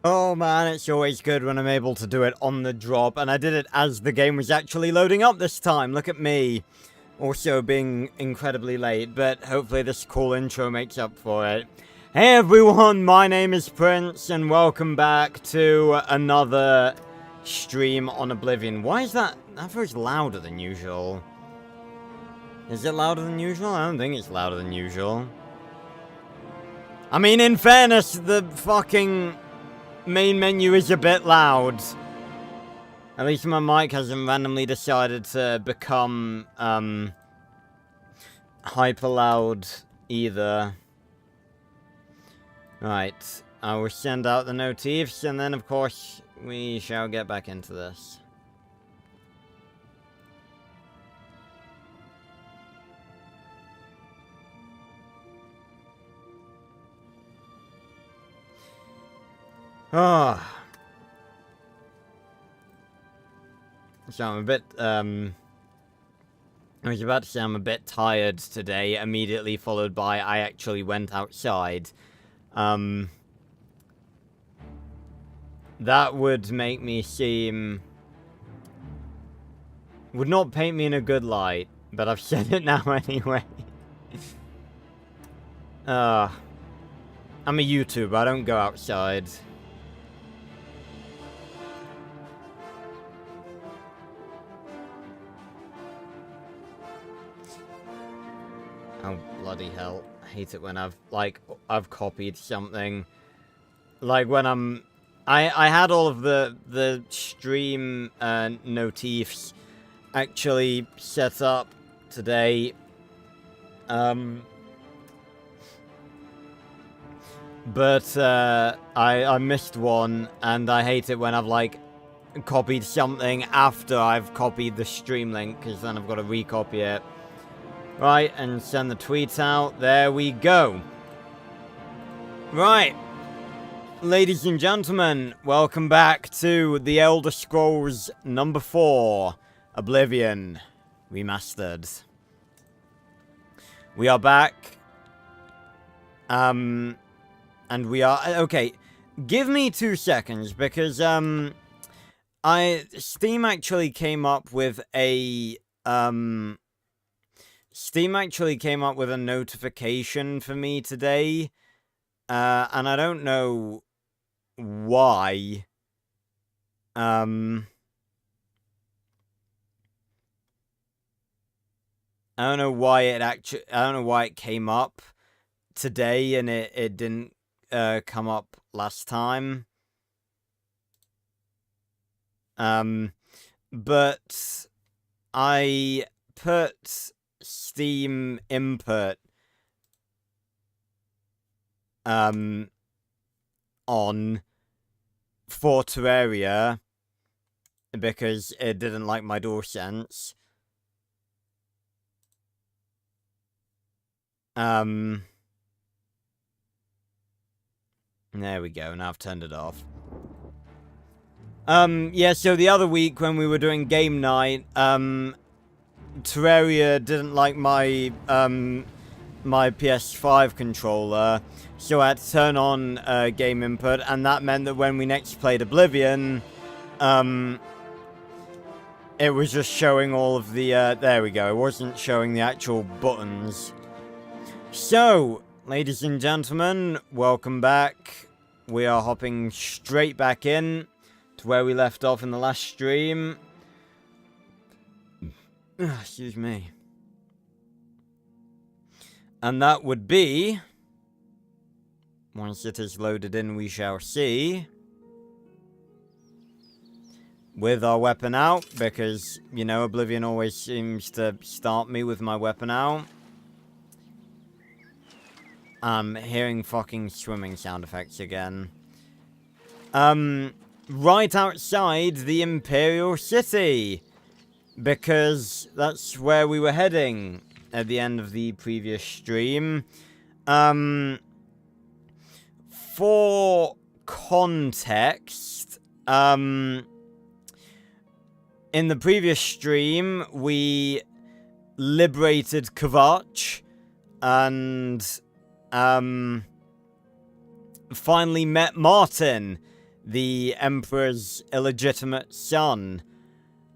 Oh man, it's always good when I'm able to do it on the drop, and I did it as the game was actually loading up this time. Look at me. Also being incredibly late, but hopefully this cool intro makes up for it. Hey everyone, my name is Prince, and welcome back to another stream on Oblivion. Why is that? That feels louder than usual. Is it louder than usual? I don't think it's louder than usual. I mean, in fairness, the fucking main menu is a bit loud. At least my mic hasn't randomly decided to become, hyper loud either. Right, I will send out the notifs, and then of course, we shall get back into this. Ah. So I'm a bit, I was about to say I'm a bit tired today, immediately followed by I actually went outside. That would make me seem... would not paint me in a good light, but I've said it now anyway. I'm a YouTuber, I don't go outside. Oh, bloody hell. I hate it when I've copied something. Like, when I had all of the stream, notifs actually set up today. But, I missed one, and I hate it when I've, like, copied something after I've copied the stream link, because then I've got to recopy it. Right, and send the tweet out. There we go. Right. Ladies and gentlemen, welcome back to The Elder Scrolls number 4, Oblivion, Remastered. We are back. And we are... okay, give me 2 seconds, because, Steam actually came up with a, Steam actually came up with a notification for me today, and I don't know why. I don't know why it came up today and it didn't come up last time. But I put Steam input on for Terraria because it didn't like my DualSense. There we go, now I've turned it off. Yeah, so the other week when we were doing game night, Terraria didn't like my, my PS5 controller, so I had to turn on, game input, and that meant that when we next played Oblivion, it was just showing all of the, there we go, it wasn't showing the actual buttons. So, ladies and gentlemen, welcome back. We are hopping straight back in to where we left off in the last stream. Excuse me. And that would be... once it is loaded in, we shall see. With our weapon out, because, you know, Oblivion always seems to start me with my weapon out. I'm hearing fucking swimming sound effects again. Right outside the Imperial City. Because that's where we were heading at the end of the previous stream. For context, in the previous stream, we liberated Kvatch and finally met Martin, the Emperor's illegitimate son.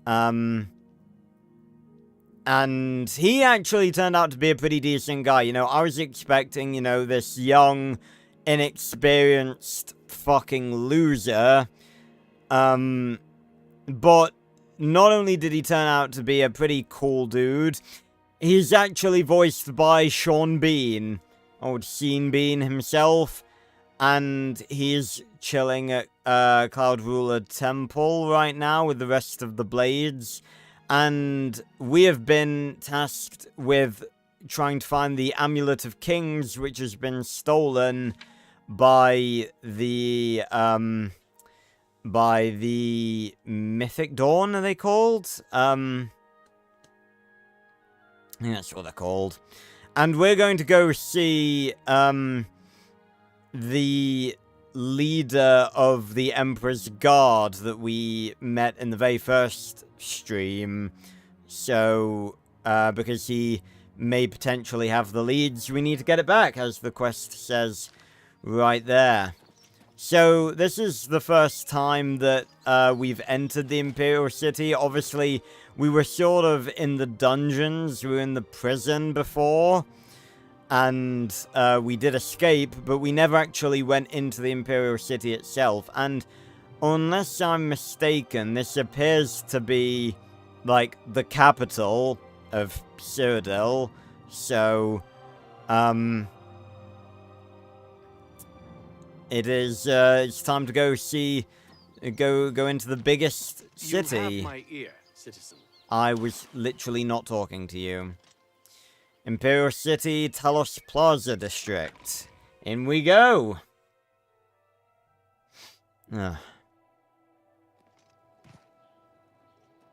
And he actually turned out to be a pretty decent guy. You know, I was expecting, you know, this young, inexperienced fucking loser. But not only did he turn out to be a pretty cool dude, he's actually voiced by Sean Bean, old Sean Bean himself, and he's chilling at Cloud Ruler Temple right now with the rest of the Blades, and we have been tasked with trying to find the Amulet of Kings, which has been stolen by the Mythic Dawn, are they called? I think that's what they're called. And we're going to go see, the leader of the Emperor's Guard that we met in the very first stream. So, because he may potentially have the leads, we need to get it back, as the quest says right there. So, this is the first time that we've entered the Imperial City. Obviously, we were sort of in the dungeons, we were in the prison before, and we did escape, but we never actually went into the Imperial City itself. And unless I'm mistaken, this appears to be, like, the capital of Cyrodiil, so, it's time to go see, go into the biggest city. You have my ear, citizen. I was literally not talking to you. Imperial City, Talos Plaza District. In we go! Ugh.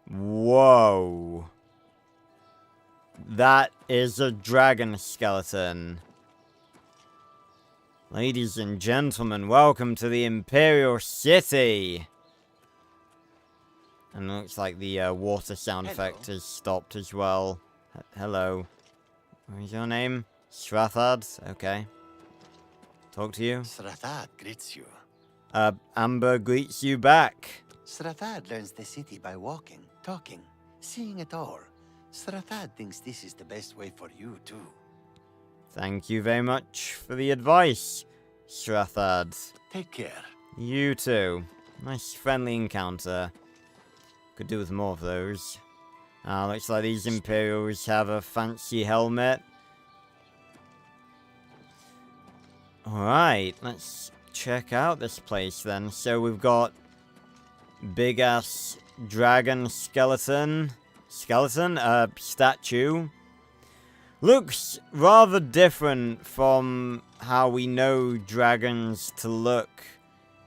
Whoa. That is a dragon skeleton. Ladies and gentlemen, welcome to the Imperial City! And it looks like the water sound effect has stopped as well. Hello. What is your name? Srathad? Okay. Talk to you? Srathad greets you. Amber greets you back. Srathad learns the city by walking, talking, seeing it all. Srathad thinks this is the best way for you, too. Thank you very much for the advice, Srathad. Take care. You too. Nice friendly encounter. Could do with more of those. Looks like these Imperials have a fancy helmet. Alright, let's check out this place then. So we've got big ass dragon statue. Looks rather different from how we know dragons to look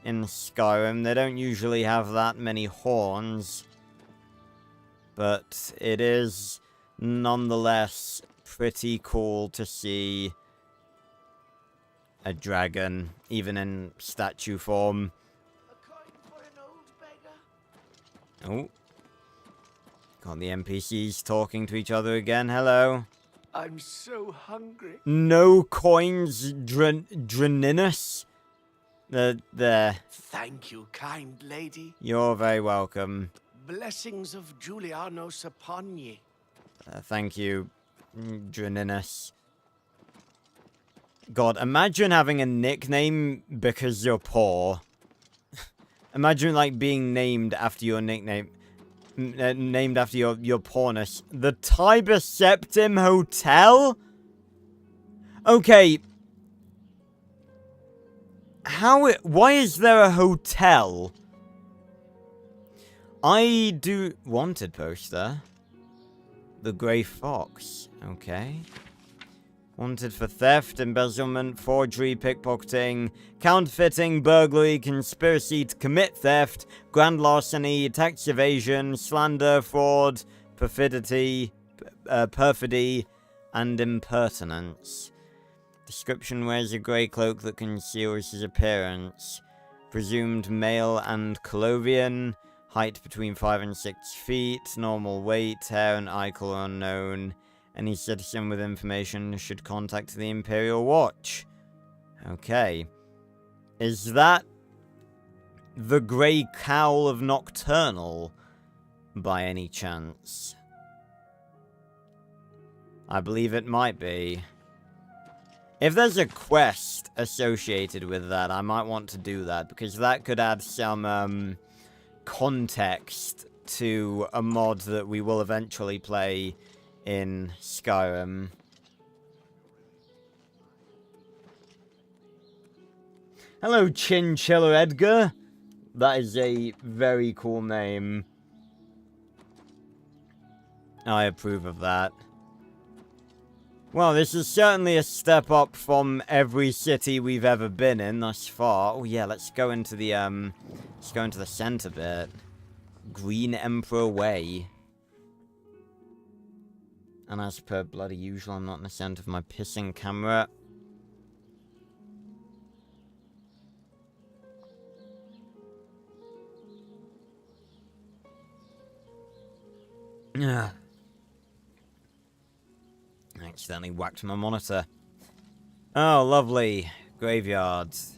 in Skyrim. They don't usually have that many horns. But it is nonetheless pretty cool to see a dragon, even in statue form. A coin for an old beggar? Oh. Got the NPCs talking to each other again. Hello. I'm so hungry. No coins, Draninus. There. Thank you, kind lady. You're very welcome. Blessings of Julianos upon ye. Thank you, Draninus. God, imagine having a nickname because you're poor. Imagine, like, being named after your nickname. Named after your poorness. The Tiber Septim Hotel? Okay. Why is there a hotel? I do... Wanted poster. The Grey Fox. Okay. Wanted for theft, embezzlement, forgery, pickpocketing, counterfeiting, burglary, conspiracy to commit theft, grand larceny, tax evasion, slander, fraud, perfidy, and impertinence. Description: wears a grey cloak that conceals his appearance. Presumed male and Colovian. Height between 5 and 6 feet. Normal weight. Hair and eye color unknown. Any citizen with information should contact the Imperial Watch. Okay. Is that the Grey Cowl of Nocturnal, by any chance? I believe it might be. If there's a quest associated with that, I might want to do that, because that could add some, context to a mod that we will eventually play in Skyrim. Hello, Chinchilla Edgar. That is a very cool name. I approve of that. Well, this is certainly a step up from every city we've ever been in thus far. Oh yeah, let's go into the center bit. Green Emperor Way. And as per bloody usual, I'm not in the center of my pissing camera. Ugh. I accidentally whacked my monitor. Oh, lovely. Graveyards.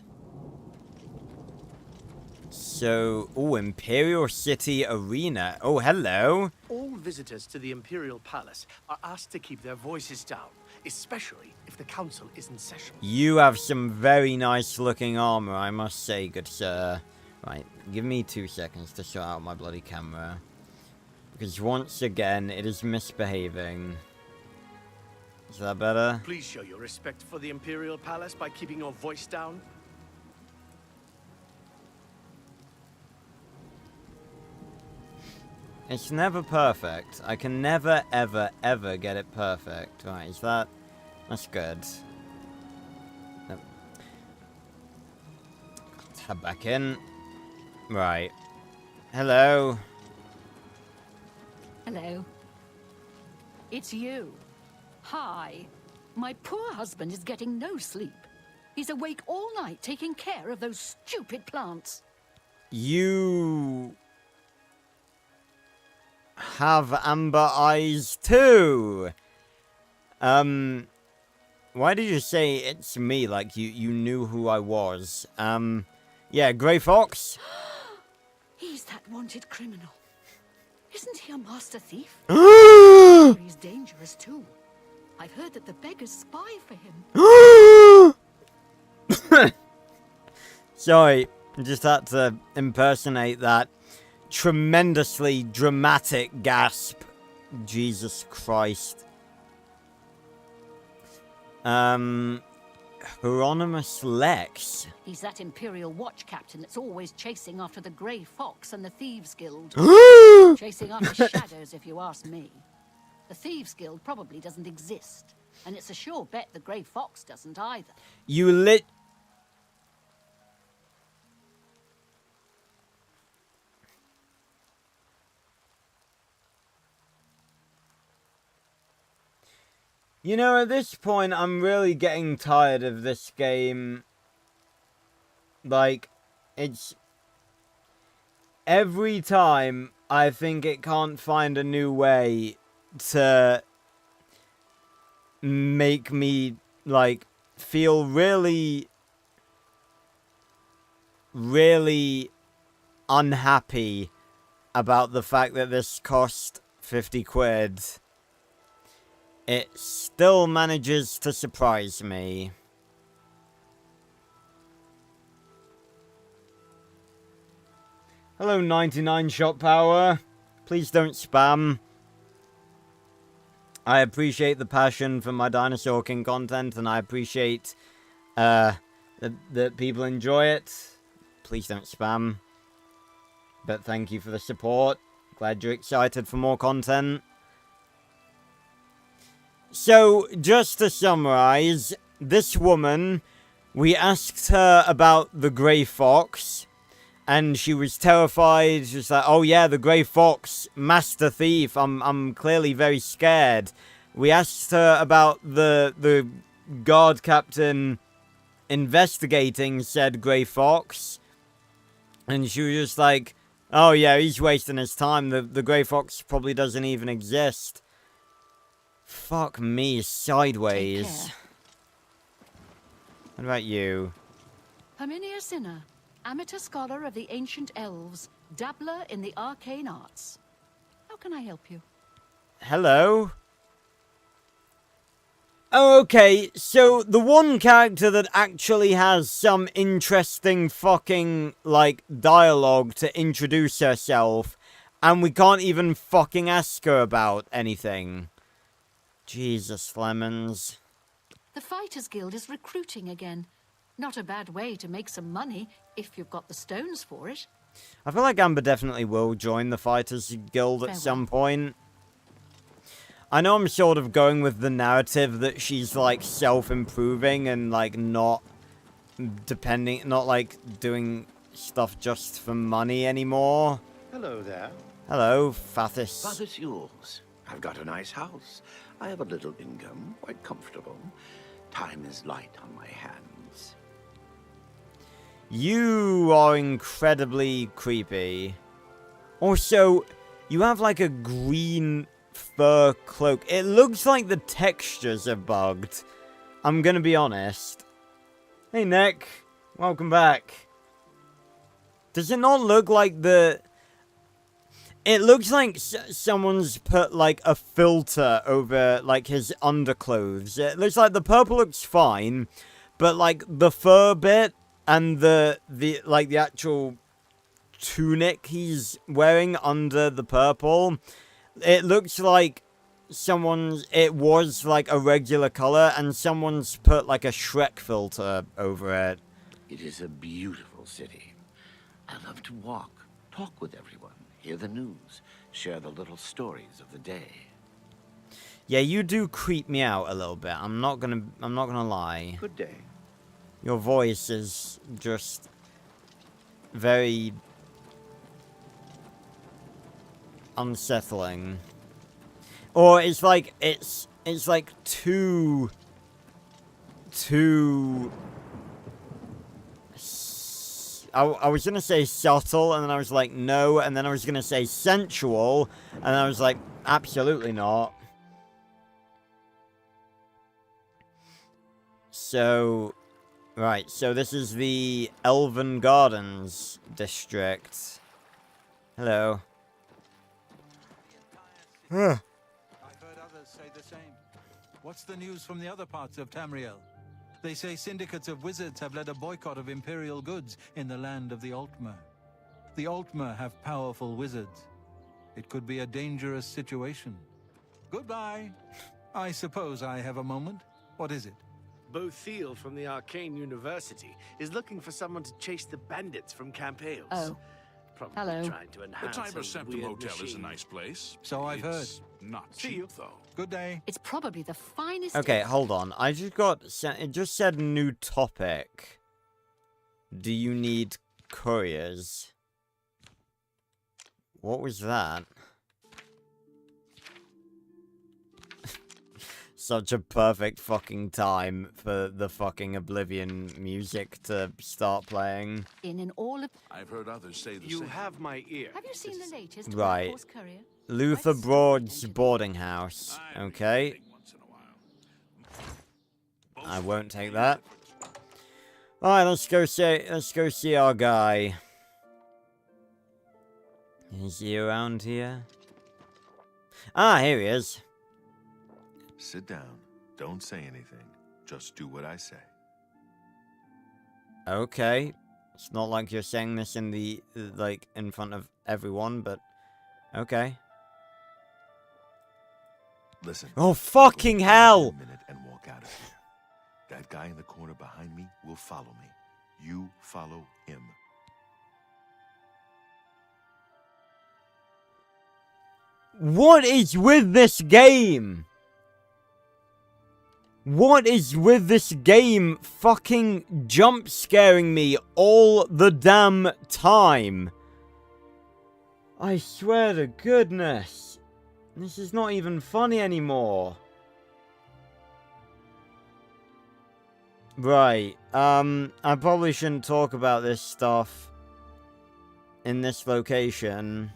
So, oh, Imperial City Arena. Oh, hello. All visitors to the Imperial Palace are asked to keep their voices down, especially if the council is in session. You have some very nice looking armor, I must say, good sir. Right, give me 2 seconds to sort out my bloody camera. Because once again, it is misbehaving. Is that better? Please show your respect for the Imperial Palace by keeping your voice down. It's never perfect. I can never, ever, ever get it perfect. Right, is that... That's good. Nope. Tab back in. Right. Hello. Hello. It's you. Hi. My poor husband is getting no sleep. He's awake all night taking care of those stupid plants. You... have amber eyes too. Why did you say it's me like you knew who I was? Yeah, Grey Fox? He's that wanted criminal. Isn't he a master thief? He's dangerous too. I've heard that the beggars spy for him. Sorry, I just had to impersonate that tremendously dramatic gasp. Jesus Christ. Hieronymus Lex. He's that Imperial Watch captain that's always chasing after the Grey Fox and the Thieves Guild. Chasing after shadows, if you ask me. The Thieves Guild probably doesn't exist, and it's a sure bet the Grey Fox doesn't either. You lit... You know, at this point, I'm really getting tired of this game. Like, it's... Every time, I think it can't find a new way to make me, like, feel really unhappy about the fact that this cost 50 quid. It still manages to surprise me. Hello, 99 shot power. Please don't spam. I appreciate the passion for my Dinosaur King content, and I appreciate that people enjoy it. Please don't spam. But thank you for the support. Glad you're excited for more content. So, just to summarize, this woman, we asked her about the Grey Fox, and she was terrified. She was like, oh yeah, the Grey Fox, Master Thief, I'm clearly very scared. We asked her about the guard captain investigating said Grey Fox, and she was just like, oh yeah, he's wasting his time, the Grey Fox probably doesn't even exist. Fuck me sideways. What about you? Herminia Sinner, amateur scholar of the ancient elves, dabbler in the arcane arts. How can I help you? Hello? Oh, okay, so the one character that actually has some interesting fucking, like, dialogue to introduce herself, and we can't even fucking ask her about anything. Jesus, Lemons. The Fighters Guild is recruiting again. Not a bad way to make some money, if you've got the stones for it. I feel like Amber definitely will join the Fighters Guild at some point. I know I'm sort of going with the narrative that she's, like, self-improving and, like, not like, doing stuff just for money anymore. Hello there. Hello, Fathis. Fathis yours. I've got a nice house. I have a little income, quite comfortable. Time is light on my hands. You are incredibly creepy. Also, you have, like, a green fur cloak. It looks like the textures are bugged. I'm gonna be honest. Hey, Nick. Welcome back. Does it not look like the... It looks like someone's put, like, a filter over, like, his underclothes. It looks like the purple looks fine, but, like, the fur bit and the actual tunic he's wearing under the purple... It looks like it was like a regular color and someone's put like a Shrek filter over it. It is a beautiful city. I love to walk, talk with everyone, hear the news, share the little stories of the day. Yeah, you do creep me out a little bit. I'm not gonna lie. Good day. Your voice is just very unsettling. Or it's like too I was gonna say subtle, and then I was like no, and then I was gonna say sensual, and I was like absolutely not. So right, so this is the Elven Gardens district. Hello. I've heard others say the same. What's the news from the other parts of Tamriel? They say syndicates of wizards have led a boycott of Imperial goods in the land of the Altmer. The Altmer have powerful wizards. It could be a dangerous situation. Goodbye. I suppose I have a moment. What is it? Bo Thiel from the Arcane University is looking for someone to chase the bandits from Camp Hales. Oh. Probably Hello. trying to The enhance Tiber a Septim weird Hotel is a machine. nice place. So I've heard. Not See cheap, you. though. Good day. It's probably the finest... Okay, hold on. I just got... It just said new topic. Do you need couriers? What was that? Such a perfect fucking time for the fucking Oblivion music to start playing. In an all of... I've heard others say the You same. have my ear. Have you seen the latest Right. Black Horse Courier? Luther Quite Broad's stunning. boarding house. I read Okay. anything once in a while. I won't take that. Alright, let's go see our guy. Is he around here? Ah, here he is. Sit down. Don't say anything. Just do what I say. Okay. It's not like you're saying this in the, like, in front of everyone, but... Okay. Listen. Oh, fucking hell! A minute and walk out of here. That guy in the corner behind me will follow me. You follow him. What is with this game? What is with this game fucking jump scaring me all the damn time? I swear to goodness. This is not even funny anymore. Right, I probably shouldn't talk about this stuff in this location.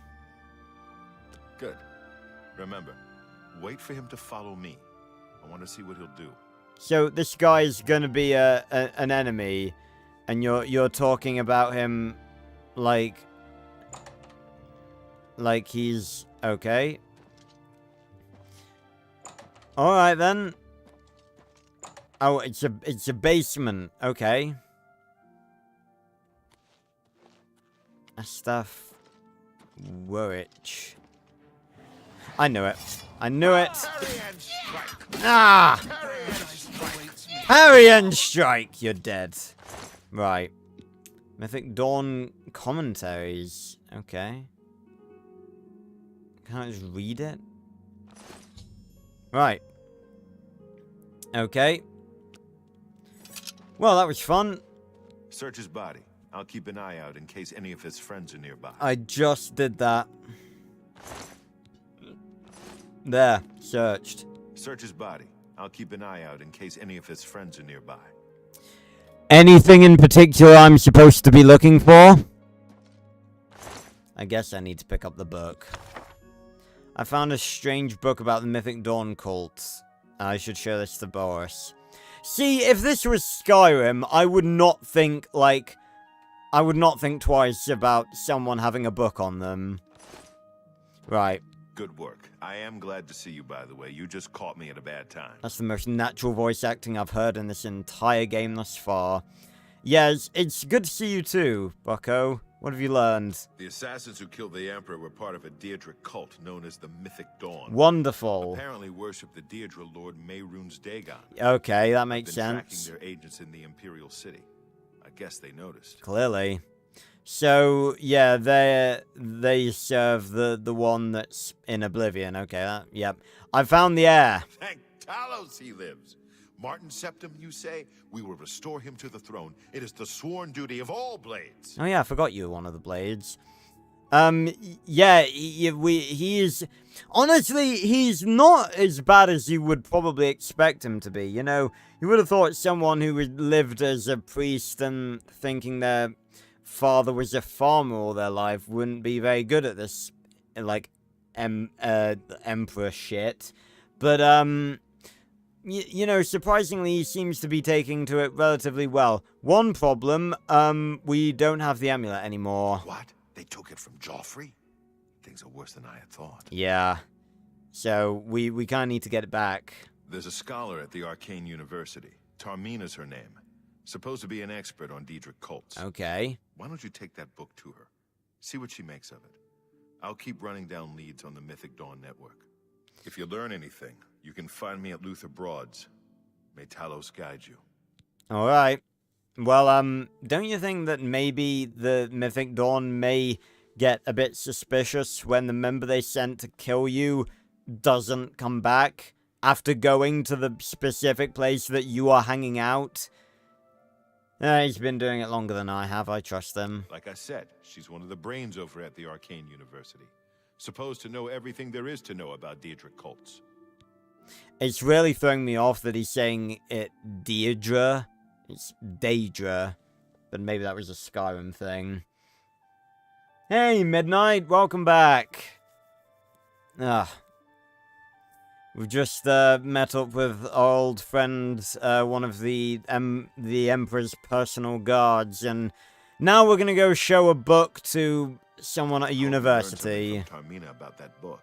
Good. Remember, wait for him to follow me. I want to see what he'll do. So this guy's gonna be an enemy, And you're talking about him like he's okay. All right then. Oh, it's a basement. Okay. Stuff. Woolwich. I knew it. I knew it. Ah! Parry and strike. You're dead. Right. Mythic Dawn commentaries. Okay. Can I just read it? Right. Okay. Well, that was fun. Search his body. I'll keep an eye out in case any of his friends are nearby. I just did that. There. Searched. Search his body. I'll keep an eye out in case any of his friends are nearby. Anything in particular I'm supposed to be looking for? I guess I need to pick up the book. I found a strange book about the Mythic Dawn cult. I should show this to Boris. See, if this was Skyrim, I would not think, like... I would not think twice about someone having a book on them. Right. Good work. I am glad to see you, by the way. You just caught me at a bad time. That's the most natural voice acting I've heard in this entire game thus far. Yeah, it's good to see you too, Bucko. What have you learned? The assassins who killed the Emperor were part of a Deirdre cult known as the Mythic Dawn. Wonderful. Apparently worship the Deirdre Lord Mehrunes Dagon. Okay, that makes Been sense. tracking their agents in the Imperial City. I guess they noticed. Clearly. So, yeah, they serve the one that's in Oblivion. Okay, yep. I found the heir. Thank Talos he lives. Martin Septim, you say? We will restore him to the throne. It is the sworn duty of all blades. Oh yeah, I forgot you were one of the blades. Yeah, he's... Honestly, he's not as bad as you would probably expect him to be, you know? You would have thought someone who lived as a priest and thinking their father was a farmer all their life wouldn't be very good at this, like, emperor shit. But, you know, surprisingly, he seems to be taking to it relatively well. One problem, we don't have the amulet anymore. What? They took it from Joffrey? Things are worse than I had thought. Yeah. So, we kind of need to get it back. There's a scholar at the Arcane University. Tarmina's her name. Supposed to be an expert on Daedric cults. Okay. Why don't you take that book to her? See what she makes of it. I'll keep running down leads on the Mythic Dawn network. If you learn anything, you can find me at Luther Broad's. May Talos guide you. Alright. Well, don't you think that maybe the Mythic Dawn may get a bit suspicious when the member they sent to kill you doesn't come back after going to the specific place that you are hanging out? He's been doing it longer than I have. I trust him. Like I said, she's one of the brains over at the Arcane University. Supposed to know everything there is to know about Daedric cults. It's really throwing me off that he's saying it Deirdre. It's Daedra. But maybe that was a Skyrim thing. Hey, Midnight! Welcome back! We've just met up with our old friend, one of the Emperor's personal guards, and now we're gonna go show a book to someone at a university. Tarmina about that book.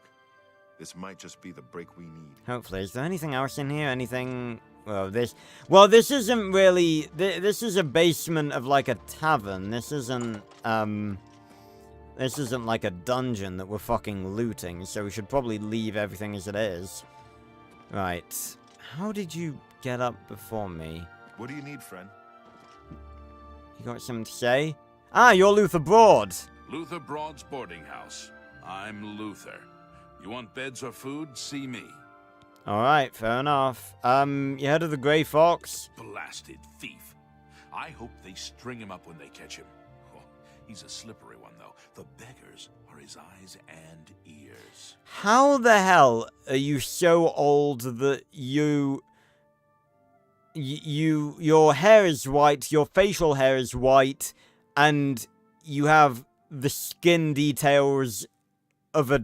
This might just be the break we need. Hopefully. Is there anything else in here? Anything... Well, this isn't really... This is a basement of, like, a tavern. This isn't like a dungeon that we're fucking looting, so we should probably leave everything as it is. Right. How did you get up before me? What do you need, friend? You got something to say? Ah, you're Luther Broad! Luther Broad's boarding house. I'm Luther. You want beds or food? See me. Alright, fair enough. You heard of the Grey Fox? Blasted thief. I hope they string him up when they catch him. Oh, he's a slippery one, though. The beggars are his eyes and ears. How the hell are you so old that your hair is white, your facial hair is white, and you have the skin details of a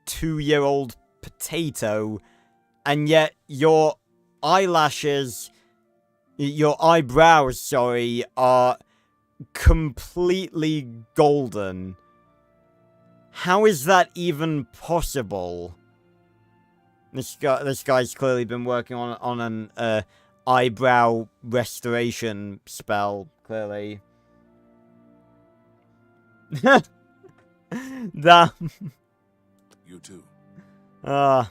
2-year-old potato, and yet your eyelashes Your eyebrows, sorry, are completely golden. How is that even possible? This guy's clearly been working on an eyebrow restoration spell, clearly. Damn. You too. Oh,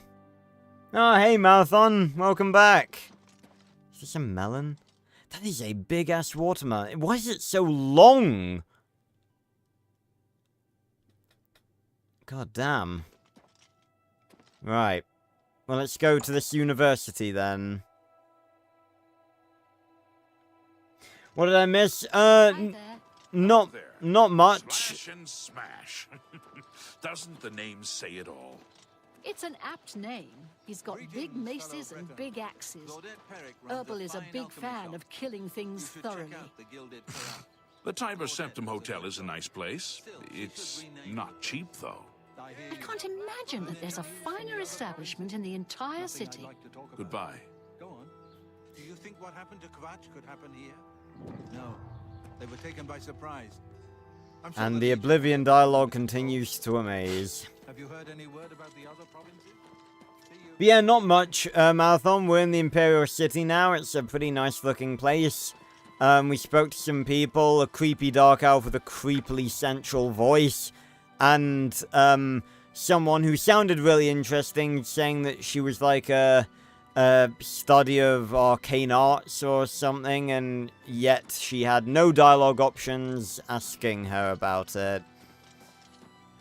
hey, Marathon. Welcome back. Is this a melon? That is a big-ass watermelon. Why is it so long? God damn. Right. Well, let's go to this university, then. What did I miss? Not much. Slash and smash. Doesn't the name say it all? It's an apt name. He's got big maces and big axes. Herbal is a big fan of killing things thoroughly. The Tiber Septim Hotel is a nice place. It's not cheap, though. I can't imagine that there's a finer establishment in the entire city. Goodbye. Go on. Do you think what happened to Kvatch could happen here? No. They were taken by surprise. And the Oblivion dialogue continues to amaze. Have you heard any word about the other provinces? But yeah, not much, Marathon. We're in the Imperial City now. It's a pretty nice looking place. We spoke to some people, a creepy dark elf with a creepily sensual voice, and someone who sounded really interesting, saying that she was like a study of arcane arts or something, and yet she had no dialogue options asking her about it.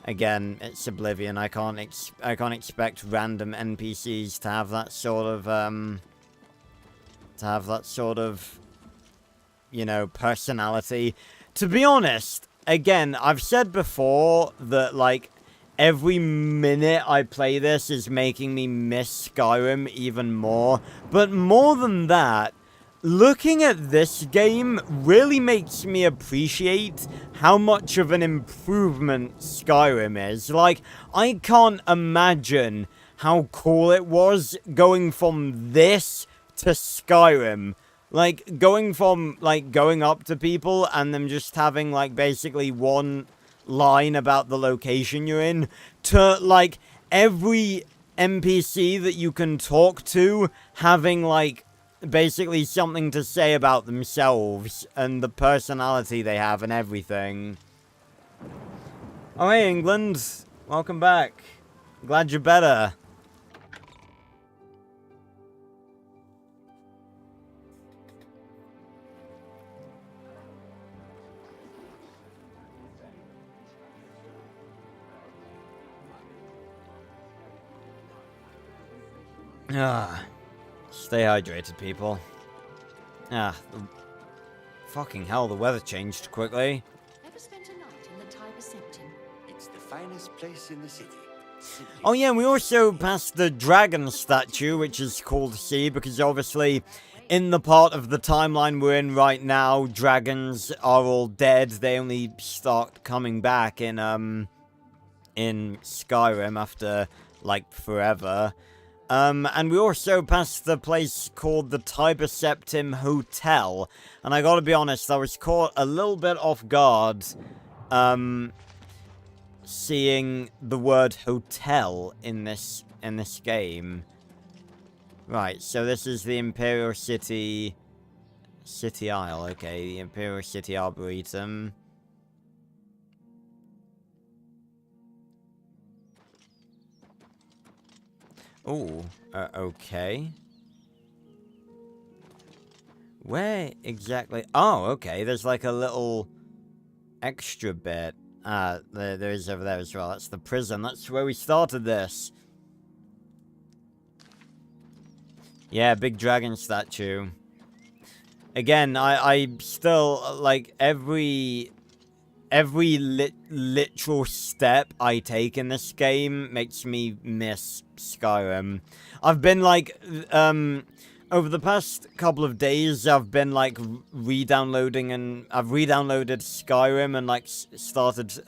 Again, it's Oblivion. I can't expect random NPCs to have that sort of you know, personality. To be honest, again, I've said before that, like, every minute I play this is making me miss Skyrim even more. But more than that, looking at this game really makes me appreciate how much of an improvement Skyrim is. Like, I can't imagine how cool it was going from this to Skyrim. Like, going from, like, going up to people and them just having, like, basically one line about the location you're in, to, like, every NPC that you can talk to having, like, basically something to say about themselves and the personality they have and everything. Oh, hey, England. Welcome back. Glad you're better. Stay hydrated, people. Fucking hell, the weather changed quickly. Ever spent a night in the Tiber Septim? It's the finest place in the city. Oh yeah, and we also passed the dragon statue, which is cool to see, because obviously, in the part of the timeline we're in right now, dragons are all dead. They only start coming back in Skyrim after, like, forever. And we also passed the place called the Tiber Septim Hotel. And I gotta be honest, I was caught a little bit off guard, seeing the word hotel in this game. Right, so this is the Imperial City Isle, okay, the Imperial City Arboretum. Ooh, okay. Where exactly? Oh, okay, there's like a little extra bit. There is over there as well. That's the prison. That's where we started this. Yeah, big dragon statue. Again, I still, like, every literal step I take in this game makes me miss Skyrim. I've been, like, over the past couple of days, I've been, like, re-downloading, and I've re-downloaded Skyrim and, like, started,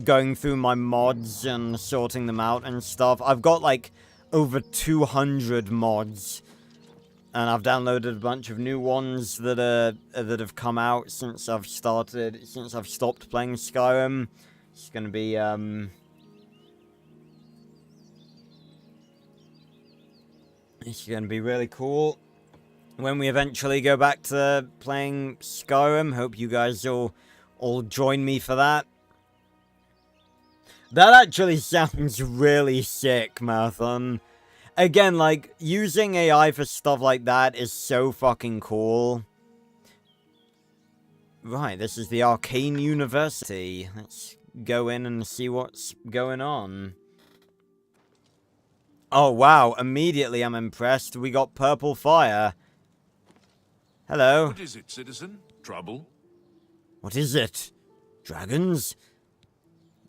going through my mods and sorting them out and stuff. I've got, like, over 200 mods I've downloaded a bunch of new ones that have come out since I've stopped playing Skyrim. It's gonna be really cool when we eventually go back to playing Skyrim. Hope you guys all join me for that. That actually sounds really sick, Marathon. Again, like, using AI for stuff like that is so fucking cool. Right, this is the Arcane University. Let's go in and see what's going on. Oh, wow. Immediately I'm impressed. We got purple fire. Hello. What is it, citizen? Trouble? What is it? Dragons?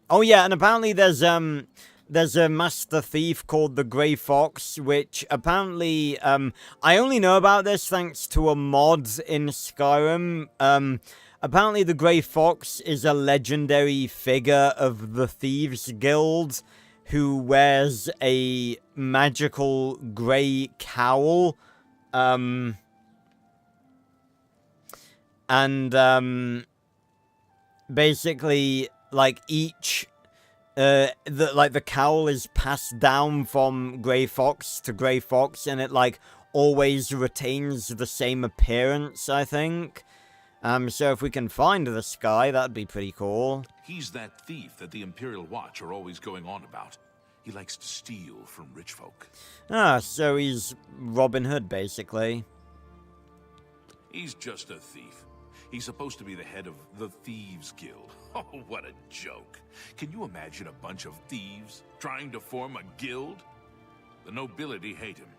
Oh, yeah, and apparently there's a master thief called the Grey Fox, which apparently, I only know about this thanks to a mod in Skyrim. Apparently the Grey Fox is a legendary figure of the Thieves Guild who wears a magical grey cowl. Basically, like, each the cowl is passed down from Grey Fox to Grey Fox, and it like always retains the same appearance, I think. So if we can find this guy, that'd be pretty cool. He's that thief that the Imperial Watch are always going on about. He likes to steal from rich folk. Ah, so he's Robin Hood, basically. He's just a thief. He's supposed to be the head of the Thieves Guild. Oh, what a joke. Can you imagine a bunch of thieves trying to form a guild? The nobility hate him,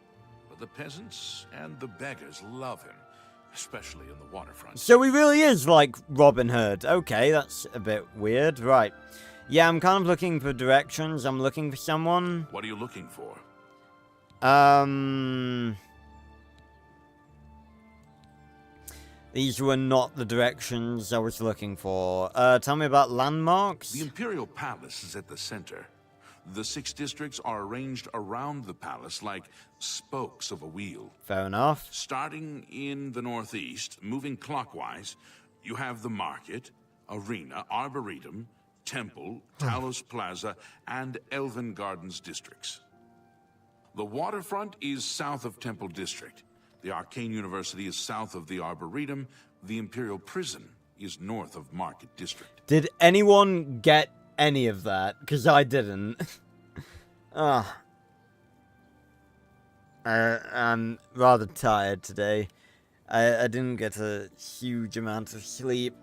but the peasants and the beggars love him, especially in the waterfront. So he really is like Robin Hood. Okay, that's a bit weird. Right. Yeah, I'm kind of looking for directions. I'm looking for someone. What are you looking for? These were not the directions I was looking for. Tell me about landmarks. The Imperial Palace is at the center. The 6 districts are arranged around the palace like spokes of a wheel. Fair enough. Starting in the northeast, moving clockwise, you have the market, arena, arboretum, temple, Talos Plaza, and Elven Gardens districts. The waterfront is south of Temple District. The Arcane University is south of the Arboretum. The Imperial Prison is north of Market District. Did anyone get any of that? Because I didn't. I'm rather tired today. I didn't get a huge amount of sleep.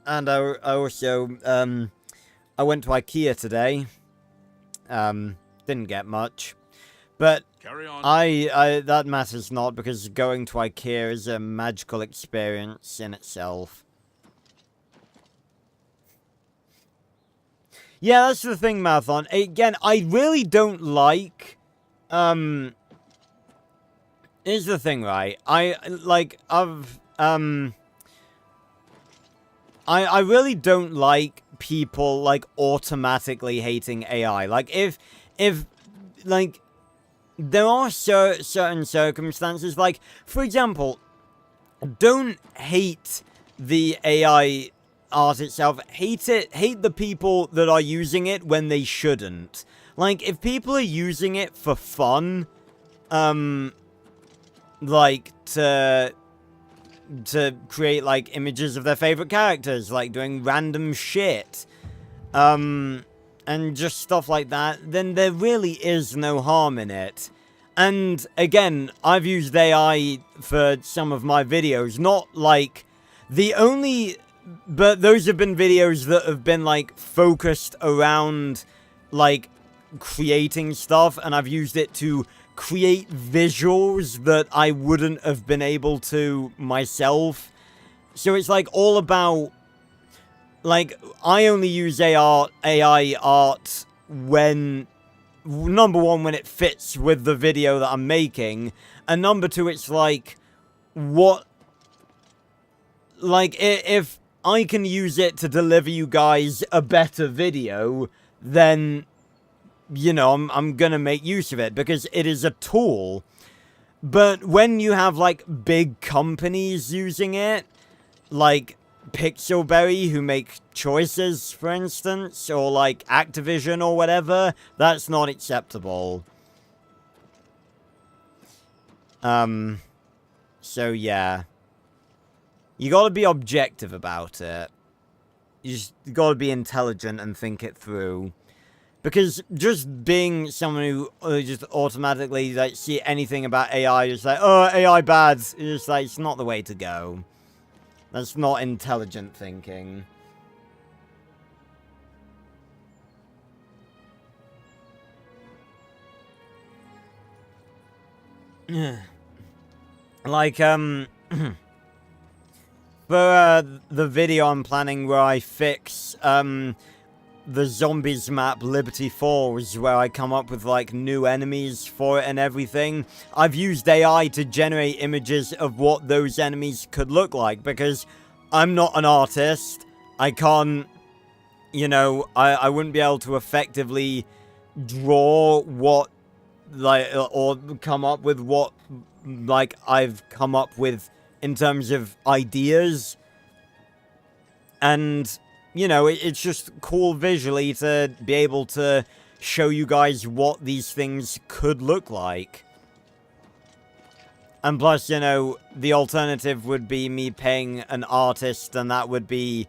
And I also, I went to IKEA today. Didn't get much. But carry on. That matters not, because going to IKEA is a magical experience in itself. Yeah, that's the thing, Marathon. Again, I really don't like, here's the thing, right? I really don't like people, like, automatically hating AI. Like, if, like, there are certain circumstances, like, for example, don't hate the AI art itself. Hate the people that are using it when they shouldn't. Like, if people are using it for fun, like, to create, like, images of their favorite characters, like, doing random shit, and just stuff like that, then there really is no harm in it. And, again, I've used AI for some of my videos, not, like, but those have been videos that have been, like, focused around, like, creating stuff, and I've used it to create visuals that I wouldn't have been able to myself. So it's, like, all about, like, I only use AI art when, number one, when it fits with the video that I'm making, and number two, it's like, if I can use it to deliver you guys a better video, then, you know, I'm gonna make use of it, because it is a tool. But when you have, like, big companies using it, like Pixelberry, who make choices, for instance, or, like, Activision or whatever, that's not acceptable. So, yeah. You gotta be objective about it. You just gotta be intelligent and think it through. Because just being someone who just automatically, like, see anything about AI, just like, oh, AI bad. It's just like, it's not the way to go. That's not intelligent thinking. Like, for the video I'm planning where I fix, the zombies map Liberty Falls, where I come up with, like, new enemies for it and everything, I've used AI to generate images of what those enemies could look like, because I'm not an artist. I can't, you know, I wouldn't be able to effectively draw what, like, or come up with what, like, I've come up with in terms of ideas. And, you know, it's just cool visually to be able to show you guys what these things could look like. And plus, you know, the alternative would be me paying an artist, and that would be,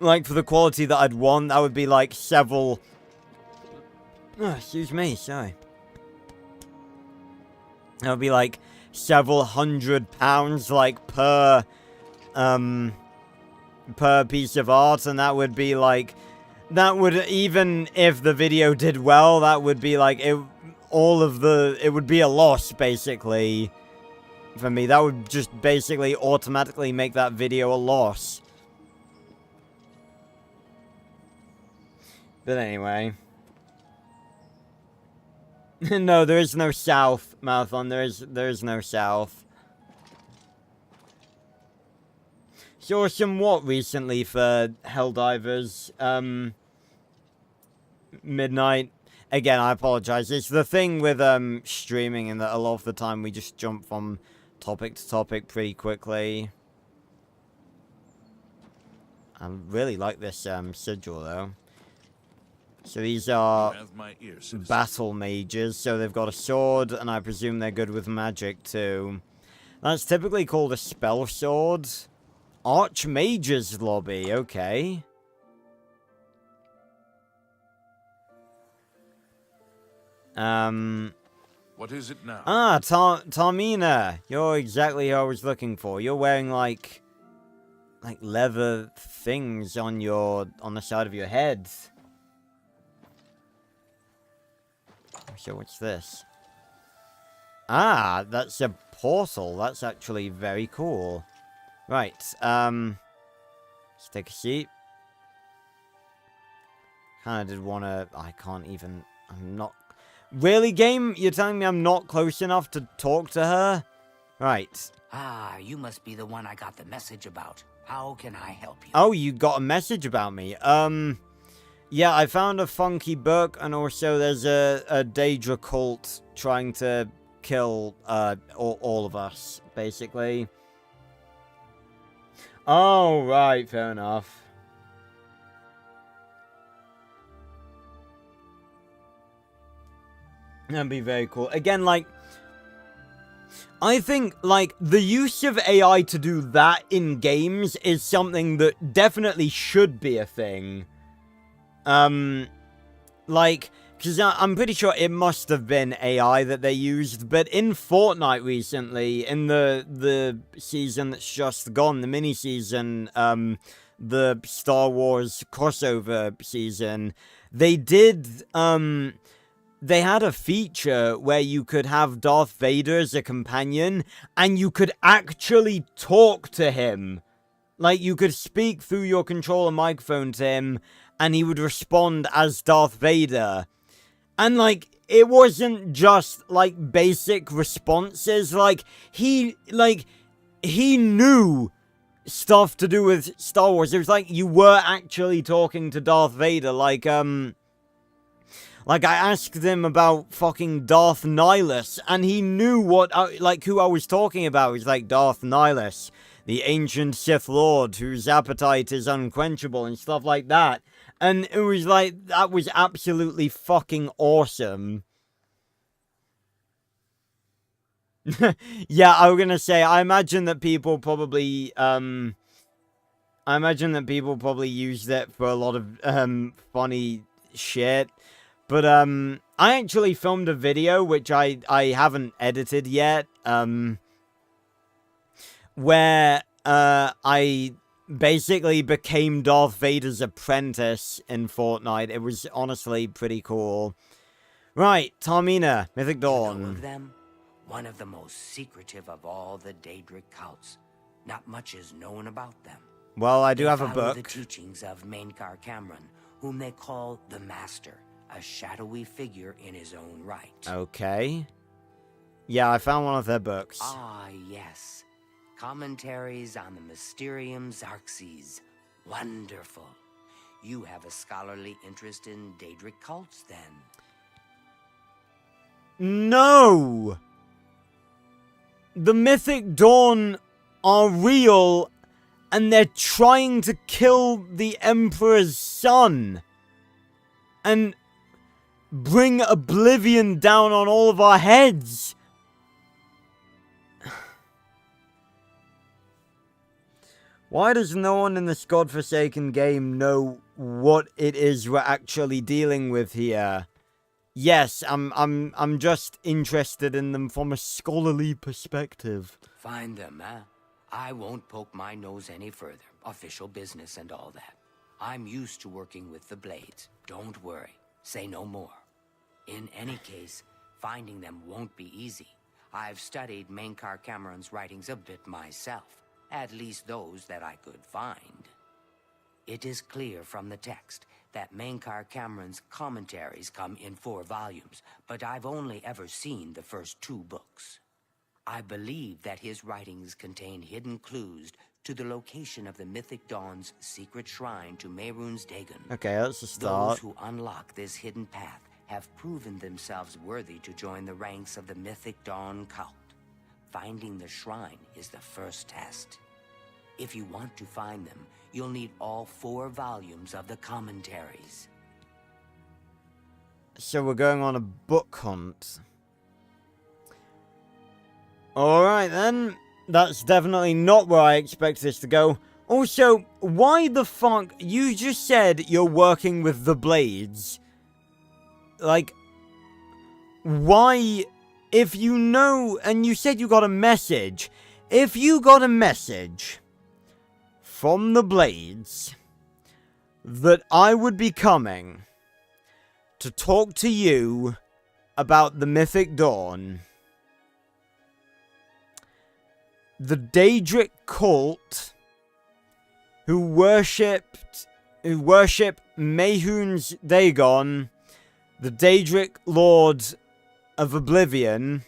like, for the quality that I'd want, that would be, like, several... Oh, excuse me, sorry. That would be, like, several £100, like, per piece of art, and that would be, like, that would, even if the video did well, that would be, like, it would be a loss, basically, for me. That would just basically automatically make that video a loss. But anyway. No, there is no south, Marathon. There is no south. Saw some what recently for Helldivers? Midnight. Again, I apologize. It's the thing with streaming, and that a lot of the time we just jump from topic to topic pretty quickly. I really like this sigil though. So these are battle mages, so they've got a sword, and I presume they're good with magic too. That's typically called a spell sword. Archmage's lobby, okay. What is it now? Ah, Tarmina. You're exactly who I was looking for. You're wearing, like leather things on the side of your head. So what's this? Ah, that's a portal. That's actually very cool. Right, let's take a seat. Kinda did wanna... I can't even... I'm not... Really, game? You're telling me I'm not close enough to talk to her? Right. Ah, you must be the one I got the message about. How can I help you? Oh, you got a message about me. Yeah, I found a funky book, and also there's a Daedra cult trying to kill, all of us, basically. Oh, right, fair enough. That'd be very cool. Again, like, I think, like, the use of AI to do that in games is something that definitely should be a thing. Like, because I'm pretty sure it must have been AI that they used, but in Fortnite recently, in the season that's just gone, the mini-season, the Star Wars crossover season, they did, they had a feature where you could have Darth Vader as a companion, and you could actually talk to him. Like, you could speak through your controller microphone to him, and he would respond as Darth Vader. And, like, it wasn't just, like, basic responses. Like, he knew stuff to do with Star Wars. It was like you were actually talking to Darth Vader. Like Like, I asked him about fucking Darth Nihilus, and he knew what, who I was talking about. He's like, Darth Nihilus, the ancient Sith Lord whose appetite is unquenchable and stuff like that. And it was like, that was absolutely fucking awesome. Yeah, I was gonna say, I imagine that people probably used it for a lot of, funny shit. But, I actually filmed a video, which I haven't edited yet, where, I basically became Darth Vader's apprentice in Fortnite. It was honestly pretty cool. Right, Tarmina, Mythic Dawn. You know of them? One of the most secretive of all the Daedric cults. Not much is known about them. Well, I do have a follow book. the teachings of Mainkar Cameron, whom they call the Master, a shadowy figure in his own right. Okay. Yeah, I found one of their books. Ah, yes. Commentaries on the Mysterium Xarxes. Wonderful. You have a scholarly interest in Daedric cults, then? No! The Mythic Dawn are real, and they're trying to kill the Emperor's son. And bring oblivion down on all of our heads. Why does no one in this godforsaken game know what it is we're actually dealing with here? Yes, I'm just interested in them from a scholarly perspective. Find them, huh? I won't poke my nose any further. Official business and all that. I'm used to working with the Blades. Don't worry. Say no more. In any case, finding them won't be easy. I've studied Mainkar Cameron's writings a bit myself. At least those that I could find. It is clear from the text that Mainkar Cameron's commentaries come in 4 volumes, but I've only ever seen the first 2 books. I believe that his writings contain hidden clues to the location of the Mythic Dawn's secret shrine to Mehrunes Dagon. Okay, that's a start. Those who unlock this hidden path have proven themselves worthy to join the ranks of the Mythic Dawn cult. Finding the shrine is the first test. If you want to find them, you'll need all 4 volumes of the commentaries. So we're going on a book hunt. Alright then. That's definitely not where I expect this to go. Also, why the fuck? You just said you're working with the Blades. Like, why? If you know, and you said you got a message. If you got a message from the Blades that I would be coming to talk to you about the Mythic Dawn, the Daedric cult who worship Mehrunes Dagon, the Daedric Lord of Oblivion,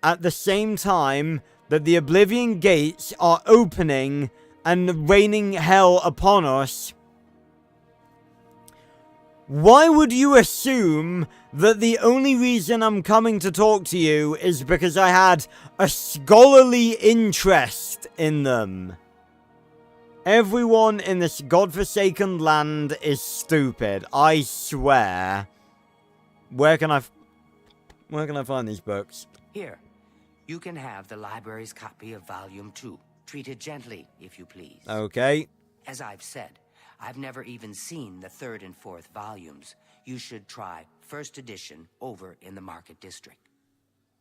at the same time that the Oblivion gates are opening and raining hell upon us, why would you assume that the only reason I'm coming to talk to you is because I had a scholarly interest in them? Everyone in this godforsaken land is stupid, I swear. Where can I find these books? Here, you can have the library's copy of Volume 2. Treat it gently, if you please. Okay. As I've said, I've never even seen the 3rd and 4th volumes. You should try first edition over in the Market District.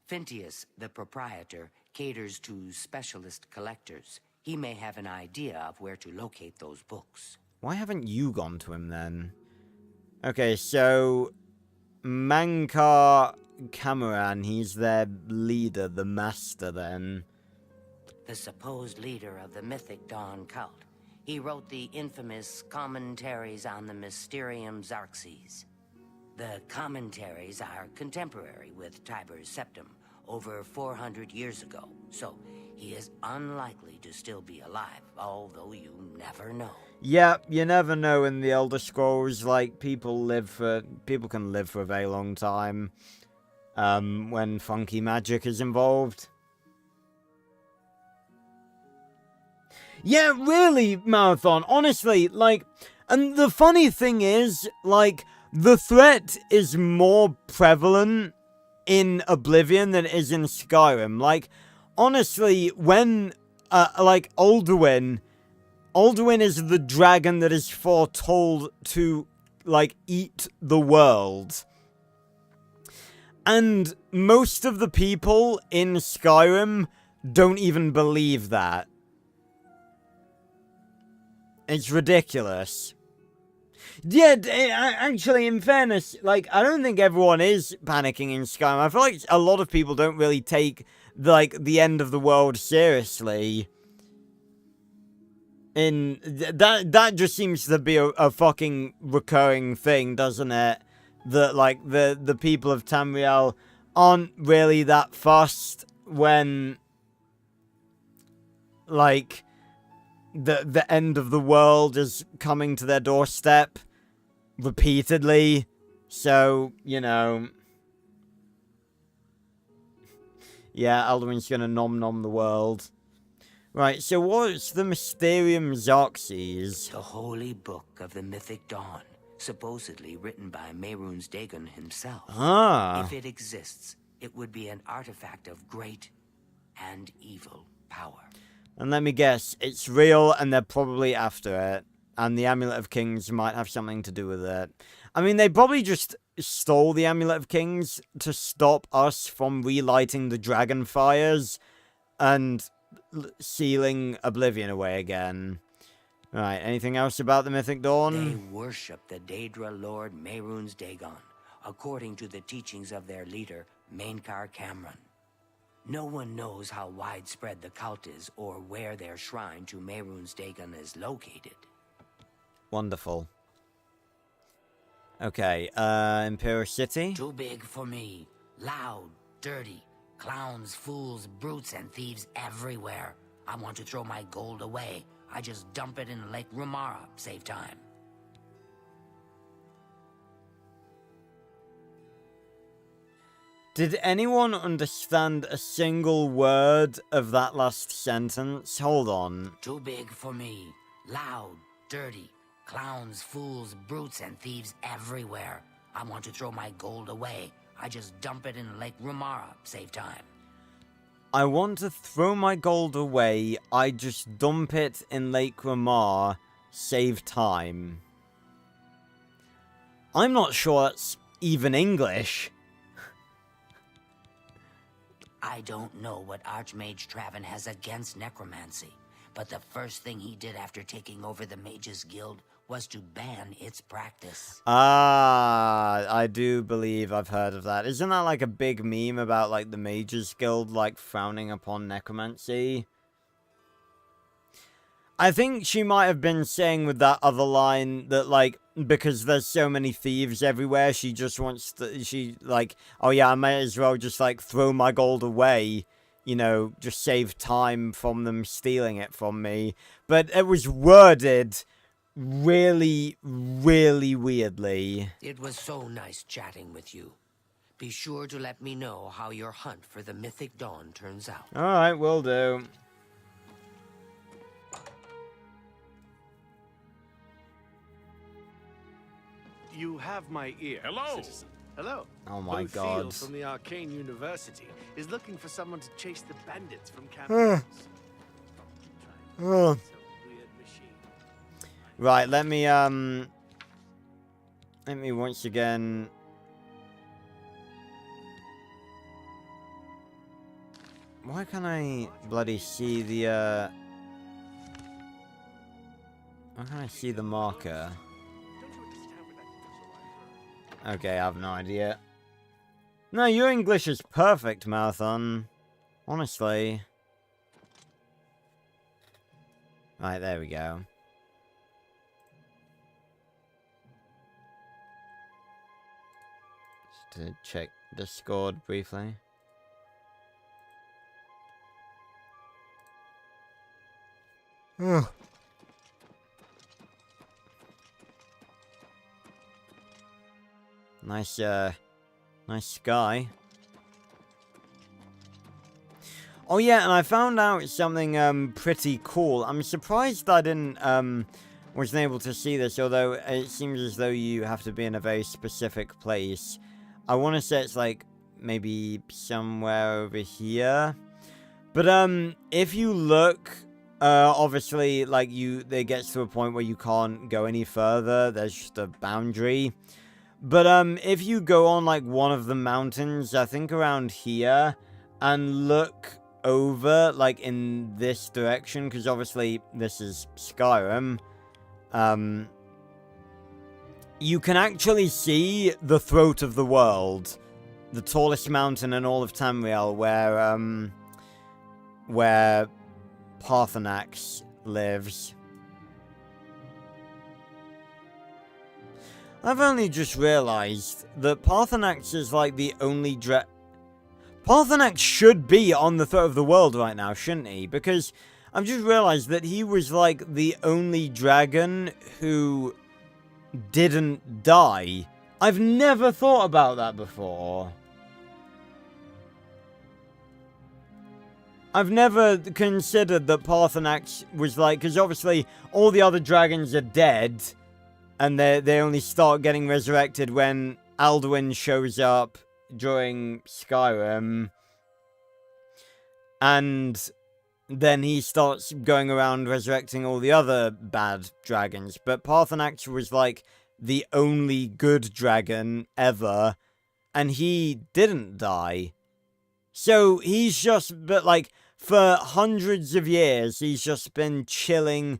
Phintius, the proprietor, caters to specialist collectors. He may have an idea of where to locate those books. Why haven't you gone to him then? Okay, so Mainkar Cameron, he's their leader, the master then. The supposed leader of the Mythic Dawn cult. He wrote the infamous Commentaries on the Mysterium Xarxes. The commentaries are contemporary with Tiber's Septum, over 400 years ago, so he is unlikely to still be alive, although you never know. Yeah, you never know in the Elder Scrolls, like, people can live for a very long time, when funky magic is involved. Yeah, really, Marathon, honestly, like, and the funny thing is, like, the threat is more prevalent in Oblivion than it is in Skyrim. Like, honestly, when, like, Alduin is the dragon that is foretold to, like, eat the world. And most of the people in Skyrim don't even believe that. It's ridiculous. Yeah, actually, in fairness, like, I don't think everyone is panicking in Skyrim. I feel like a lot of people don't really take, like, the end of the world seriously. That just seems to be a fucking recurring thing, doesn't it? That, like, the people of Tamriel aren't really that fussed when, like, the end of the world is coming to their doorstep repeatedly. So, you know. Yeah, Alduin's gonna nom the world. Right, so what's the Mysterium Xerxes? The holy book of the mythic dawn, supposedly written by Mehrunes Dagon himself. Ah. If it exists, it would be an artifact of great and evil power. And let me guess, it's real and they're probably after it. And the Amulet of Kings might have something to do with it. I mean, they probably just stole the Amulet of Kings to stop us from relighting the dragon fires and sealing Oblivion away again. Right, anything else about the Mythic Dawn? They worship the Daedra Lord Mehrunes Dagon, according to the teachings of their leader, Mainkar Cameron. No one knows how widespread the cult is or where their shrine to Mehrunes Dagon is located. Wonderful. Okay, Imperial City? Too big for me. Loud, dirty, clowns, fools, brutes, and thieves everywhere. I want to throw my gold away. I just dump it in Lake Rumara, save time. Did anyone understand a single word of that last sentence? Hold on. Too big for me. Loud, dirty, clowns, fools, brutes, and thieves everywhere. I want to throw my gold away. I just dump it in Lake Rumara, save time. I want to throw my gold away. I just dump it in Lake Ramar, save time. I'm not sure that's even English. I don't know what Archmage Traven has against necromancy, but the first thing he did after taking over the Mages Guild was to ban its practice. Ah, I do believe I've heard of that. Isn't that like a big meme about like the Mages Guild like frowning upon necromancy? I think she might have been saying with that other line that like because there's so many thieves everywhere, she just wants to, oh yeah, I might as well just like throw my gold away, you know, just save time from them stealing it from me. But it was worded really, really weirdly. It was so nice chatting with you. Be sure to let me know how your hunt for the Mythic Dawn turns out. Alright, will do. You have my ear, Hello. citizen. Hello. Oh my Both God. Thiel from the Arcane University is looking for someone to chase the bandits from campus. Right, let me once again. Why can't I bloody see the, why can't I see the marker? Okay, I have no idea. No, your English is perfect, Marathon. Honestly. Right, there we go. Just to check Discord briefly. Nice, nice sky. Oh yeah, and I found out something pretty cool. I'm surprised I didn't wasn't able to see this, although it seems as though you have to be in a very specific place. I want to say it's like maybe somewhere over here. But if you look, obviously like it gets to a point where you can't go any further. There's just a boundary. But if you go on like one of the mountains, I think around here, and look over like in this direction, because obviously this is Skyrim, you can actually see the throat of the world, the tallest mountain in all of Tamriel, where Parthenax lives. I've only just realized that Parthenax is like the only Parthenax should be on the throat of the world right now, shouldn't he? Because I've just realized that he was like the only dragon who didn't die. I've never thought about that before. I've never considered that Parthenax was like, because obviously all the other dragons are dead, and they only start getting resurrected when Alduin shows up during Skyrim, and then he starts going around resurrecting all the other bad dragons. But Parthenax was like the only good dragon ever, and he didn't die. So he's just, but like, for hundreds of years, he's just been chilling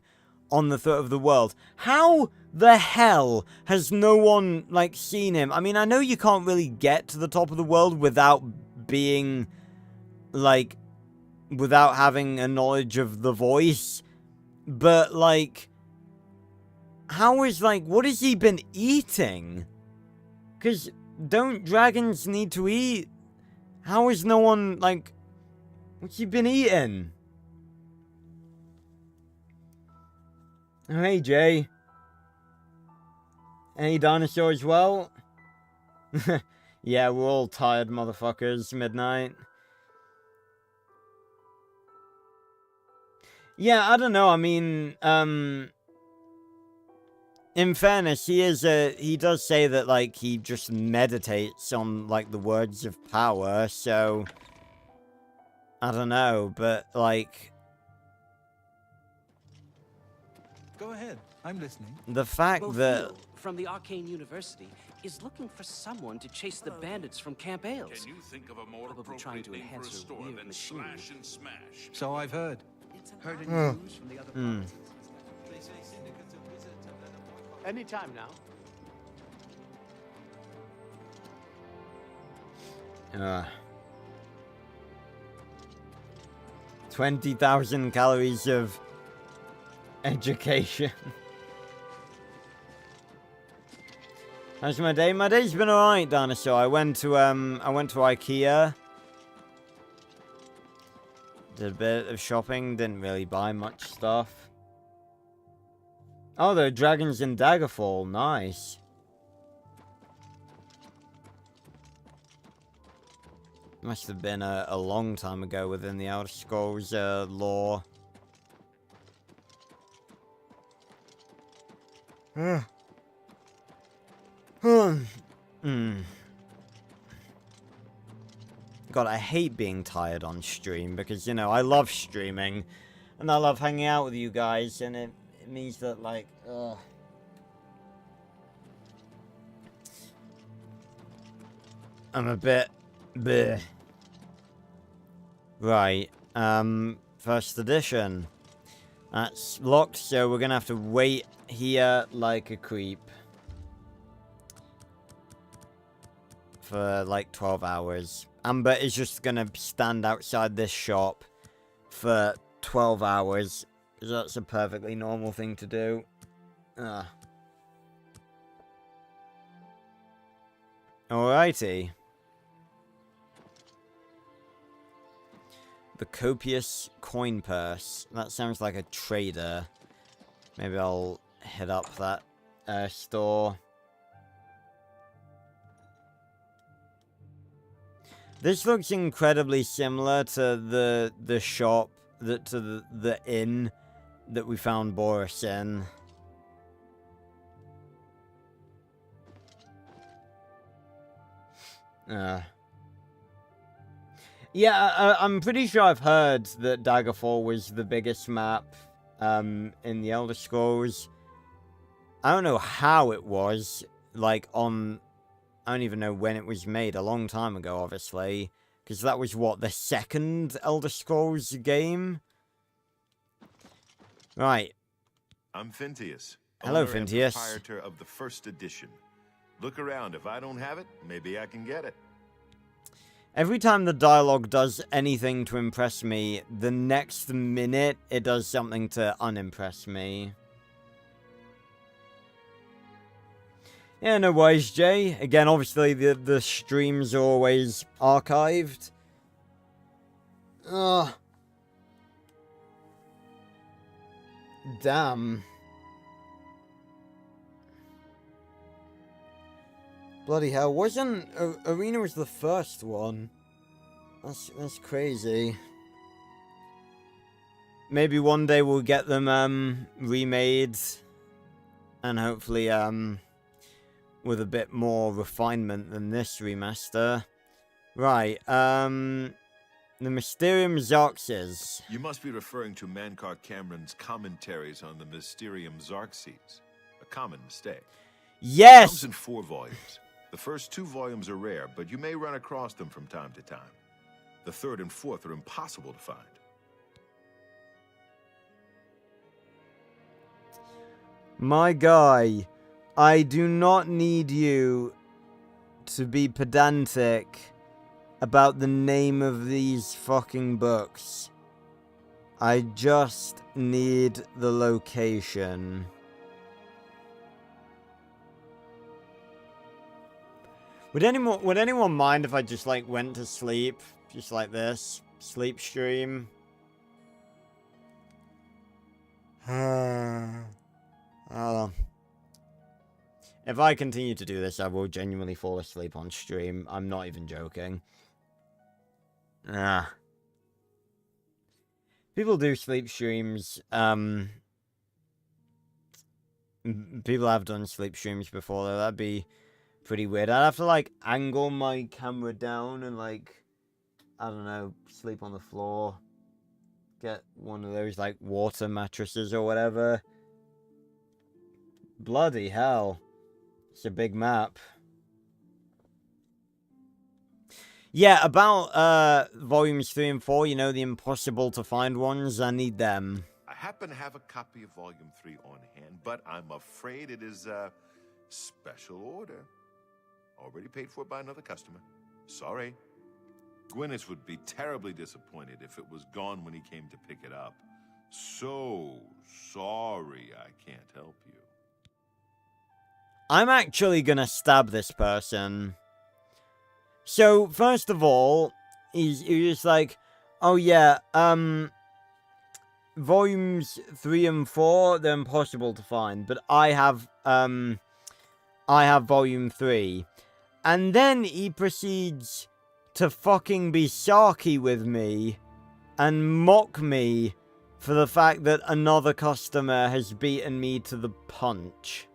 on the throat of the world. How the hell has no one, like, seen him? I mean, I know you can't really get to the top of the world without being, like, without having a knowledge of the voice. But, like, how is, like, what has he been eating? Because don't dragons need to eat? How is no one, like, what's he been eating? Oh, hey, Jay. Any dinosaurs? Well? Yeah, we're all tired, motherfuckers. Midnight. Yeah, I don't know. I mean, in fairness, he does say that, like, he just meditates on, like, the words of power, so I don't know, but, like, Go ahead. I'm listening. the fact that... Bofiel from the Arcane University is looking for someone to chase the bandits from Camp Ailes. Can you think of a more Probably trying appropriate to name for a enhance her store weird than machine. Slash and Smash? So I've heard. Heard any news from the other Hmm. provinces? They say syndicates of wizards have led a boycott. Anytime now. 20,000 calories of education. How's my day? My day's been alright, Dinosaur. I went to IKEA. Did a bit of shopping, didn't really buy much stuff. Oh, there are dragons in Daggerfall, nice. Must have been a long time ago within the Elder Scrolls lore. God, I hate being tired on stream because, you know, I love streaming and I love hanging out with you guys, and it means that, like, I'm a bit bleh. Right, first edition. That's locked, so we're gonna have to wait here like a creep for like 12 hours. Amber is just gonna stand outside this shop for 12 hours. That's a perfectly normal thing to do. Alrighty. The copious coin purse. That sounds like a trader. Maybe I'll hit up that store. This looks incredibly similar to the shop, to the inn that we found Boris in. Yeah, I'm pretty sure I've heard that Daggerfall was the biggest map in the Elder Scrolls. I don't know how it was, like, on... I don't even know when it was made, a long time ago, obviously. Because that was, what, the second Elder Scrolls game? Right. I'm Phintius. Hello, owner and Phintius. proprietor of the first edition. Look around. If I don't have it, maybe I can get it. Every time the dialogue does anything to impress me, the next minute it does something to unimpress me. Yeah, no worries, Jay. Again, obviously the streams are always archived. Ugh. Damn. Bloody hell, wasn't... Arena was the first one. That's crazy. Maybe one day we'll get them, remade. And hopefully, with a bit more refinement than this remaster. Right, the Mysterium Xarxes. You must be referring to Mankar Cameron's commentaries on the Mysterium Xarxes. A common mistake. Yes! It comes in 4 volumes. The first 2 volumes are rare, but you may run across them from time to time. The 3rd and 4th are impossible to find. My guy, I do not need you to be pedantic about the name of these fucking books. I just need the location. Would anyone mind if I just, like, went to sleep? Just like this? Sleep stream? Hold on. If I continue to do this, I will genuinely fall asleep on stream. I'm not even joking. People do sleep streams. People have done sleep streams before, though. That'd be pretty weird. I'd have to, like, angle my camera down and, like, I don't know, sleep on the floor. Get one of those, like, water mattresses or whatever. Bloody hell. It's a big map. Yeah, about, volumes 3 and 4, you know, the impossible to find ones, I need them. I happen to have a copy of Volume 3 on hand, but I'm afraid it is a special order. Already paid for by another customer. Sorry. Gwyneth would be terribly disappointed if it was gone when he came to pick it up. So sorry I can't help you. I'm actually gonna stab this person. So, first of all, he's just like, oh yeah, volumes 3 and 4, they're impossible to find, but I have volume 3. And then he proceeds to fucking be sarky with me and mock me for the fact that another customer has beaten me to the punch.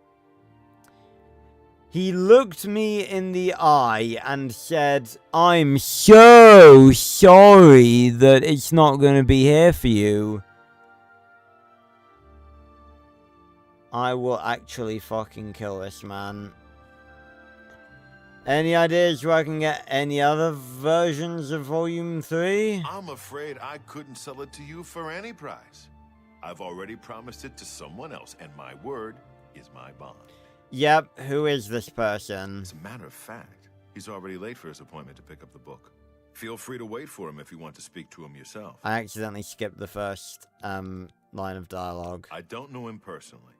He looked me in the eye and said, I'm so sorry that it's not going to be here for you. I will actually fucking kill this man. Any ideas where I can get any other versions of Volume 3? I'm afraid I couldn't sell it to you for any price. I've already promised it to someone else, and my word is my bond. Yep, who is this person? As a matter of fact, he's already late for his appointment to pick up the book. Feel free to wait for him if you want to speak to him yourself. I accidentally skipped the first line of dialogue. I don't know him personally,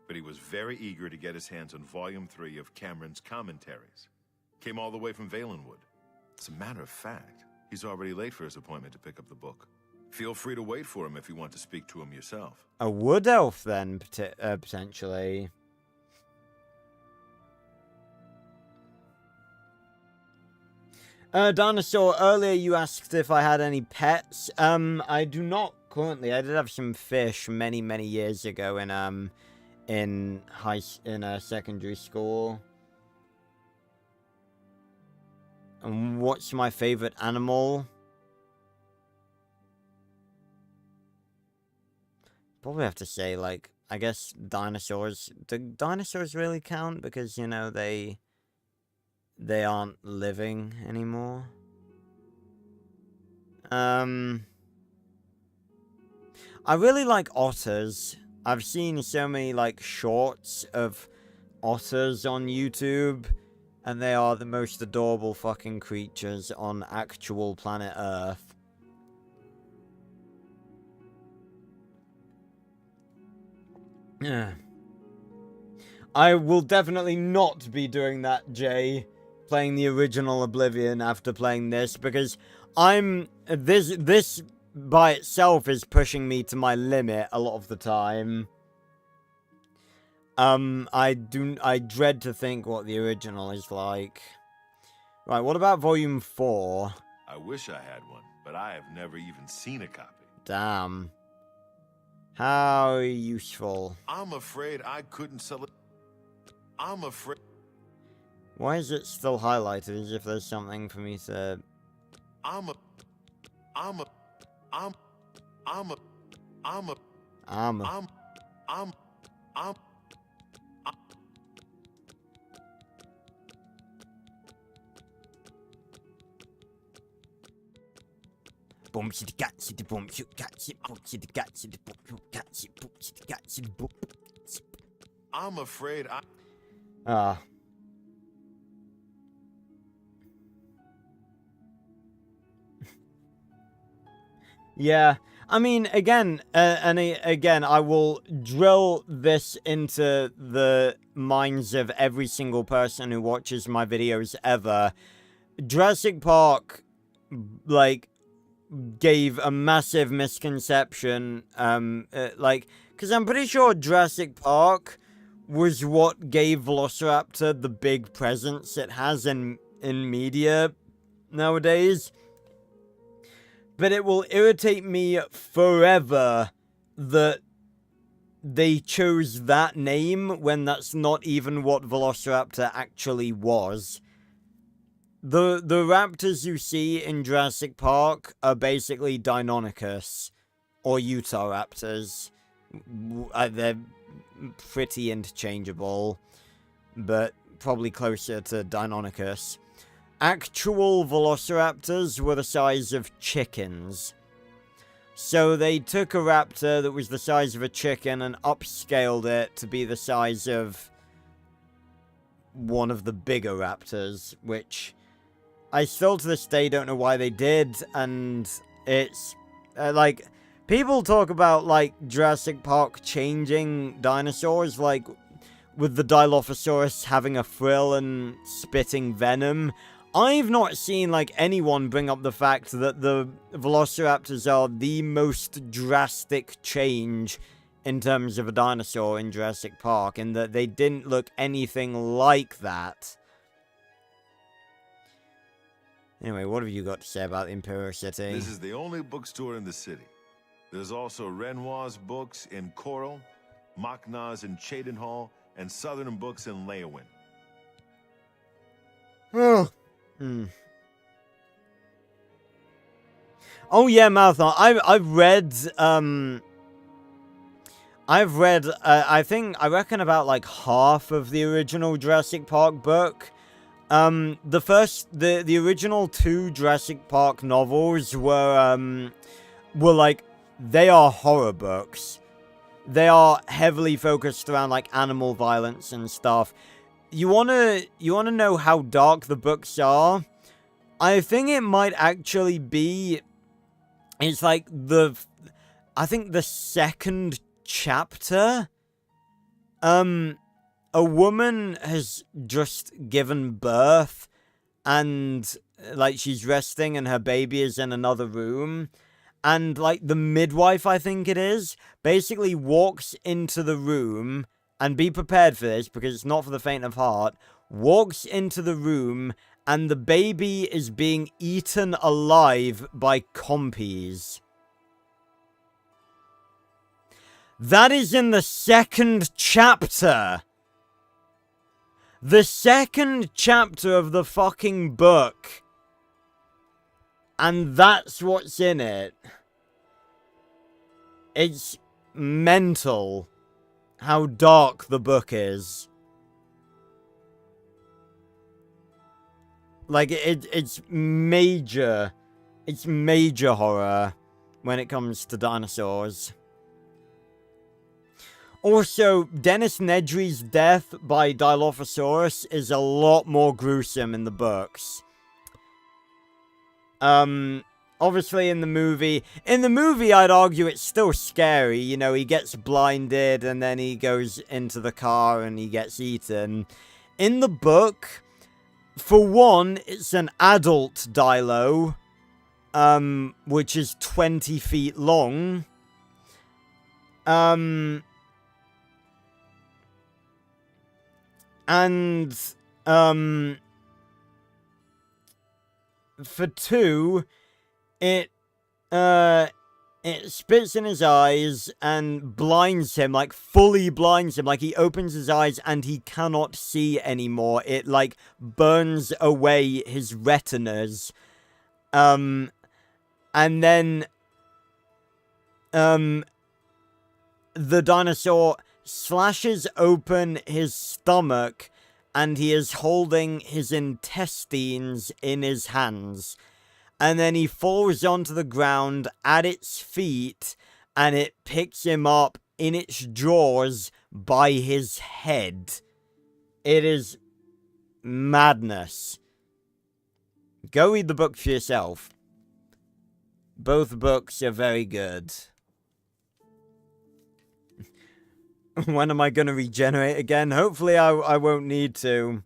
but he was very eager to get his hands on Volume 3 of Cameron's commentaries. Came all the way from Valenwood. As a matter of fact, he's already late for his appointment to pick up the book. Feel free to wait for him if you want to speak to him yourself. A wood elf, then, potentially. Dinosaur, earlier you asked if I had any pets. I do not currently. I did have some fish many, many years ago in secondary school. And what's my favorite animal? Probably have to say, like, I guess dinosaurs. Do dinosaurs really count? Because, you know, they aren't living anymore. I really like otters. I've seen so many, like, shorts of otters on YouTube, and they are the most adorable fucking creatures on actual planet Earth. Yeah. I will definitely not be doing that, Jay. Playing the original Oblivion after playing this, because this by itself is pushing me to my limit a lot of the time. I dread to think what the original is like. Right, what about Volume 4? I wish I had one, but I have never even seen a copy. Damn. How useful. I'm afraid I couldn't sell it. I'm afraid. Why is it still highlighted as if there's something for me to... I'm afraid I... Ah. Yeah, I mean, again, again, I will drill this into the minds of every single person who watches my videos ever. Jurassic Park, like, gave a massive misconception, like, because I'm pretty sure Jurassic Park was what gave Velociraptor the big presence it has in media nowadays. But it will irritate me forever that they chose that name when that's not even what Velociraptor actually was. The raptors you see in Jurassic Park are basically Deinonychus or Utahraptors. They're pretty interchangeable, but probably closer to Deinonychus. Actual velociraptors were the size of chickens. So they took a raptor that was the size of a chicken and upscaled it to be the size of one of the bigger raptors, which I still to this day don't know why they did, and it's, like, people talk about, like, Jurassic Park changing dinosaurs, like, with the Dilophosaurus having a frill and spitting venom. I've not seen, like, anyone bring up the fact that the Velociraptors are the most drastic change in terms of a dinosaur in Jurassic Park, and that they didn't look anything like that. Anyway, what have you got to say about the Imperial City? This is the only bookstore in the city. There's also Renoir's books in Coral, Machna's in Cheydinhall, and Southern Books in Leyawiin. Oh. Oh yeah, Marathon. I've read I reckon about like half of the original Jurassic Park book. The original 2 Jurassic Park novels were like, they are horror books. They are heavily focused around like animal violence and stuff. You wanna know how dark the books are? I think it might actually be, it's like I think the second chapter. A woman has just given birth, and like she's resting and her baby is in another room, and like the midwife, I think it is, basically walks into the room. And be prepared for this, because it's not for the faint of heart. Walks into the room and the baby is being eaten alive by compies. That is in the second chapter. The second chapter of the fucking book. And that's what's in it. It's mental how dark the book is. Like, it's major horror when it comes to dinosaurs. Also, Dennis Nedry's death by Dilophosaurus is a lot more gruesome in the books. Obviously in the movie, I'd argue it's still scary. You know, he gets blinded and then he goes into the car and he gets eaten. In the book, for one, it's an adult dilo, which is 20 feet long. And, for two, it spits in his eyes and blinds him, like, fully blinds him. Like, he opens his eyes and he cannot see anymore. It, like, burns away his retinas. And then, the dinosaur slashes open his stomach, and he is holding his intestines in his hands. And then he falls onto the ground at its feet, and it picks him up in its jaws by his head. It is madness. Go read the book for yourself. Both books are very good. When am I going to regenerate again? Hopefully I won't need to.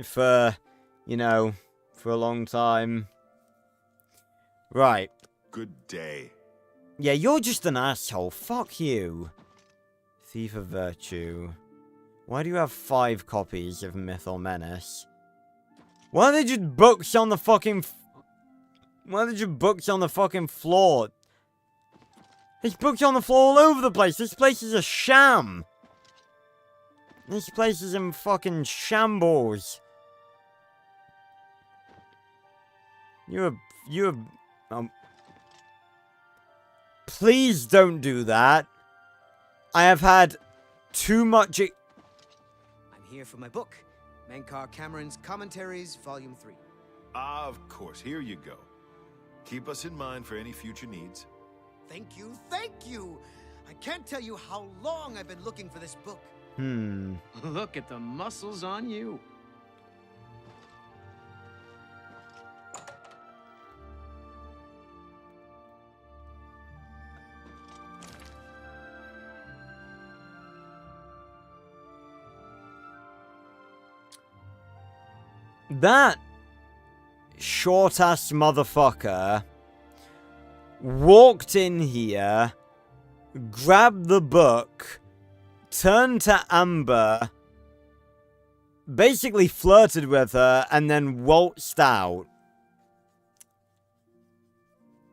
For, you know, for a long time. Right. Good day. Yeah, you're just an asshole. Fuck you. Thief of Virtue. Why do you have 5 copies of Myth or Menace? Why are there just books on the fucking... Why are there just books on the fucking floor? There's books on the floor all over the place. This place is a sham. This place is in fucking shambles. Please don't do that. I have had too much... I'm here for my book. Menkar Cameron's Commentaries, Volume 3. Ah, of course. Here you go. Keep us in mind for any future needs. Thank you, thank you! I can't tell you how long I've been looking for this book. Look at the muscles on you. That short-ass motherfucker walked in here, grabbed the book, turned to Amber, basically flirted with her, and then waltzed out.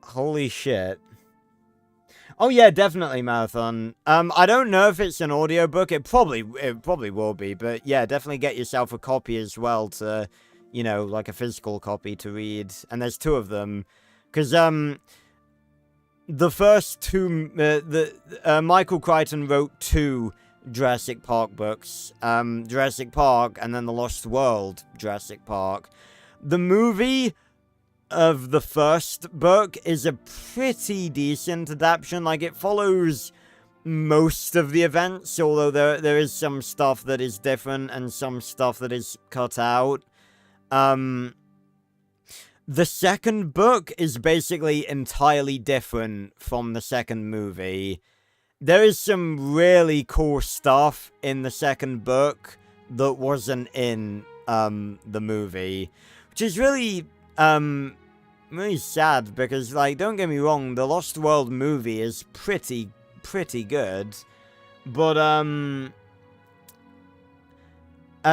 Holy shit. Oh yeah, definitely Marathon. I don't know if it's an audiobook. It probably will be, but yeah, definitely get yourself a copy as well to, you know, like a physical copy to read. And there's 2 of them. Because, the first 2, Michael Crichton wrote 2 Jurassic Park books. Jurassic Park and then The Lost World Jurassic Park. The movie of the first book is a pretty decent adaptation. Like, it follows most of the events, although there is some stuff that is different and some stuff that is cut out. The second book is basically entirely different from the second movie. There is some really cool stuff in the second book that wasn't in the movie, which is really really sad, because, like, don't get me wrong, the Lost World movie is pretty good, but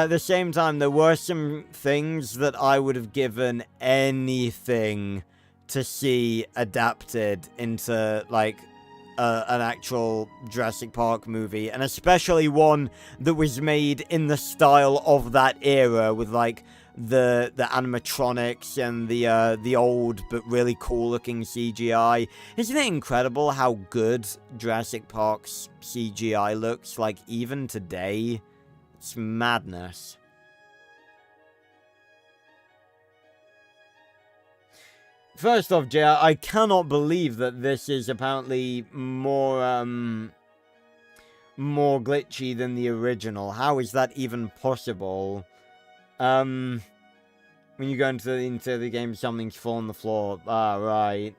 at the same time, there were some things that I would have given anything to see adapted into, like, an actual Jurassic Park movie, and especially one that was made in the style of that era, with, like, the animatronics and the old but really cool looking CGI. Isn't it incredible how good Jurassic Park's CGI looks, like, even today? It's madness. First off, JR, I cannot believe that this is apparently more glitchy than the original. How is that even possible? When you go into the game, something's fallen on the floor. Ah, right.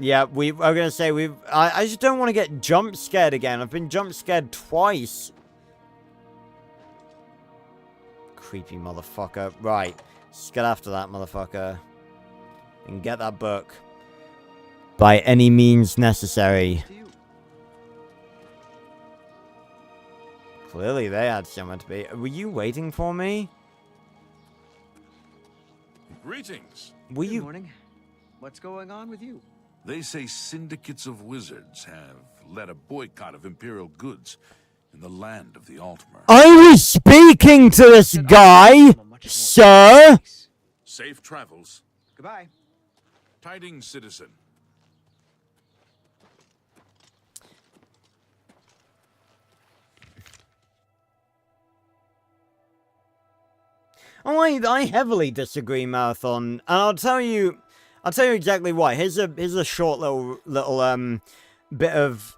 Yeah, I was gonna say, I just don't want to get jump scared again. I've been jump scared twice. Creepy motherfucker. Right. Let's get after that motherfucker. And get that book. By any means necessary. Clearly they had somewhere to be. Were you waiting for me? Greetings. Were you... Good morning. What's going on with you? They say syndicates of wizards have led a boycott of Imperial goods in the land of the Altmer. I was speaking to this guy, sir! Safe travels. Goodbye. Tidings, citizen. Oh, I heavily disagree, Marathon, and I'll tell you exactly why. Here's a short little bit of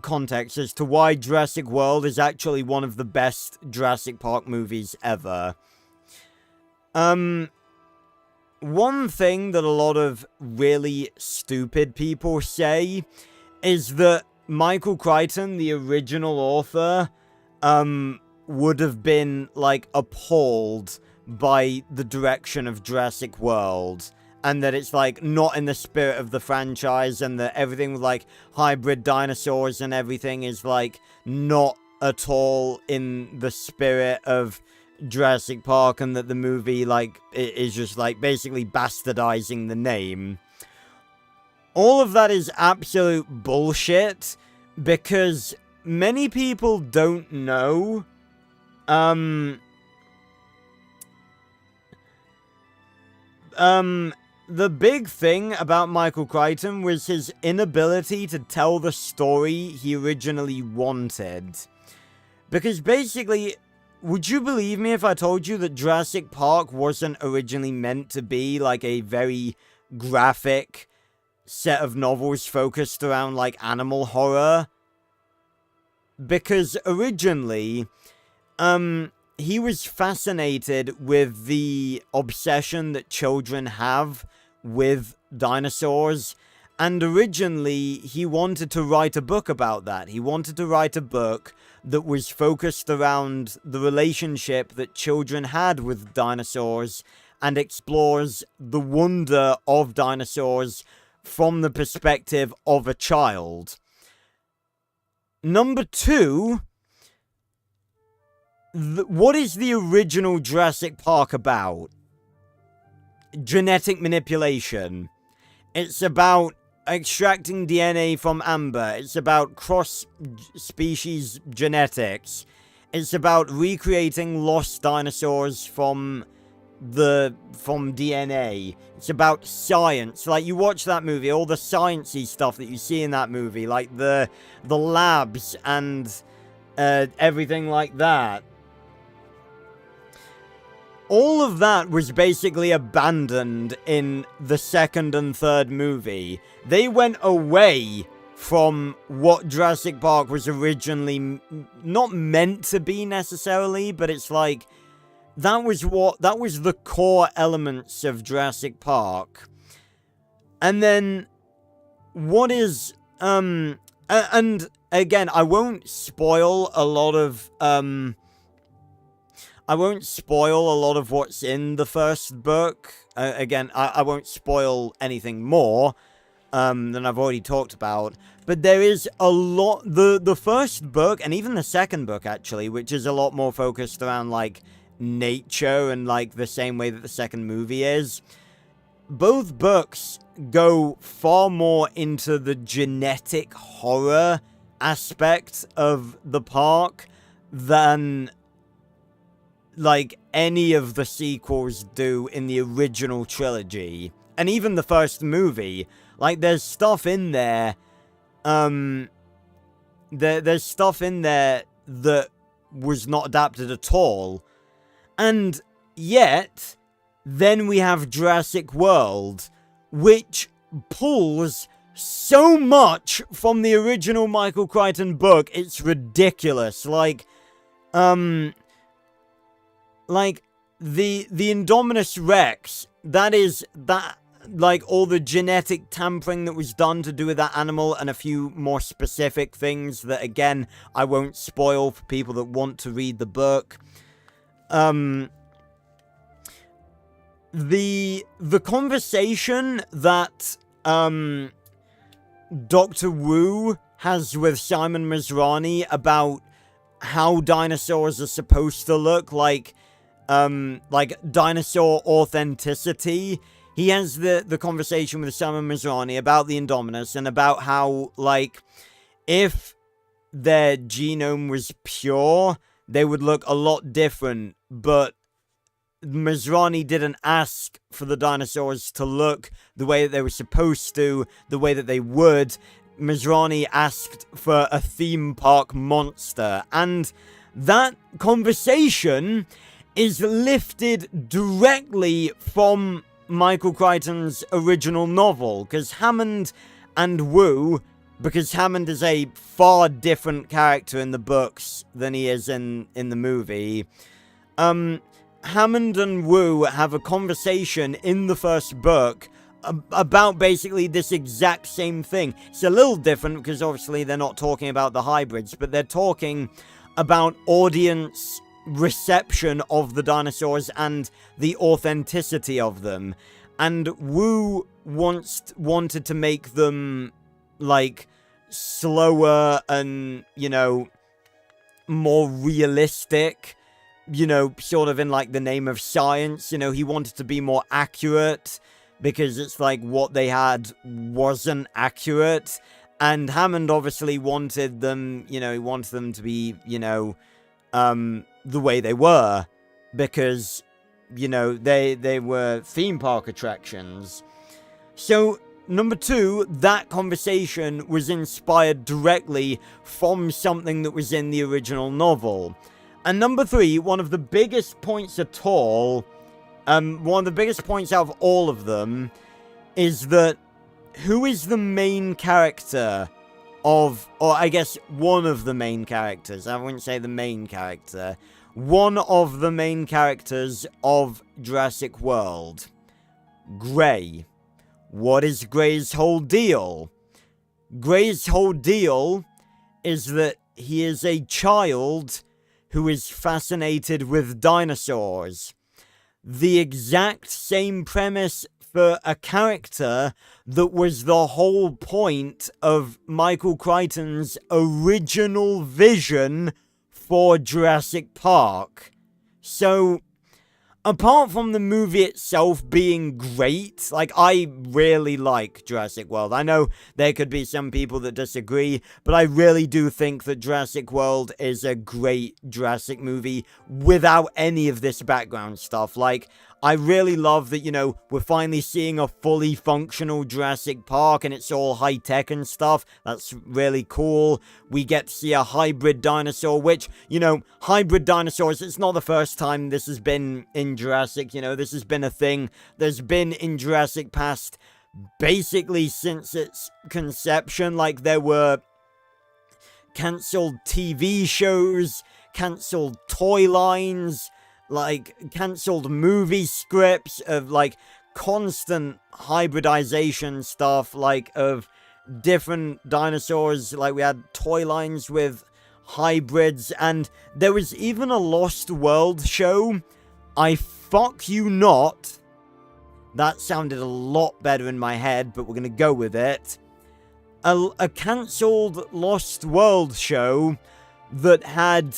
context as to why Jurassic World is actually one of the best Jurassic Park movies ever. One thing that a lot of really stupid people say is that Michael Crichton, the original author, would have been, like, appalled by the direction of Jurassic World, and that it's, like, not in the spirit of the franchise, and that everything with, like, hybrid dinosaurs and everything is, like, not at all in the spirit of Jurassic Park, and that the movie, like, is just, like, basically bastardizing the name. All of that is absolute bullshit, because many people don't know, the big thing about Michael Crichton was his inability to tell the story he originally wanted. Because basically, would you believe me if I told you that Jurassic Park wasn't originally meant to be, like, a very graphic set of novels focused around, like, animal horror? Because originally, he was fascinated with the obsession that children have with dinosaurs, and originally he wanted to write a book about that. He wanted to write a book that was focused around the relationship that children had with dinosaurs and explores the wonder of dinosaurs from the perspective of a child. Number two, what is the original Jurassic Park about? Genetic manipulation. It's about extracting DNA from amber. It's about cross-species genetics. It's about recreating lost dinosaurs from DNA. It's about science. Like, you watch that movie, all the sciencey stuff that you see in that movie, like the labs and everything like that. All of that was basically abandoned in the second and third movie. They went away from what Jurassic Park was originally not meant to be necessarily, but it's like, that was the core elements of Jurassic Park. And then, what is, and again, I won't spoil a lot of, what's in the first book. Again, I won't spoil anything more than I've already talked about. but there is a lot, the first book, and even the second book, actually, which is a lot more focused around, like, nature and, like, the same way that the second movie is. Both books go far more into the genetic horror aspect of the park than, like, any of the sequels do in the original trilogy. And even the first movie, like, there's stuff in there, there's stuff in there that was not adapted at all. And yet, then we have Jurassic World, which pulls so much from the original Michael Crichton book, it's ridiculous. Like, the Indominus Rex, like, all the genetic tampering that was done to do with that animal, and a few more specific things that, again, I won't spoil for people that want to read the book. The conversation that, Dr. Wu has with Simon Masrani about how dinosaurs are supposed to look, like dinosaur authenticity. He has the conversation with Simon Masrani about the Indominus and about how, like, if their genome was pure, they would look a lot different, but Masrani didn't ask for the dinosaurs to look the way that they were supposed to, the way that they would. Masrani asked for a theme park monster, and that conversation is lifted directly from Michael Crichton's original novel, because Hammond and Wu, because Hammond is a far different character in the books than he is in the movie, Hammond and Wu have a conversation in the first book about basically this exact same thing. It's a little different because obviously they're not talking about the hybrids, but they're talking about audience reception of the dinosaurs and the authenticity of them. And Wu wanted to make them, like, slower and, you know, more realistic, you know, sort of in, like, the name of science. You know, he wanted to be more accurate because it's like what they had wasn't accurate. And Hammond obviously wanted them, you know, he wanted them to be, you know, the way they were, because, you know, they were theme park attractions. So, number 2, that conversation was inspired directly from something that was in the original novel. And number 3, one of the biggest points at all, one of the biggest points out of all of them, is that who is the main character of, or I guess one of the main characters, I wouldn't say the main character, one of the main characters of Jurassic World? Gray. What is Gray's whole deal? Gray's whole deal is that he is a child who is fascinated with dinosaurs. The exact same premise for a character that was the whole point of Michael Crichton's original vision for Jurassic Park. So, apart from the movie itself being great, like, I really like Jurassic World. I know there could be some people that disagree, but I really do think that Jurassic World is a great Jurassic movie without any of this background stuff. Like, I really love that, you know, we're finally seeing a fully functional Jurassic Park and it's all high-tech and stuff. That's really cool. We get to see a hybrid dinosaur, which, you know, hybrid dinosaurs, it's not the first time this has been in Jurassic, you know, this has been a thing. There's been in Jurassic Past basically since its conception. Like, there were cancelled TV shows, cancelled toy lines, like, cancelled movie scripts of, like, constant hybridization stuff, like, of different dinosaurs. Like, we had toy lines with hybrids, and there was even a Lost World show. I fuck you not. That sounded a lot better in my head, but we're gonna go with it. a cancelled Lost World show that had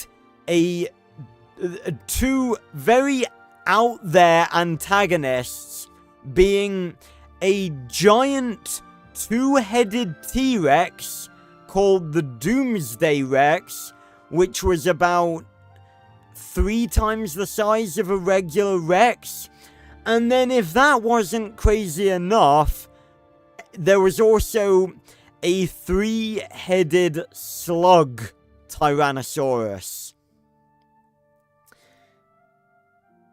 two very out there antagonists, being a giant two-headed T-Rex called the Doomsday Rex, which was about 3 times the size of a regular Rex. And then if that wasn't crazy enough, there was also a 3-headed slug Tyrannosaurus.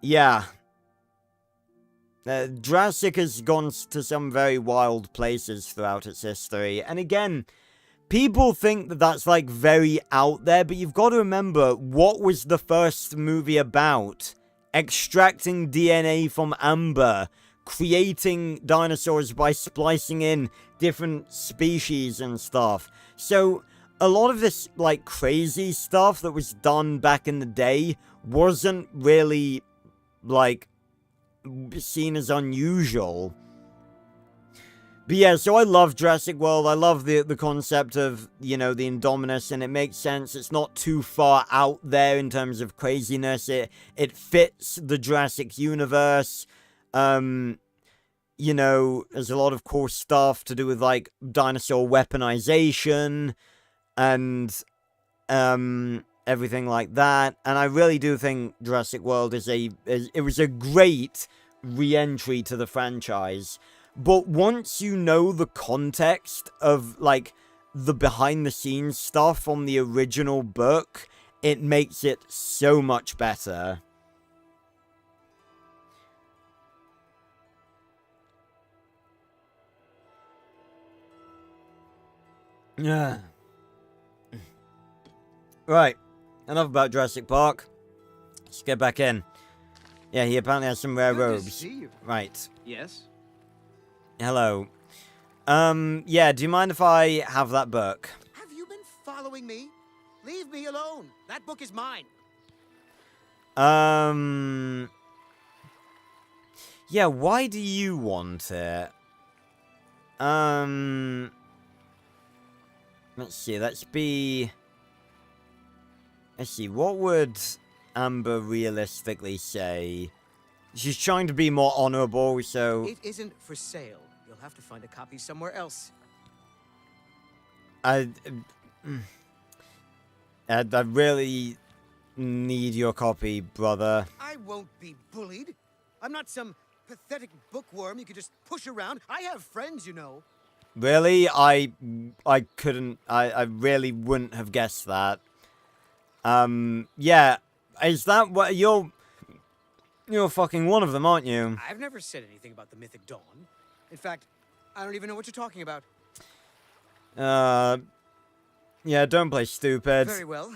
Yeah. Jurassic has gone to some very wild places throughout its history. And again, people think that that's like very out there, but you've got to remember, what was the first movie about? Extracting DNA from amber, creating dinosaurs by splicing in different species and stuff. So a lot of this like crazy stuff that was done back in the day wasn't really like seen as unusual. But yeah, so I love Jurassic World. I love the concept of, you know, the Indominus, and it makes sense. It's not too far out there in terms of craziness. It fits the Jurassic universe. You know, there's a lot of cool stuff to do with, like, dinosaur weaponization and everything like that. And I really do think Jurassic World it was a great re-entry to the franchise. But once you know the context of, like, the behind-the-scenes stuff from the original book, it makes it so much better. Yeah. Right. Enough about Jurassic Park. Let's get back in. Yeah, he apparently has some rare robes. To see you. Right. Yes? Hello. Yeah, do you mind if I have that book? Have you been following me? Leave me alone. That book is mine. Yeah, why do you want it? Let's see, let's see, what would Amber realistically say? She's trying to be more honorable, so... It isn't for sale. You'll have to find a copy somewhere else. I really need your copy, brother. I won't be bullied. I'm not some pathetic bookworm you could just push around. I have friends, you know. Really? I couldn't... I really wouldn't have guessed that. Yeah. Is that what... You're fucking one of them, aren't you? I've never said anything about the Mythic Dawn. In fact, I don't even know what you're talking about. Yeah, don't play stupid. Very well.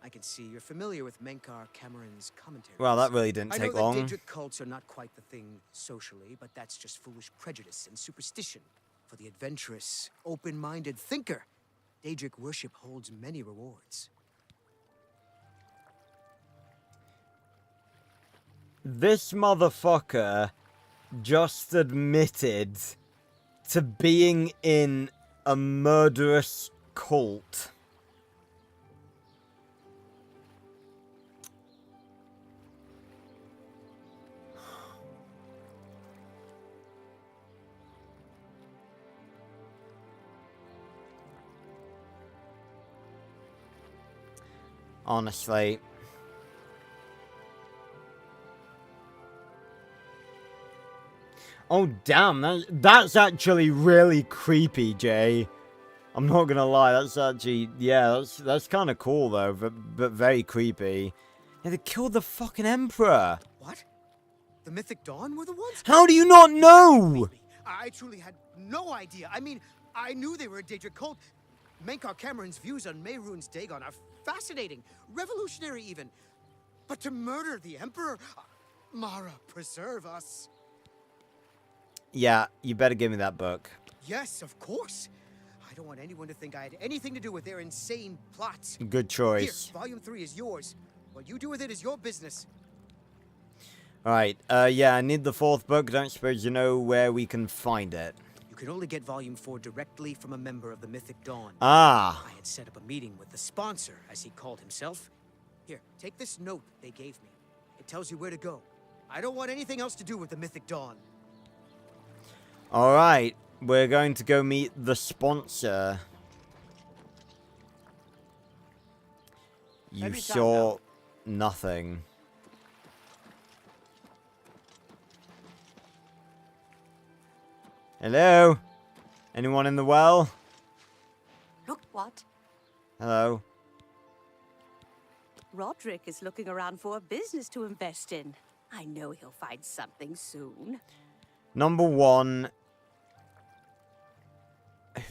I can see you're familiar with Menkar Cameron's commentaries. Well, that really didn't take long. I know that Daedric cults are not quite the thing socially, but that's just foolish prejudice and superstition. For the adventurous, open-minded thinker, Daedric worship holds many rewards. This motherfucker just admitted to being in a murderous cult. Honestly. Oh, damn, that's actually really creepy, Jay. I'm not gonna lie, that's actually, yeah, that's kind of cool, though, but very creepy. Yeah, they killed the fucking Emperor. What? The Mythic Dawn were the ones? How do you not know? I truly had no idea. I mean, I knew they were a Daedric cult. Menkar Cameron's views on Mehrunes Dagon are fascinating, revolutionary even. But to murder the Emperor? Mara, preserve us. Yeah, you better give me that book. Yes, of course. I don't want anyone to think I had anything to do with their insane plots. Good choice. Here, Volume 3 is yours. What you do with it is your business. Alright, yeah, I need the 4th book. Don't suppose you know where we can find it. You can only get Volume 4 directly from a member of the Mythic Dawn. Ah. I had set up a meeting with the sponsor, as he called himself. Here, take this note they gave me. It tells you where to go. I don't want anything else to do with the Mythic Dawn. Alright, we're going to go meet the sponsor. You Every time saw nothing. Hello? Anyone in the well? Look what? Hello? Roderick is looking around for a business to invest in. I know he'll find something soon. Number one.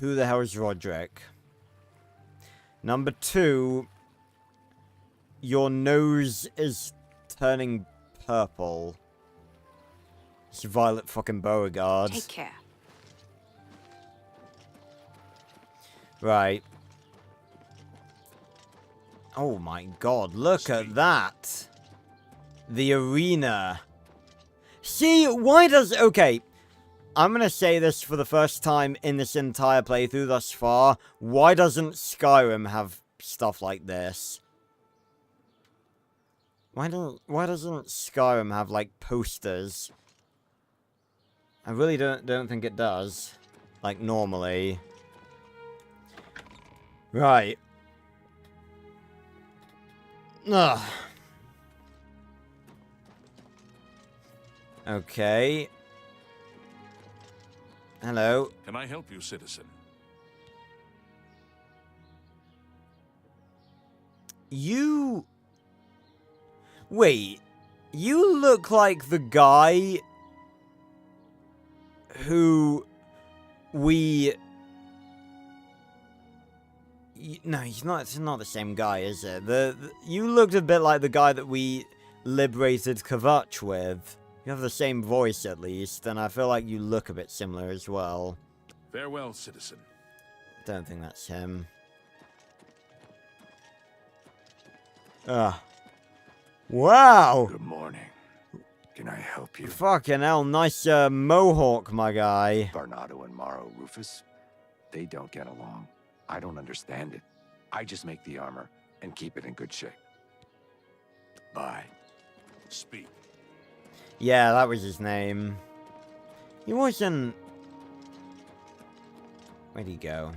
Who the hell is Roderick? Number two. Your nose is turning purple. It's Violet fucking Beauregard. Take care. Right. Oh my god, look at that. The arena. See, why does... Okay, I'm gonna say this for the first time in this entire playthrough thus far. Why doesn't Skyrim have stuff like this? Why doesn't Skyrim have, like, posters? I really don't think it does. Like, normally. Right. Ugh. Okay. Hello. Can I help you, citizen? You... Wait. You look like the guy who we... No, he's not. It's not the same guy, is it? You looked a bit like the guy that we liberated Kvatch with. You have the same voice, at least, and I feel like you look a bit similar as well. Farewell, citizen. Don't think that's him. Ah. Wow! Good morning. Can I help you? Fucking hell, nice mohawk, my guy. Barnado and Morrow, Rufus, they don't get along. I don't understand it. I just make the armor and keep it in good shape. Bye. Speak. Yeah, that was his name. He wasn't... Where'd he go?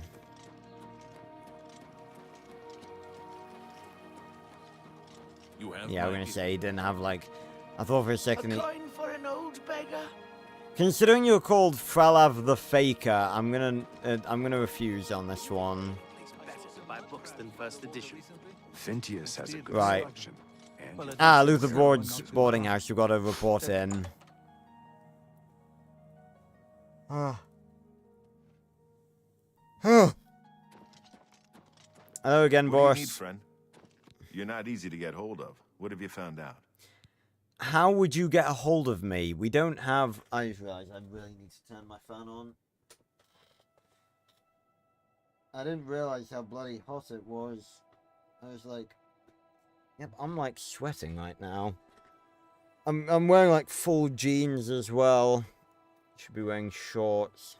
You have Yeah, I'm gonna say he didn't have, like... I thought for a second... A coin for an old beggar? Considering you're called Fralav the Faker, I'm gonna refuse on this one. Better to buy books than first edition. Phintius has a good Right. selection. And Ah, Luther Broad's boarding house. You've got to report in. Hello again, What do you boss. need, friend? You're not easy to get hold of. What have you found out? How would you get a hold of me? We don't have... I just realized I really need to turn my fan on. I didn't realize how bloody hot it was. I was like... Yep, I'm like sweating right now. I'm wearing like full jeans as well. Should be wearing shorts.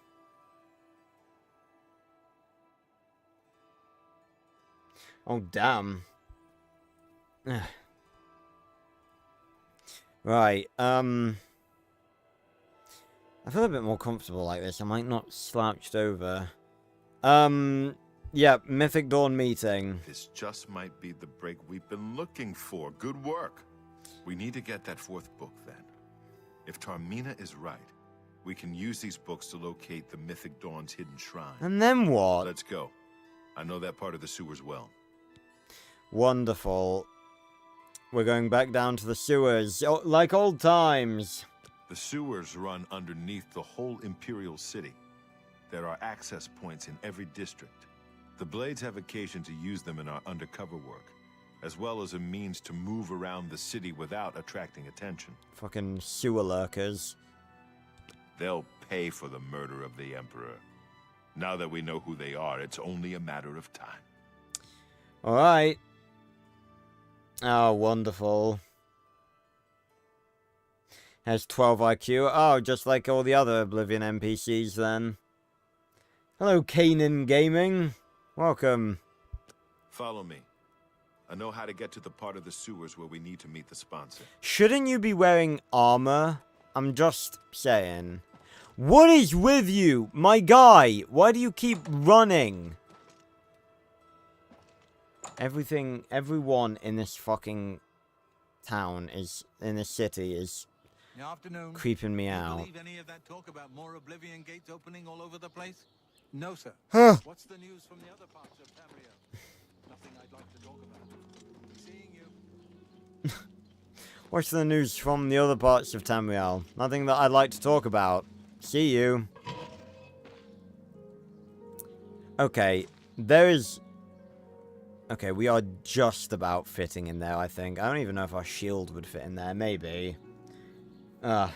Oh, damn. Right, I feel a bit more comfortable like this. I might not slouched over. Yeah, Mythic Dawn meeting. This just might be the break we've been looking for. Good work. We need to get that fourth book, then. If Tarmina is right, we can use these books to locate the Mythic Dawn's hidden shrine. And then what? Let's go. I know that part of the sewers well. Wonderful. We're going back down to the sewers, like old times. The sewers run underneath the whole Imperial City. There are access points in every district. The Blades have occasion to use them in our undercover work, as well as a means to move around the city without attracting attention. Fucking sewer lurkers. They'll pay for the murder of the Emperor. Now that we know who they are, it's only a matter of time. Alright. Oh, wonderful. Has 12 IQ. Oh, just like all the other Oblivion NPCs then. Hello, Kanan Gaming. Welcome. Follow me. I know how to get to the part of the sewers where we need to meet the sponsor. Shouldn't you be wearing armor? I'm just saying. What is with you, my guy? Why do you keep running? Everyone in this fucking town in this city is Afternoon. creeping me Do you out. believe any of that talk about more Oblivion gates opening all over the place? No, sir. Huh. What's the news from the other parts of Tamriel? Nothing I'd like to talk about. Seeing you. What's the news from the other parts of Tamriel? Nothing that I'd like to talk about. See you. Okay, there is... Okay, we are just about fitting in there, I think. I don't even know if our shield would fit in there. Maybe. What's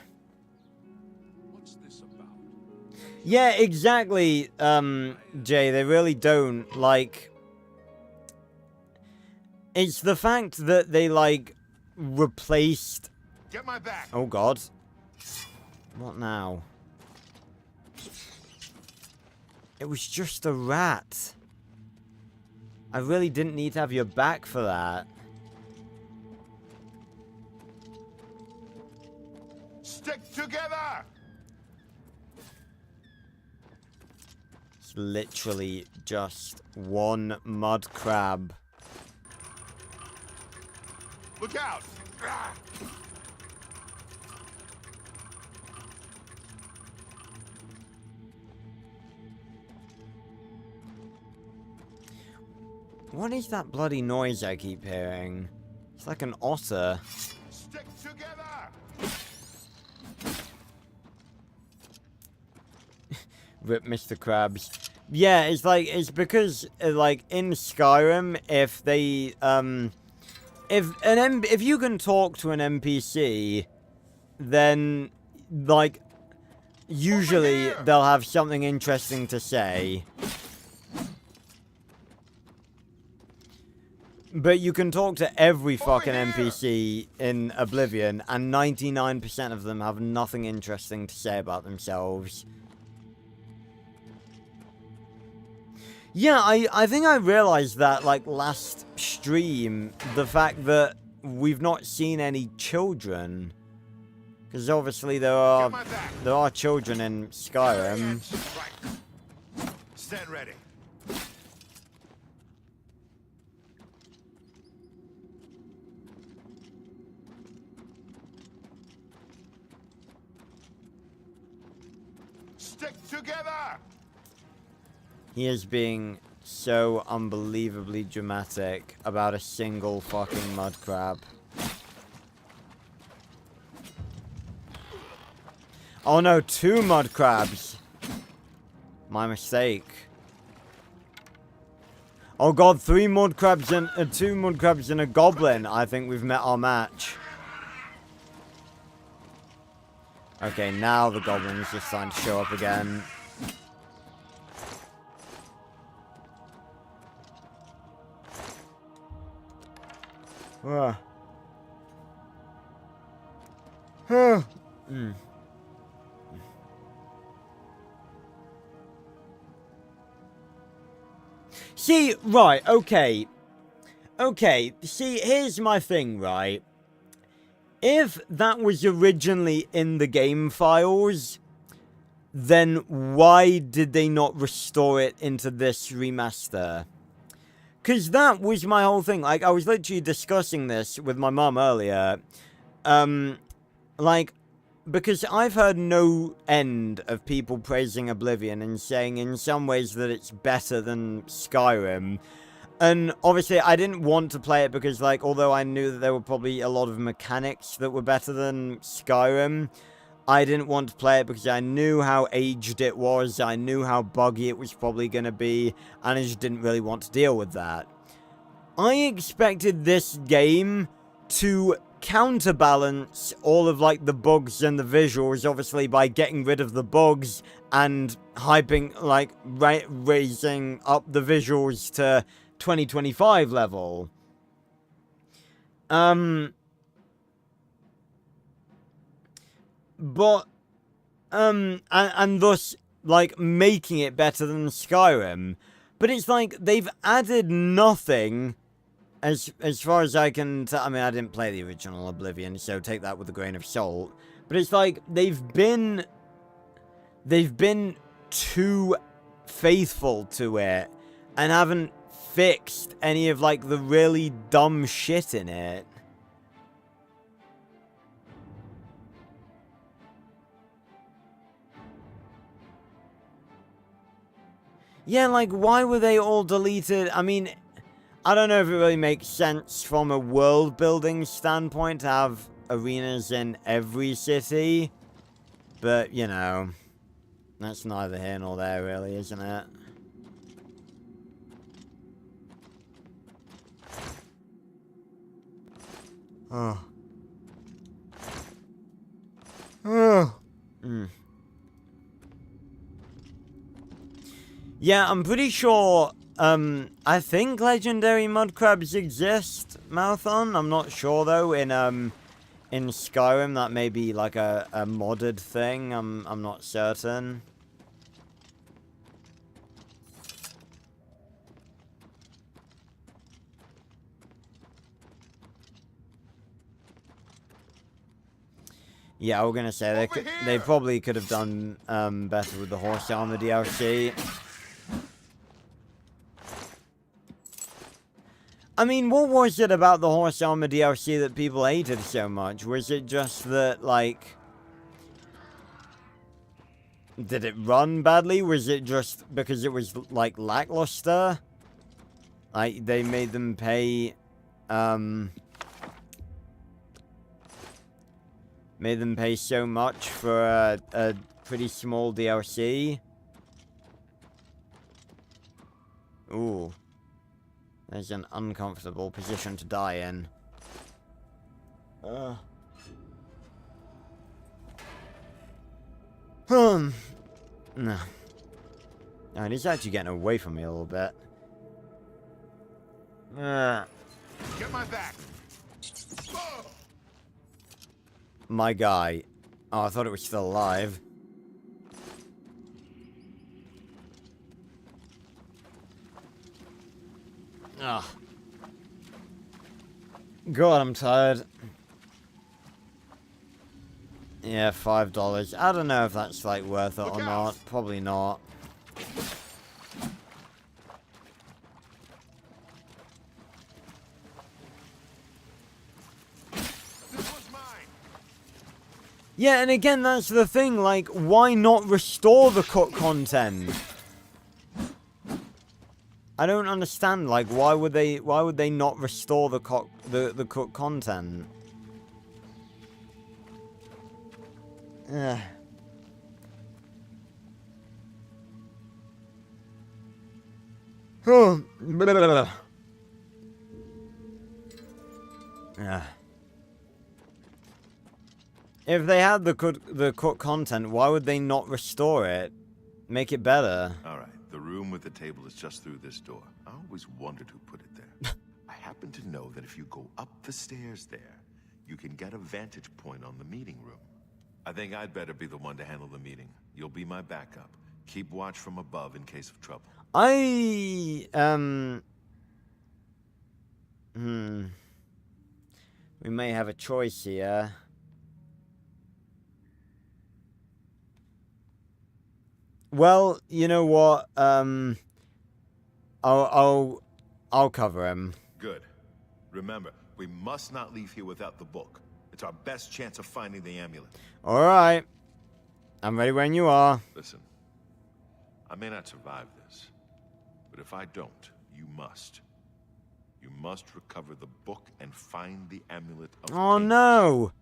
this about? Yeah, exactly, Jay. They really don't, like... It's the fact that they, like, replaced... Get my back! Oh, God. What now? It was just a rat. I really didn't need to have your back for that. Stick together! It's literally just one mud crab. Look out! Ah! What is that bloody noise I keep hearing? It's like an otter. Stick together! Rip Mr. Krabs. Yeah, it's because like in Skyrim, if they if you can talk to an NPC, then like usually they'll have something interesting to say. But you can talk to every fucking NPC in Oblivion, and 99% of them have nothing interesting to say about themselves. Yeah, I think I realized that, like, last stream, the fact that we've not seen any children. Because obviously there are children in Skyrim. Stand ready. Stick together! He is being so unbelievably dramatic about a single fucking mud crab. Oh no, 2 mud crabs! My mistake. Oh god, 3 mud crabs and 2 mud crabs and a goblin. I think we've met our match. Okay, now the goblin is just starting to show up again. See, right, okay. Okay, see, here's my thing, right? If that was originally in the game files, then why did they not restore it into this remaster? Because that was my whole thing. Like, I was literally discussing this with my mum earlier. Like, because I've heard no end of people praising Oblivion and saying in some ways that it's better than Skyrim. And obviously I didn't want to play it because, like, although I knew that there were probably a lot of mechanics that were better than Skyrim, I didn't want to play it because I knew how aged it was, I knew how buggy it was probably going to be, and I just didn't really want to deal with that. I expected this game to counterbalance all of, like, the bugs and the visuals, obviously, by getting rid of the bugs and hyping, like, raising up the visuals to 2025 level. But, and thus like, making it better than Skyrim. But it's like, they've added nothing, as far as I can tell. I mean, I didn't play the original Oblivion, so take that with a grain of salt. But it's like, they've been too faithful to it, and haven't fixed any of, like, the really dumb shit in it. Yeah, like, why were they all deleted? I mean, I don't know if it really makes sense from a world-building standpoint to have arenas in every city. But, you know, that's neither here nor there, really, isn't it? Oh. Oh. Yeah, I'm pretty sure, I think legendary mud crabs exist, Marathon. I'm not sure, though, in Skyrim. That may be, like, a modded thing. I'm not certain. Yeah, we're gonna say they probably could have done better with the horse armor DLC. I mean, what was it about the horse armor DLC that people hated so much? Was it just that, like, did it run badly? Was it just because it was, like, lackluster? Like, they made them pay, made them pay so much for a pretty small DLC? Ooh. There's an uncomfortable position to die in. No. Alright, he's actually getting away from me a little bit. Get my back. My guy. Oh, I thought it was still alive. Ugh. God, I'm tired. Yeah, $5. I don't know if that's, like, worth it or not. Probably not. Yeah, and again, that's the thing, like, why not restore the cook content? I don't understand, like, why would they not restore the cook content? Ugh. Oh. Yeah. If they had the cook content, why would they not restore it? Make it better. All right, the room with the table is just through this door. I always wondered who put it there. I happen to know that if you go up the stairs there, you can get a vantage point on the meeting room. I think I'd better be the one to handle the meeting. You'll be my backup. Keep watch from above in case of trouble. We may have a choice here. Well, you know what? I'll cover him. Good. Remember, we must not leave here without the book. It's our best chance of finding the amulet. All right. I'm ready when you are. Listen, I may not survive this, but if I don't, you must. You must recover the book and find the amulet of Oh no!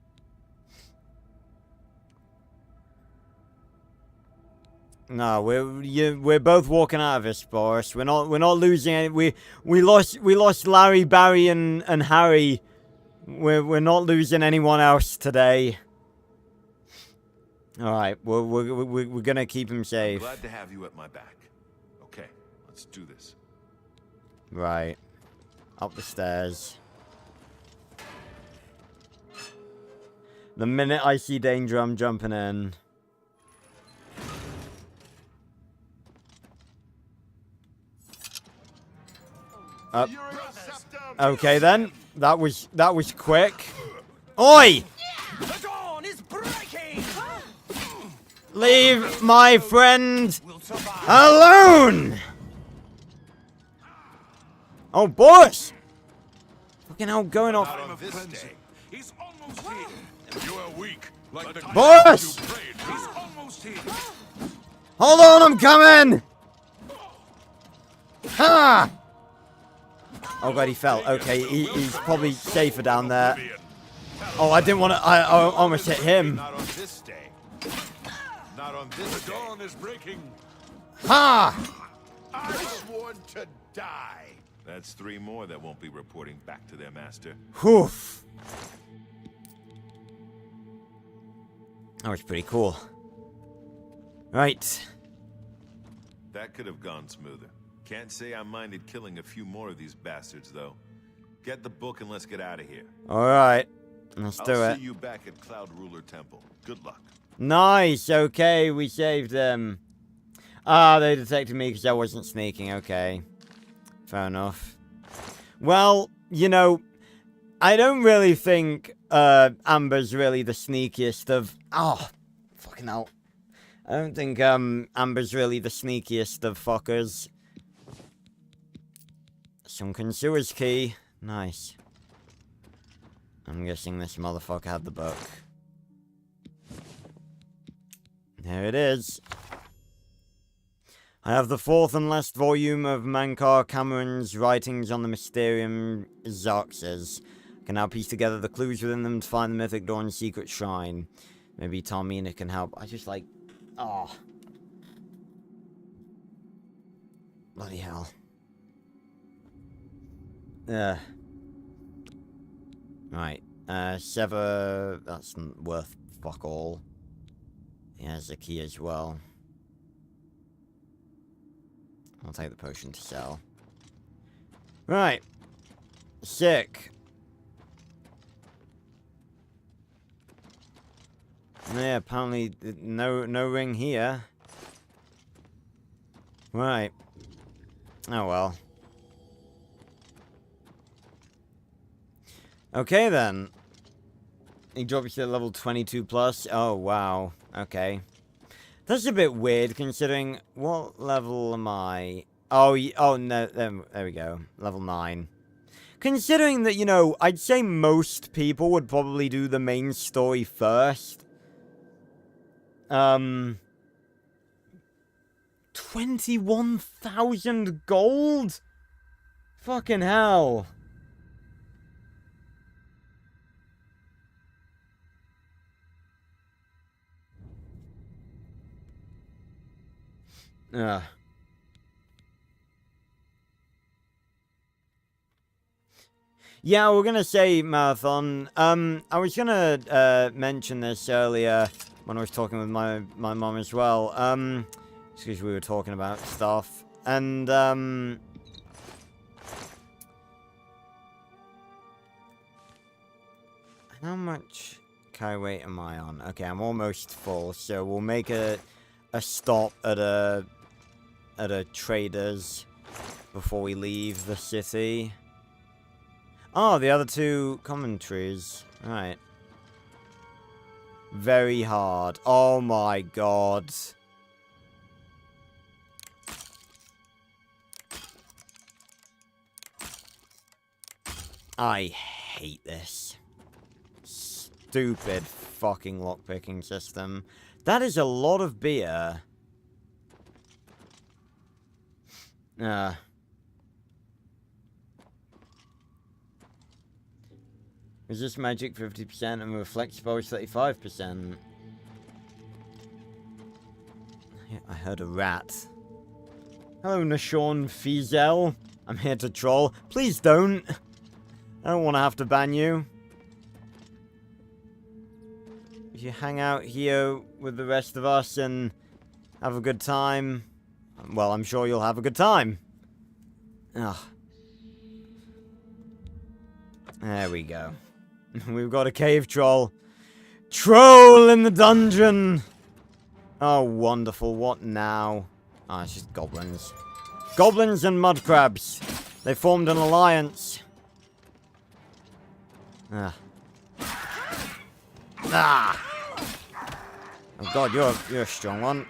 No, we're both walking out of this, Boris. We're not losing any. We lost Larry, Barry, and Harry. We're not losing anyone else today. All right, we're gonna keep him safe. I'm glad to have you at my back. Okay, let's do this. Right, up the stairs. The minute I see danger, I'm jumping in. Okay then. That was quick. Oi! The dawn is breaking! Leave my friend alone! Oh, boss! Fucking hell, going off. He's almost here. You are weak. Like the Boss! you prayed. He's almost here. Hold on, I'm coming! Ha! Oh god, he fell. Okay, he's probably safer down there. Oh, I didn't want to. I almost hit him. Not on this day. Not on this The dawn is breaking. Ha! I sworn to die. That's 3 more that won't be reporting back to their master. Whew. That was pretty cool. Right. That could have gone smoother. Can't say I minded killing a few more of these bastards, though. Get the book and let's get out of here. Alright. Let's do I'll it. see you back at Cloud Ruler Temple. Good luck. Nice. Okay, we saved them. Ah, they detected me because I wasn't sneaking. Okay. Fair enough. Well, you know, I don't really think Amber's really the sneakiest of... Oh, fucking hell. I don't think Amber's really the sneakiest of fuckers. Sunken Sewer's key. Nice. I'm guessing this motherfucker had the book. There it is. I have the 4th and last volume of Mankar Cameron's writings on the Mysterium Xarxes. I can now piece together the clues within them to find the Mythic Dawn's secret shrine. Maybe Tarmina can help. I just like... Oh. Bloody hell. Right. Sever... That's worth fuck all. He has a key as well. I'll take the potion to sell. Right. Sick. Yeah, apparently no ring here. Right. Oh well. Okay then. He drops to level 22 plus. Oh wow. Okay. That's a bit weird considering what level am I? Oh, no, there we go. Level 9. Considering that, you know, I'd say most people would probably do the main story first. 21,000 gold? Fucking hell. Yeah, we're gonna say marathon. I was gonna mention this earlier when I was talking with my mom as well. Because we were talking about stuff. And how much carry weight am I on? Okay, I'm almost full, so we'll make a stop at a trader's before we leave the city. Oh, the other 2 commentaries. Right. Very hard. Oh my god. I hate this. Stupid fucking lockpicking system. That is a lot of beer. Resist magic 50% and reflect spells 35%. I heard a rat. Hello, Nashorn Fizel. I'm here to troll. Please don't. I don't want to have to ban you. If you hang out here with the rest of us and have a good time, well, I'm sure you'll have a good time. Ugh. There we go. We've got a cave troll. Troll in the dungeon! Oh, wonderful. What now? Ah, it's just goblins. Goblins and mud crabs. They formed an alliance. Ah. Ah! Oh god, you're a strong one.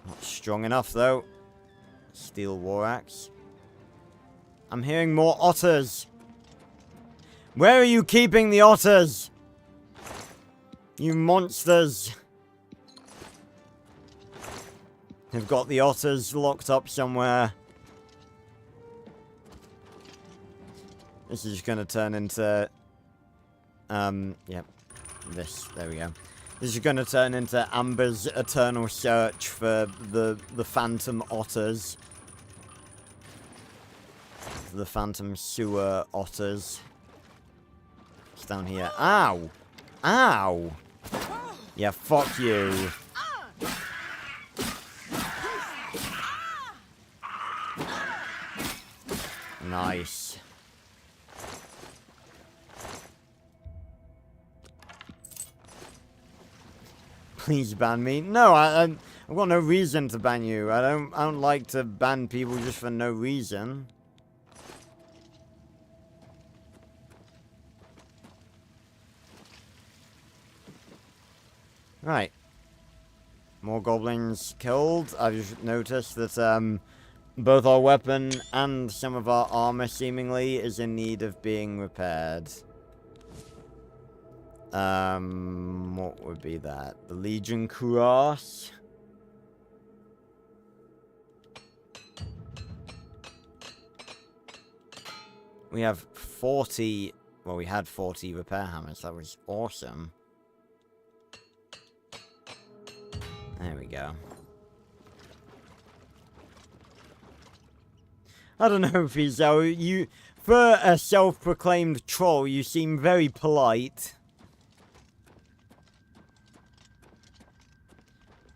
Not strong enough though. Steel war axe. I'm hearing more otters. Where are you keeping the otters? You monsters. They've got the otters locked up somewhere. This is gonna turn into... yep. This. There we go. This is gonna turn into Amber's eternal search for the phantom otters. The phantom sewer otters. It's down here. Ow! Ow! Yeah, fuck you. Nice. Please ban me. No, I've got no reason to ban you. I don't like to ban people just for no reason. Right. More goblins killed. I've just noticed that both our weapon and some of our armor seemingly is in need of being repaired. What would be that? The Legion Cross. We have 40... Well, we had 40 repair hammers. That was awesome. There we go. I don't know, Fizel. You, for a self-proclaimed troll, you seem very polite.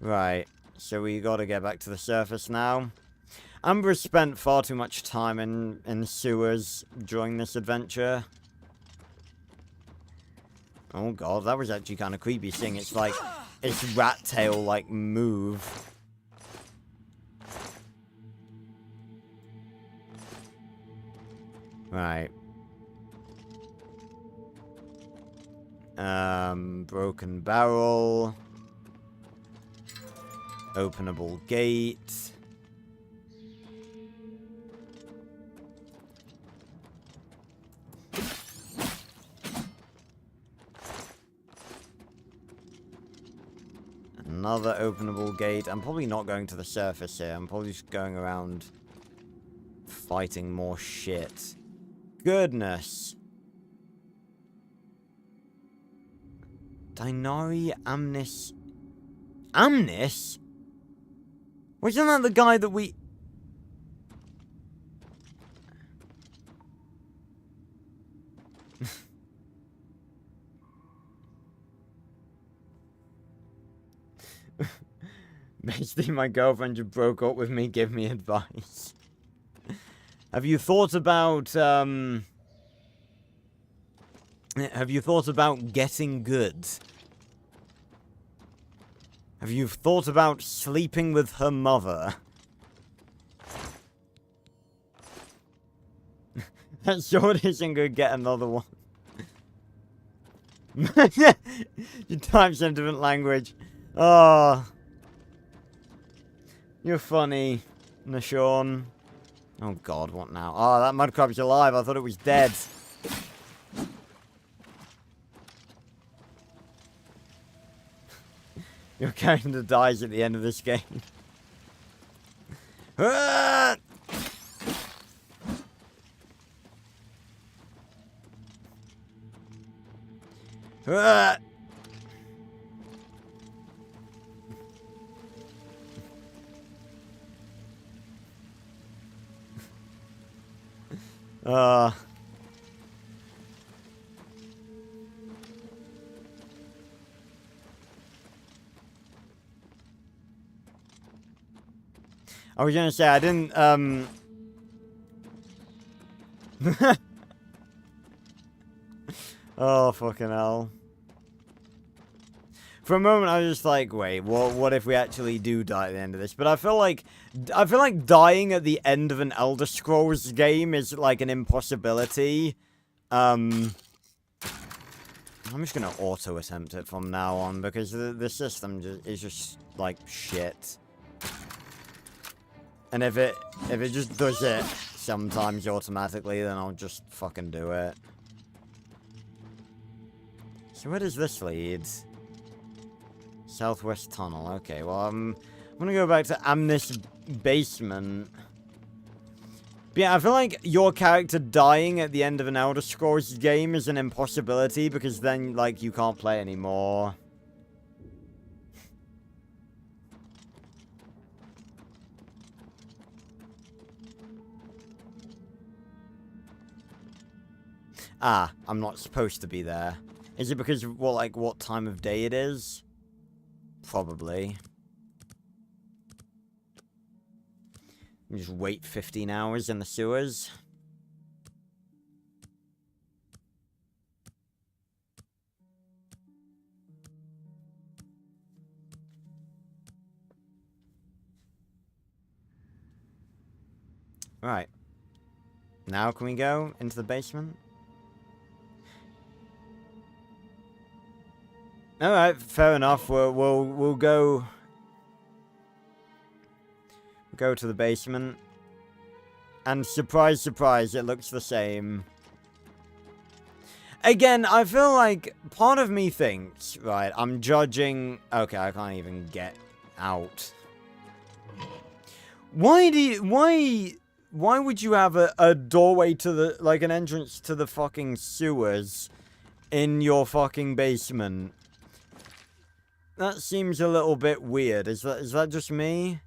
Right. So we gotta get back to the surface now. Amber spent far too much time in sewers during this adventure. Oh god, that was actually kind of creepy seeing it's like... Its rat tail, like, move. Right. Broken barrel. Openable gate. Another openable gate. I'm probably not going to the surface here. I'm probably just going around fighting more shit. Goodness. Dinari Amnis. Amnis? Wasn't that the guy that we... Basically, my girlfriend just broke up with me, give me advice. Have you thought about, have you thought about getting good? Have you thought about sleeping with her mother? That sword isn't gonna get another one. You type some different language. Oh. You're funny, Nashorn. Oh god, what now? Oh, that mudcrab's alive. I thought it was dead. Your character dies at the end of this game. Ah! Ah! I was gonna say, I didn't, Oh, fucking hell. For a moment, I was just like, wait, what if we actually do die at the end of this? But I feel like dying at the end of an Elder Scrolls game is like an impossibility. I'm just gonna auto attempt it from now on because the system is just like shit. And if it just does it sometimes automatically, then I'll just fucking do it. So where does this lead? Southwest Tunnel. Okay, well, I'm gonna go back to Amnis Basement. But yeah, I feel like your character dying at the end of an Elder Scrolls game is an impossibility because then, like, you can't play anymore. Ah, I'm not supposed to be there. Is it because of what time of day it is? Probably. Just wait 15 hours in the sewers. Right. Now can we go into the basement? All right, fair enough. We'll go to the basement, and surprise, surprise, it looks the same. Again, I feel like part of me thinks, right? I'm judging. Okay, I can't even get out. Why would you have a doorway to the an entrance to the fucking sewers in your fucking basement? That seems a little bit weird. Is that just me?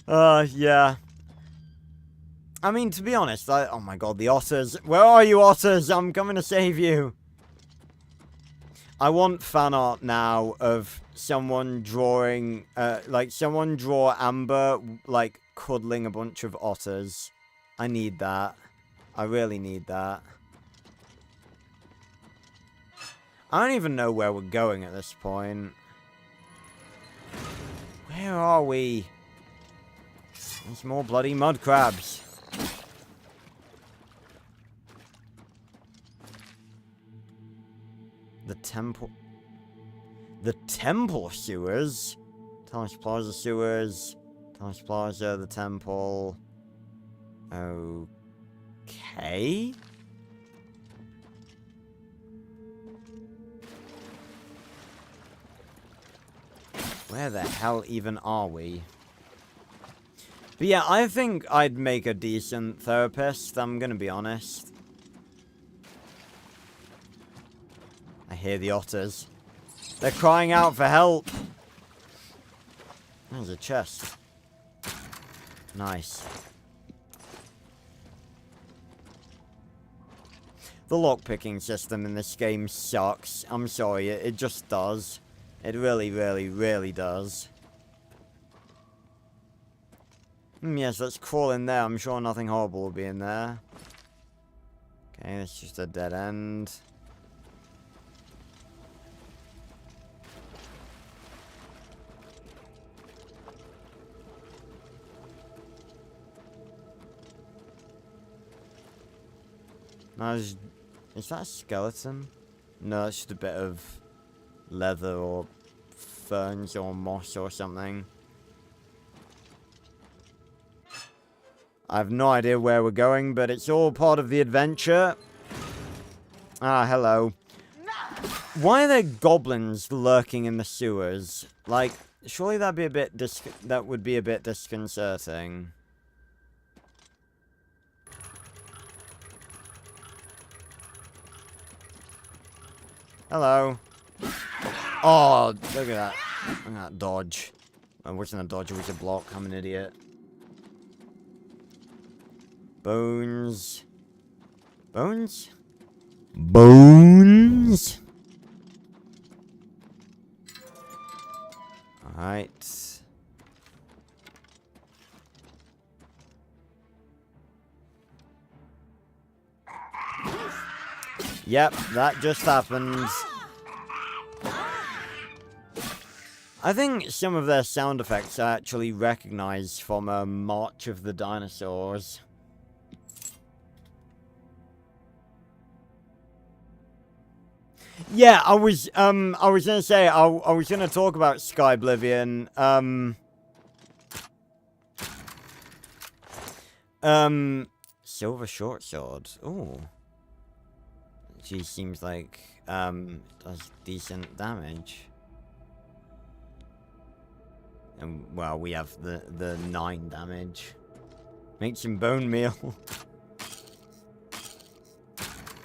Yeah. I mean, to be honest, oh my god, the otters. Where are you, otters? I'm coming to save you. I want fan art now of someone drawing, someone draw Amber, cuddling a bunch of otters. I need that. I really need that. I don't even know where we're going at this point. Where are we? There's more bloody mud crabs. The temple. The temple sewers? Thomas Plaza sewers. Thomas Plaza, the temple. Okay. Where the hell even are we? But yeah, I think I'd make a decent therapist, I'm gonna be honest. I hear the otters. They're crying out for help. There's a chest. Nice. The lockpicking system in this game sucks. I'm sorry, it just does. It really, really, really does. Yes, let's crawl in there. I'm sure nothing horrible will be in there. Okay, it's just a dead end. No, is that a skeleton? No, it's just a bit of leather or ferns or moss or something. I have no idea where we're going, but it's all part of the adventure. Ah, hello. Why are there goblins lurking in the sewers? Surely that'd be a bit that would be a bit disconcerting. Hello. Oh, look at that. Look at that dodge. I wasn't a dodge, it was a block. I'm an idiot. Bones. Bones? Bones? Alright. Yep, that just happened. I think some of their sound effects I actually recognize from March of the Dinosaurs. Yeah, I was gonna say, I was gonna talk about Sky Oblivion, Silver Short Sword, ooh. She seems like, does decent damage. And, well, we have the 9 damage. Make some bone meal.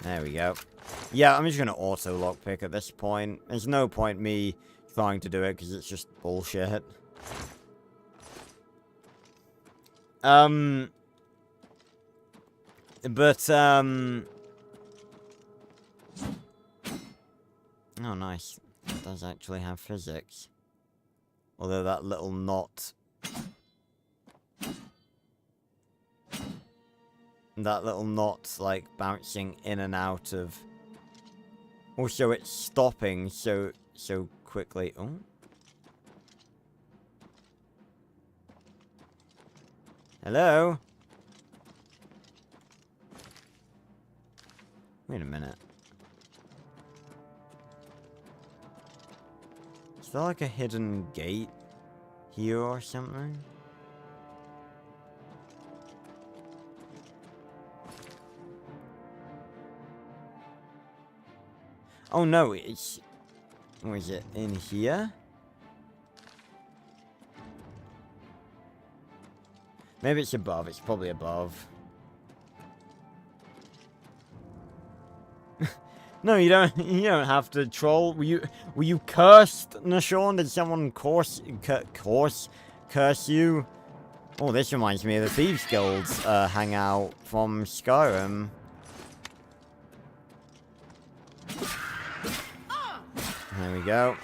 There we go. Yeah, I'm just gonna auto lockpick at this point. There's no point me trying to do it because it's just bullshit. Oh, nice. It does actually have physics. Although that little knot... That little knot's like bouncing in and out of... Also, it's stopping so quickly. Oh. Hello? Wait a minute. Is there like a hidden gate here or something? Oh no, it's... Or is it in here? Maybe it's above. It's probably above. No, you don't have to troll. Were you cursed, Nashorn? Did someone curse you? Oh, this reminds me of the Thieves Guild's hangout from Skyrim. There we go.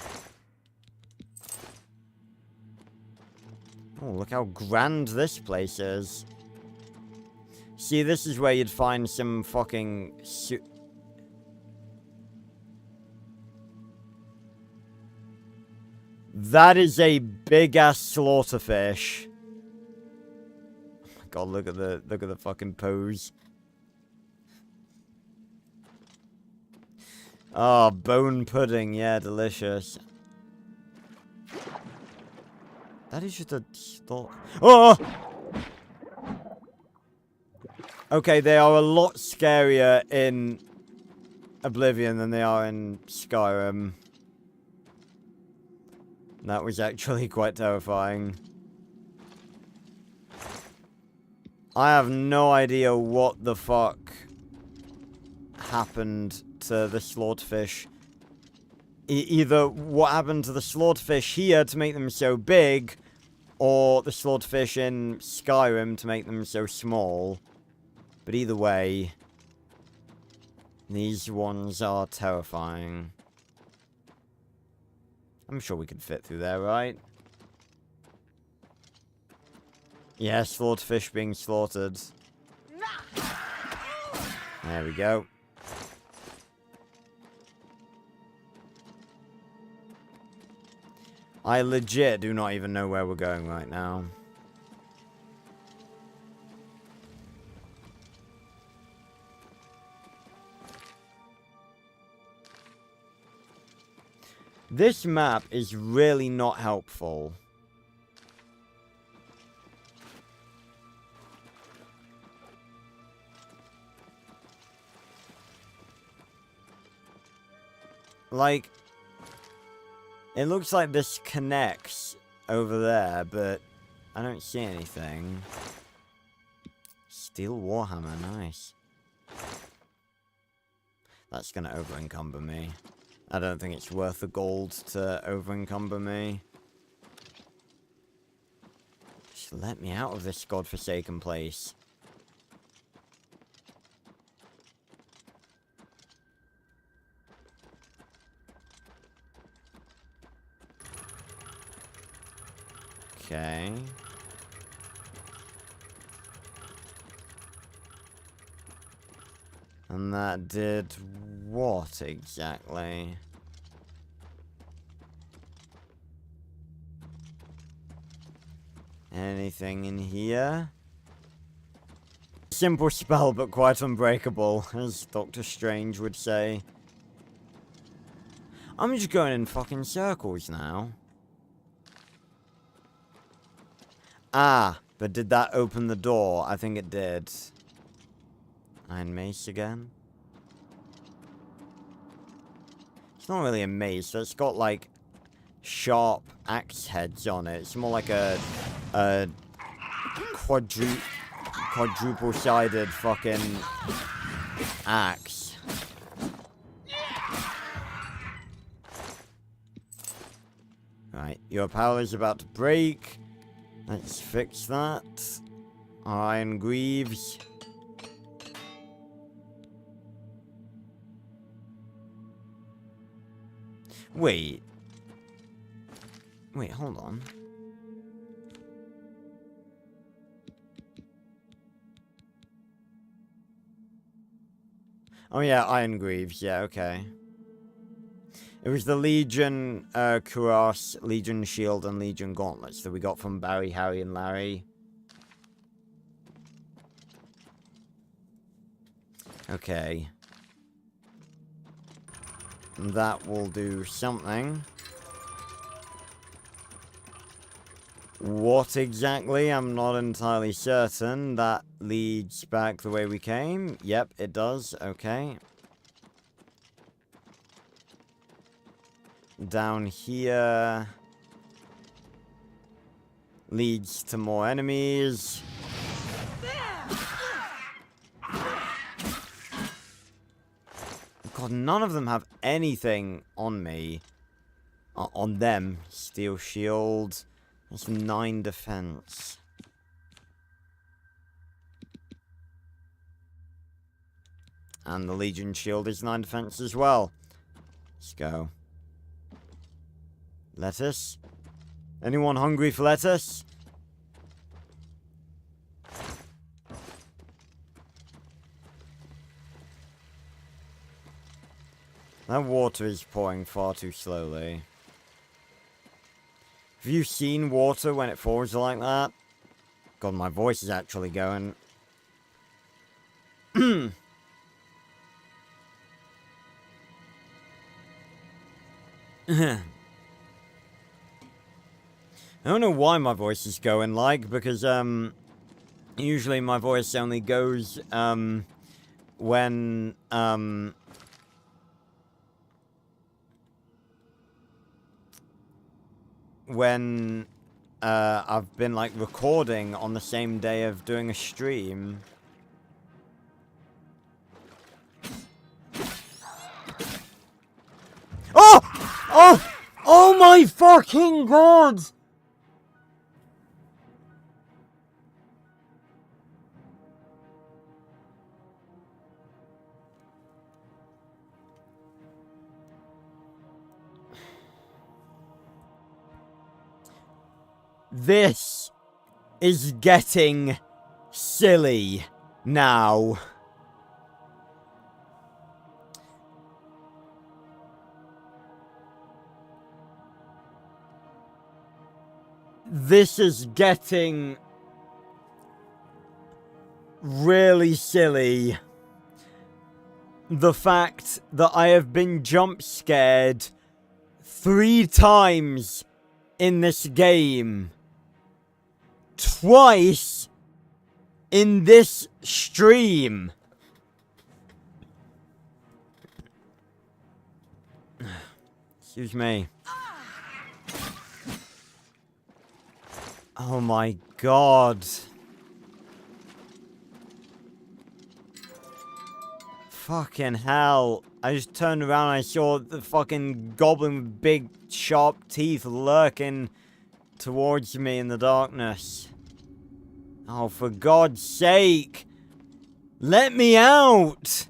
Oh, look how grand this place is. See, this is where you'd find some fucking... That is a big-ass slaughterfish. Oh my god, look at the fucking pose. Oh, bone pudding, yeah, delicious. That is just a stalk. Oh! Okay, they are a lot scarier in Oblivion than they are in Skyrim. That was actually quite terrifying. I have no idea what the fuck happened to the slaughterfish. Either what happened to the slaughterfish here to make them so big, or the slaughterfish in Skyrim to make them so small. But either way, these ones are terrifying. I'm sure we could fit through there, right? Yeah, slaughterfish being slaughtered. There we go. I legit do not even know where we're going right now. This map is really not helpful. Like, it looks like this connects over there, but I don't see anything. Steel Warhammer, nice. That's gonna over-encumber me. I don't think it's worth the gold to over-encumber me. Just let me out of this godforsaken place. Okay. And that did what exactly? Anything in here? Simple spell, but quite unbreakable, as Doctor Strange would say. I'm just going in fucking circles now. Ah, but did that open the door? I think it did. Iron Mace again. It's not really a mace, it's got like sharp axe heads on it. It's more like a quadruple-sided fucking axe. Right, your power's about to break. Let's fix that. Iron Greaves. Wait, hold on. Oh yeah, Iron Greaves, yeah, okay. It was the Legion Cuirass, Legion Shield, and Legion Gauntlets that we got from Barry, Harry, and Larry. Okay. That will do something. What exactly? I'm not entirely certain. That leads back the way we came. Yep, it does. Okay. Down here leads to more enemies. God, none of them have anything on me. On them. Steel shield. That's 9 defense. And the Legion shield is 9 defense as well. Let's go. Lettuce? Anyone hungry for lettuce? That water is pouring far too slowly. Have you seen water when it falls like that? God, my voice is actually going. I don't know why my voice is going like, because, usually my voice only goes, when, I've been, like, recording on the same day of doing a stream. Oh! Oh! Oh my fucking god! This is getting silly now. This is getting really silly. The fact that I have been jump scared 3 times in this game. Twice in this stream. Excuse me. Oh my god. Fucking hell. I just turned around and I saw the fucking goblin with big sharp teeth lurking towards me in the darkness. Oh, for God's sake. Let me out.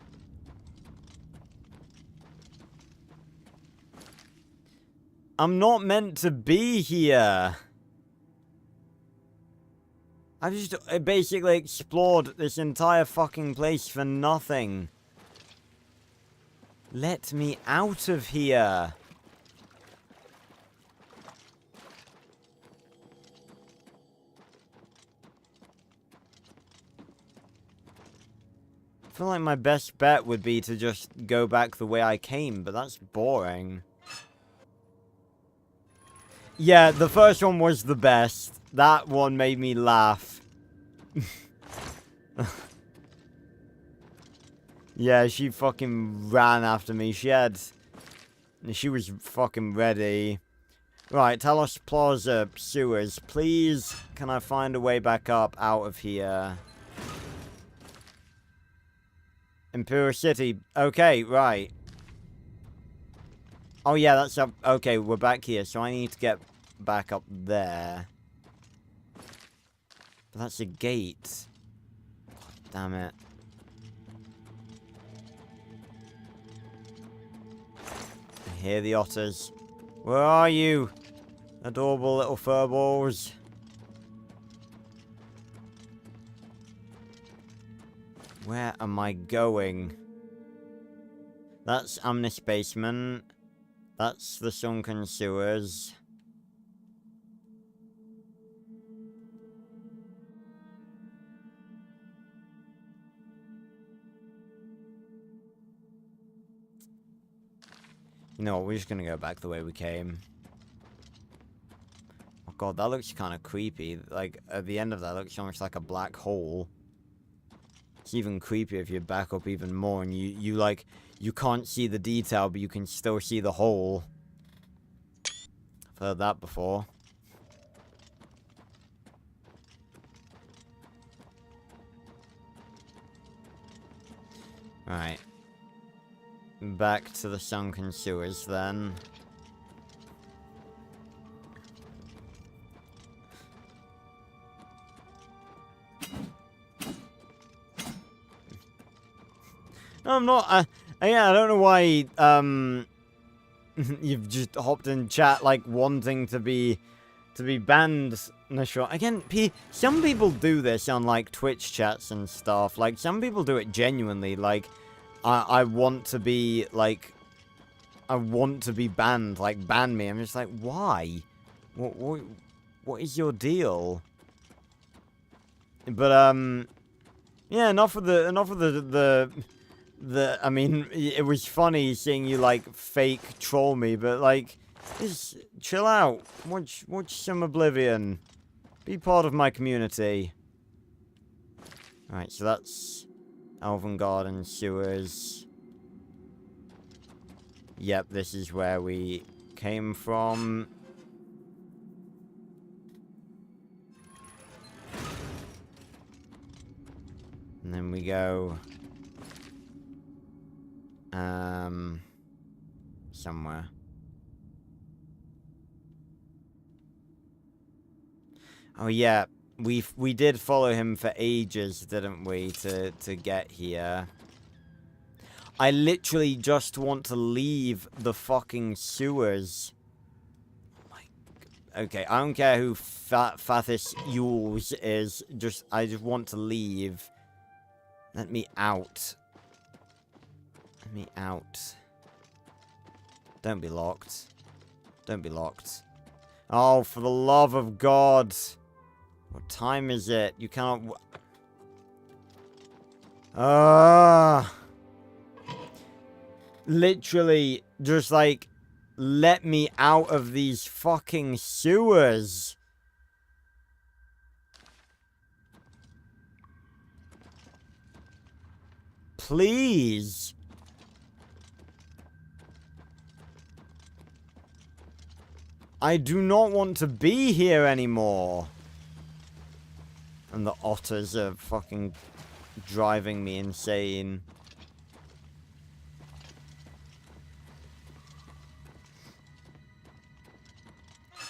I'm not meant to be here. I've just basically explored this entire fucking place for nothing. Let me out of here. I feel like my best bet would be to just go back the way I came, but that's boring. Yeah, the first one was the best. That one made me laugh. Yeah, she fucking ran after me. She was fucking ready. Right, Talos Plaza sewers. Please, can I find a way back up out of here? Imperial City. Okay, right. Oh, yeah, that's up. Okay, we're back here, so I need to get back up there. But that's a gate. Damn it. I hear the otters. Where are you? Adorable little furballs. Where am I going? That's Amnis Basement. That's the sunken sewers. You know what, we're just gonna go back the way we came. Oh god, that looks kind of creepy. Like, at the end of that looks almost like a black hole. It's even creepier if you back up even more and you can't see the detail, but you can still see the hole. I've heard that before. Right. Back to the sunken sewers, then. No, I'm not. Yeah, I don't know why. You've just hopped in chat like wanting to be banned. Nashor. Again, some people do this on like Twitch chats and stuff. Like some people do it genuinely. Like, I want to be like, I want to be banned. Like, ban me. I'm just like, why? What is your deal? But yeah, enough of the. I mean, it was funny seeing you, like, fake troll me, but, like, just chill out. Watch some Oblivion. Be part of my community. Alright, so that's Elven Garden Sewers. Yep, this is where we came from. And then we go... somewhere. Oh yeah, we did follow him for ages, didn't we, to get here. I literally just want to leave the fucking sewers. Okay, I don't care who Fathis Yules is, I just want to leave. Let me out. Let me out. Don't be locked. Don't be locked. Oh, for the love of God. What time is it? You cannot... Literally, just like, let me out of these fucking sewers. Please. I do not want to be here anymore. And the otters are fucking driving me insane.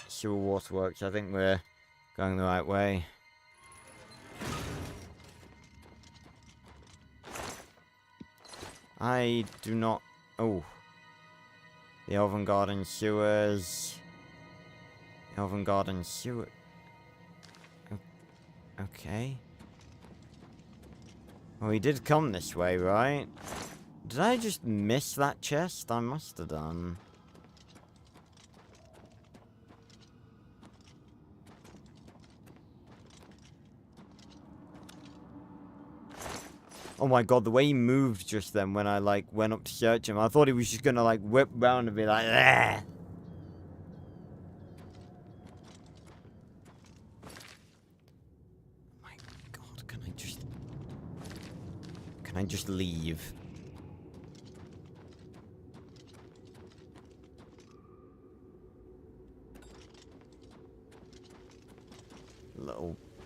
Sewer waterworks, I think we're going the right way. I do not... Oh. The Elven Garden Sewers... Elven Garden Sewer... Okay. Well, he did come this way, right? Did I just miss that chest? I must have done. Oh my god, the way he moved just then when I, like, went up to search him. I thought he was just gonna, like, whip round and be like, "Ugh." My god, can I just leave?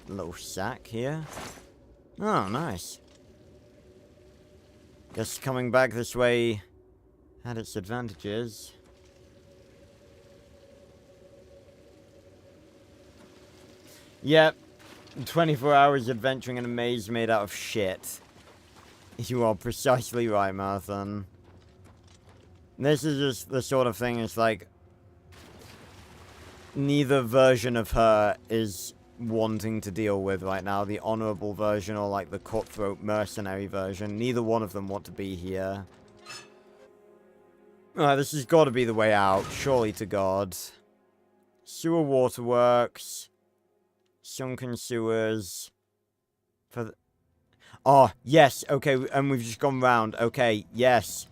Little sack here. Oh, nice. Guess coming back this way had its advantages. Yep. 24 hours adventuring in a maze made out of shit. You are precisely right, Marathon. This is just the sort of thing, it's like... neither version of her is wanting to deal with right now. The honorable version or, like, the cutthroat mercenary version. Neither one of them want to be here. Alright, this has got to be the way out. Surely to God. Sewer waterworks. Sunken sewers. For the... Oh, yes. Okay, and we've just gone round. Okay, yes.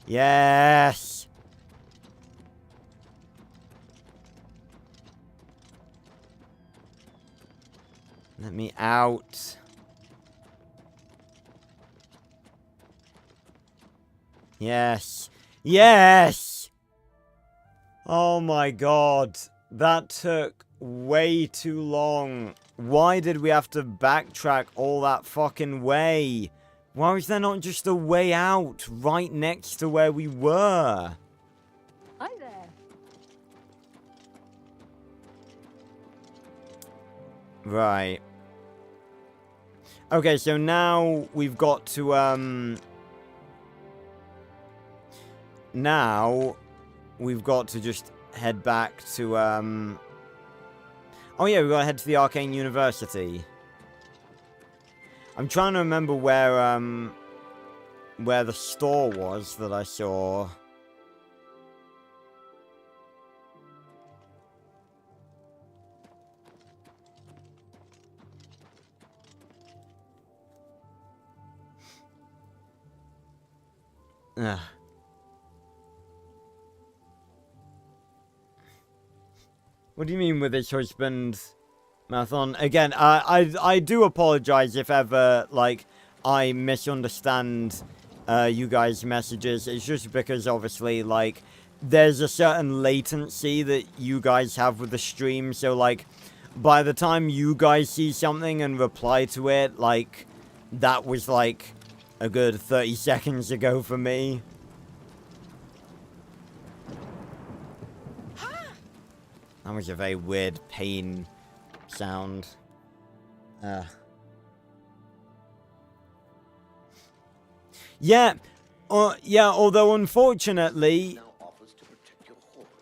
Yes! Let me out. Yes. Yes! Oh my god. That took way too long. Why did we have to backtrack all that fucking way? Why was there not just a way out right next to where we were? Hi there. Right. Okay, so now we've got to, now we've got to just head back to, oh yeah, we've got to head to the Arcane University. I'm trying to remember where the store was that I saw. Ugh. What do you mean with his husband, Marathon? Again, I do apologize if ever, like, I misunderstand you guys' messages. It's just because, obviously, like, there's a certain latency that you guys have with the stream. So, like, by the time you guys see something and reply to it, like, that was, like, a good 30 seconds ago for me. That was a very weird pain sound. Yeah, although unfortunately,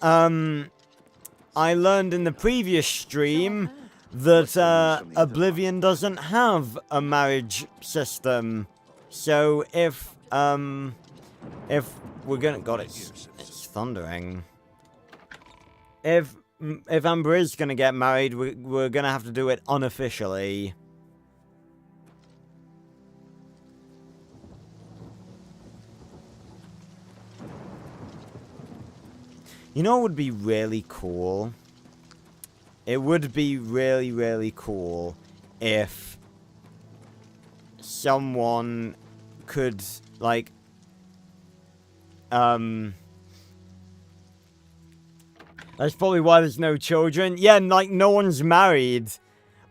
I learned in the previous stream that Oblivion doesn't have a marriage system. So if we're gonna... God, it's thundering. If Amber is gonna get married, we're gonna have to do it unofficially. You know what would be really cool? It would be really, really cool if someone could, like, that's probably why there's no children. Yeah, like, no one's married.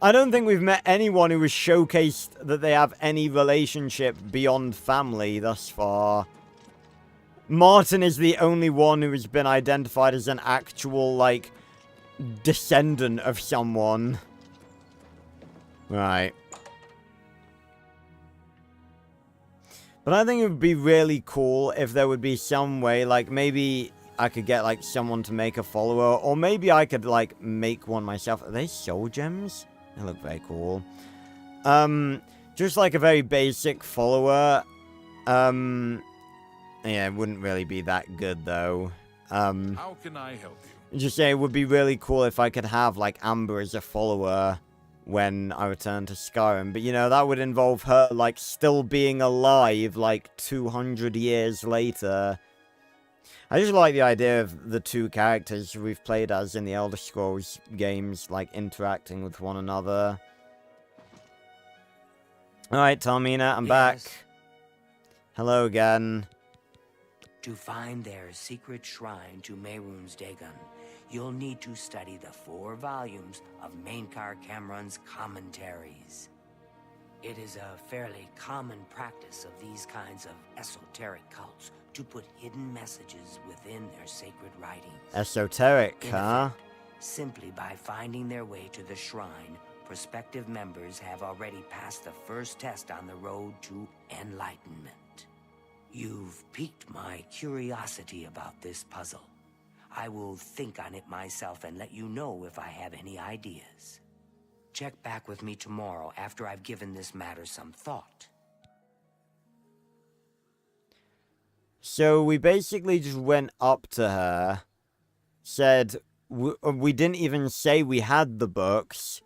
I don't think we've met anyone who has showcased that they have any relationship beyond family thus far. Martin is the only one who has been identified as an actual, like, descendant of someone. Right. But I think it would be really cool if there would be some way, like, maybe I could get, like, someone to make a follower, or maybe I could, like, make one myself. Are they soul gems? They look very cool. Just, like, a very basic follower, Yeah, it wouldn't really be that good, though. How can I help you? Just say it would be really cool if I could have, like, Amber as a follower when I return to Skyrim. But, you know, that would involve her, like, still being alive, like, 200 years later. I just like the idea of the two characters we've played as in the Elder Scrolls games, like, interacting with one another. Alright, Talmina, I'm back. Hello again. To find their secret shrine to Mehrunes Dagon, you'll need to study the 4 volumes of Mainkar Cameron's commentaries. It is a fairly common practice of these kinds of esoteric cults to put hidden messages within their sacred writings. Esoteric, In huh? effect, simply by finding their way to the shrine, prospective members have already passed the first test on the road to enlightenment. You've piqued my curiosity about this puzzle. I will think on it myself and let you know if I have any ideas. Check back with me tomorrow after I've given this matter some thought. So we basically just went up to her, said, we didn't even say we had the books.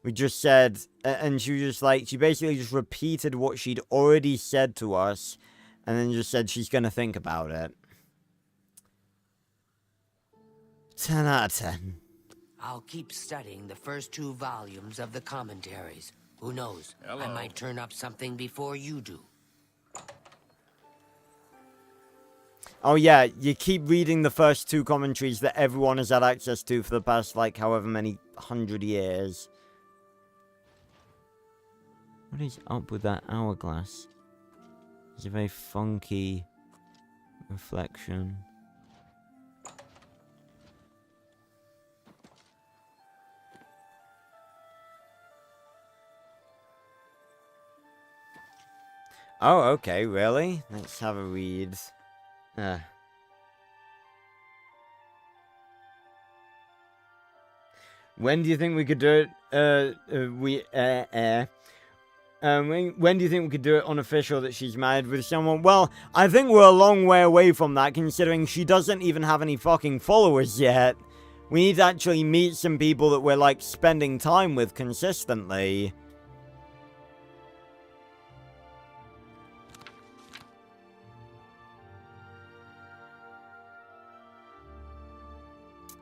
We just said, and she was just like, she basically just repeated what she'd already said to us, and then just said she's gonna think about it. 10 out of 10. I'll keep studying the first 2 volumes of the commentaries. Who knows? Hello. I might turn up something before you do. Oh yeah, you keep reading the first 2 commentaries that everyone has had access to for the past, like, however many 100 years. What is up with that hourglass? It's a very funky reflection. Oh, okay, really? Let's have a read. When do you think we could do it? When do you think we could do it unofficial that she's married with someone? Well, I think we're a long way away from that, considering she doesn't even have any fucking followers yet. We need to actually meet some people that we're, like, spending time with consistently.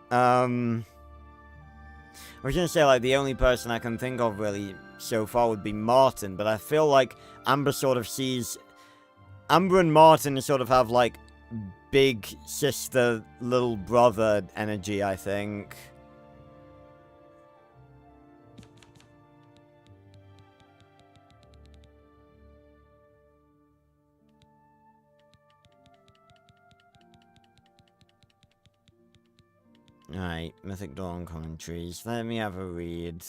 I was gonna say, like, the only person I can think of really so far would be Martin, but I feel like Amber sort of sees... Amber and Martin sort of have, like, big sister, little brother energy, I think. Alright, Mythic Dawn commentaries. Let me have a read.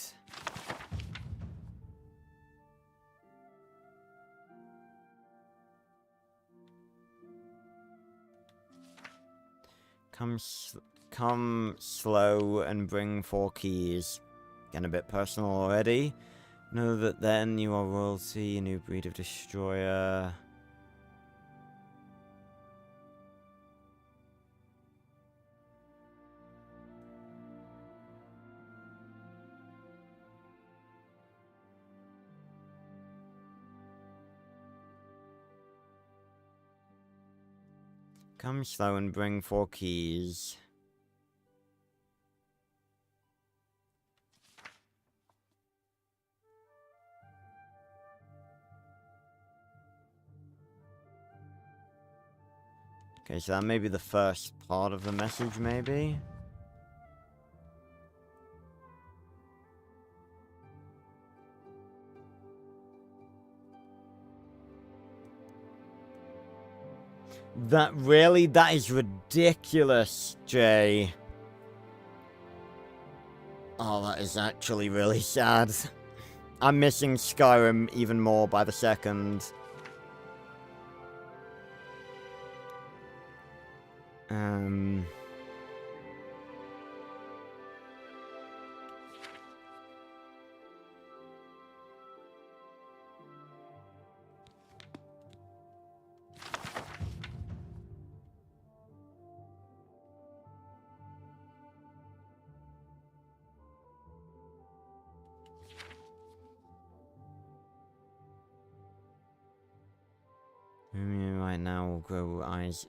Come slow and bring 4 keys. Getting a bit personal already. Know that then you are royalty, a new breed of destroyer. Come slow and bring 4 keys. Okay, so that may be the first part of the message, maybe? That is ridiculous, Jay. Oh, that is actually really sad. I'm missing Skyrim even more by the second. right now will grow eyes.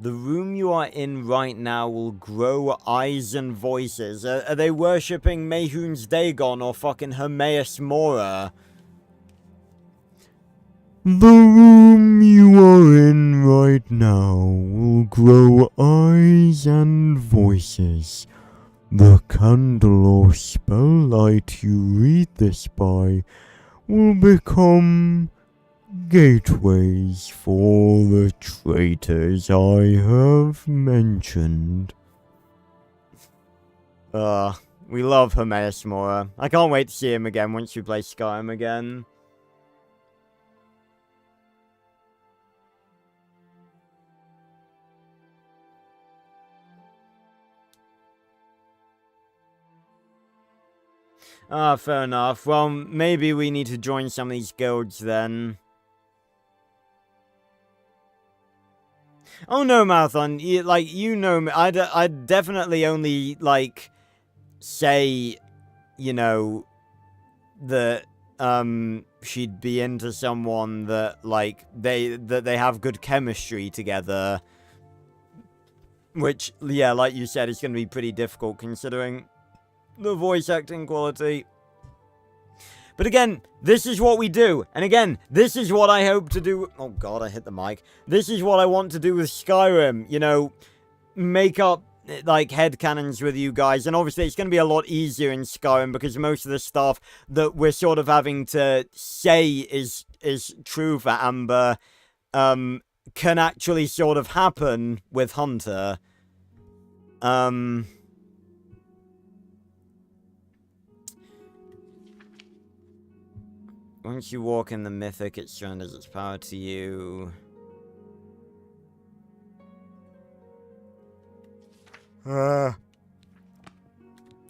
The room you are in right now will grow eyes and woices. Are they worshipping Mehun's Dagon or fucking Hermaeus Mora? The room you are in right now will grow eyes and voices. The candle or spell light you read this by will become gateways for the traitors I have mentioned. We love Hermaeus Mora. I can't wait to see him again once we play Skyrim again. Fair enough. Well, maybe we need to join some of these guilds then. Oh no, Marathon, you know me. I'd definitely only, like, say, you know, that, she'd be into someone that, like, they have good chemistry together. Which, yeah, like you said, is going to be pretty difficult considering the voice acting quality. But again, this is what we do. And again, this is what I hope to do. Oh god, I hit the mic. This is what I want to do with Skyrim. You know, make up, like, headcanons with you guys. And obviously, it's going to be a lot easier in Skyrim because most of the stuff that we're sort of having to say is true for Amber, can actually sort of happen with Hunter. Once you walk in the mythic, it surrenders its power to you.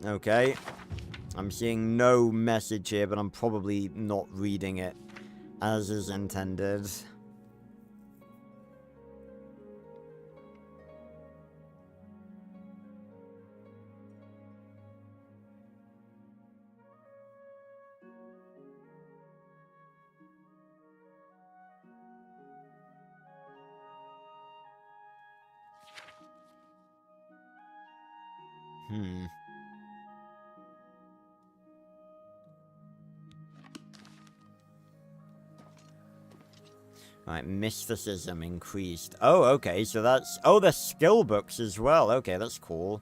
Okay. I'm seeing no message here, but I'm probably not reading it as is intended. Right, mysticism increased. Oh, okay, so that's... Oh, there's skill books as well. Okay, that's cool.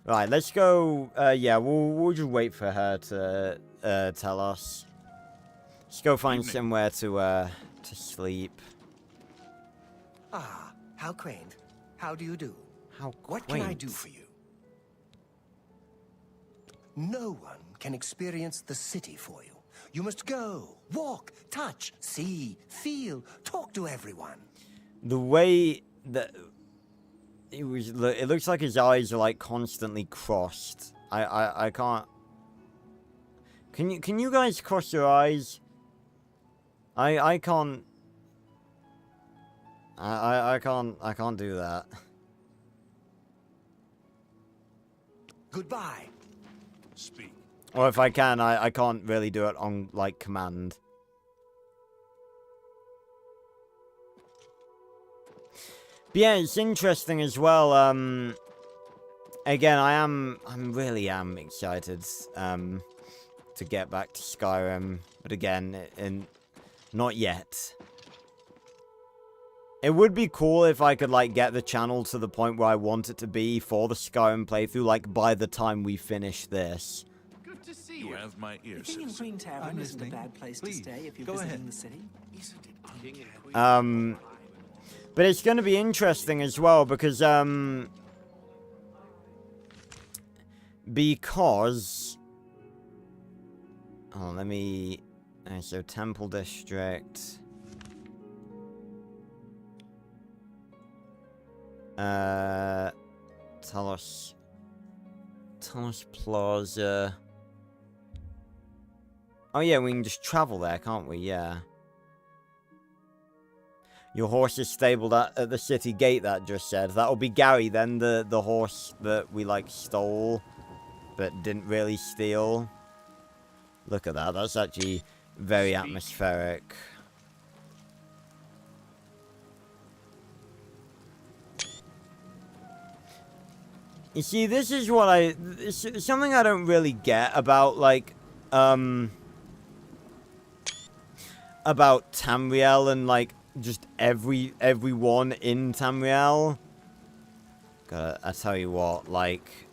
Right, let's go... yeah, we'll just wait for her to tell us. Let's go find somewhere to sleep. Ah, how quaint. How do you do? How What can I do for you? No one can experience the city for you. You must go, walk, touch, see, feel, talk to everyone. The way that... It looks like his eyes are, like, constantly crossed. I can't... Can you guys cross your eyes? I can't... I can't do that. Goodbye. Speak. Or if I can, I can't really do it on, like, command. But yeah, it's interesting as well, again, I really am excited, to get back to Skyrim, but again, not yet. It would be cool if I could, like, get the channel to the point where I want it to be for the Skyrim playthrough, like, by the time we finish this. Good to see You have my ear, The King and citizen. Queen Tavern isn't a bad place to stay if you're go visiting ahead. the city. Isn't it King and Queen? But it's going to be interesting as well, because, oh, let me, so Temple District, Talos Plaza, oh yeah, we can just travel there, can't we, yeah. Your horse is stabled at the city gate, that just said. That'll be Gary then, the horse that we, like, stole, but didn't really steal. Look at that, that's actually very atmospheric. You see, this is what something I don't really get about, like, about Tamriel and, like, just everyone in Tamriel. I tell you what, like,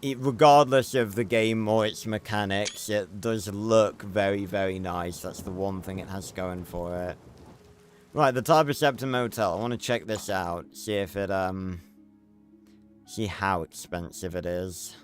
regardless of the game or its mechanics, it does look very, very nice. That's the one thing it has going for it. Right, the Tiber Scepter Motel. I want to check this out. See if it, see how expensive it is.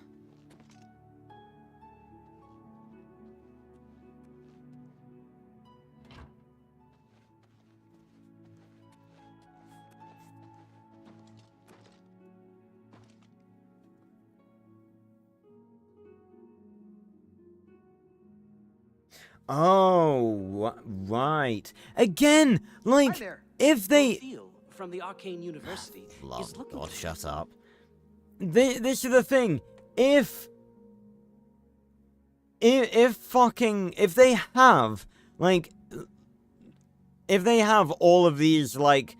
Oh, right. Again, like, if they... from the Arcane University is looking God, shut up. This is the thing. If they have, like, if they have all of these, like,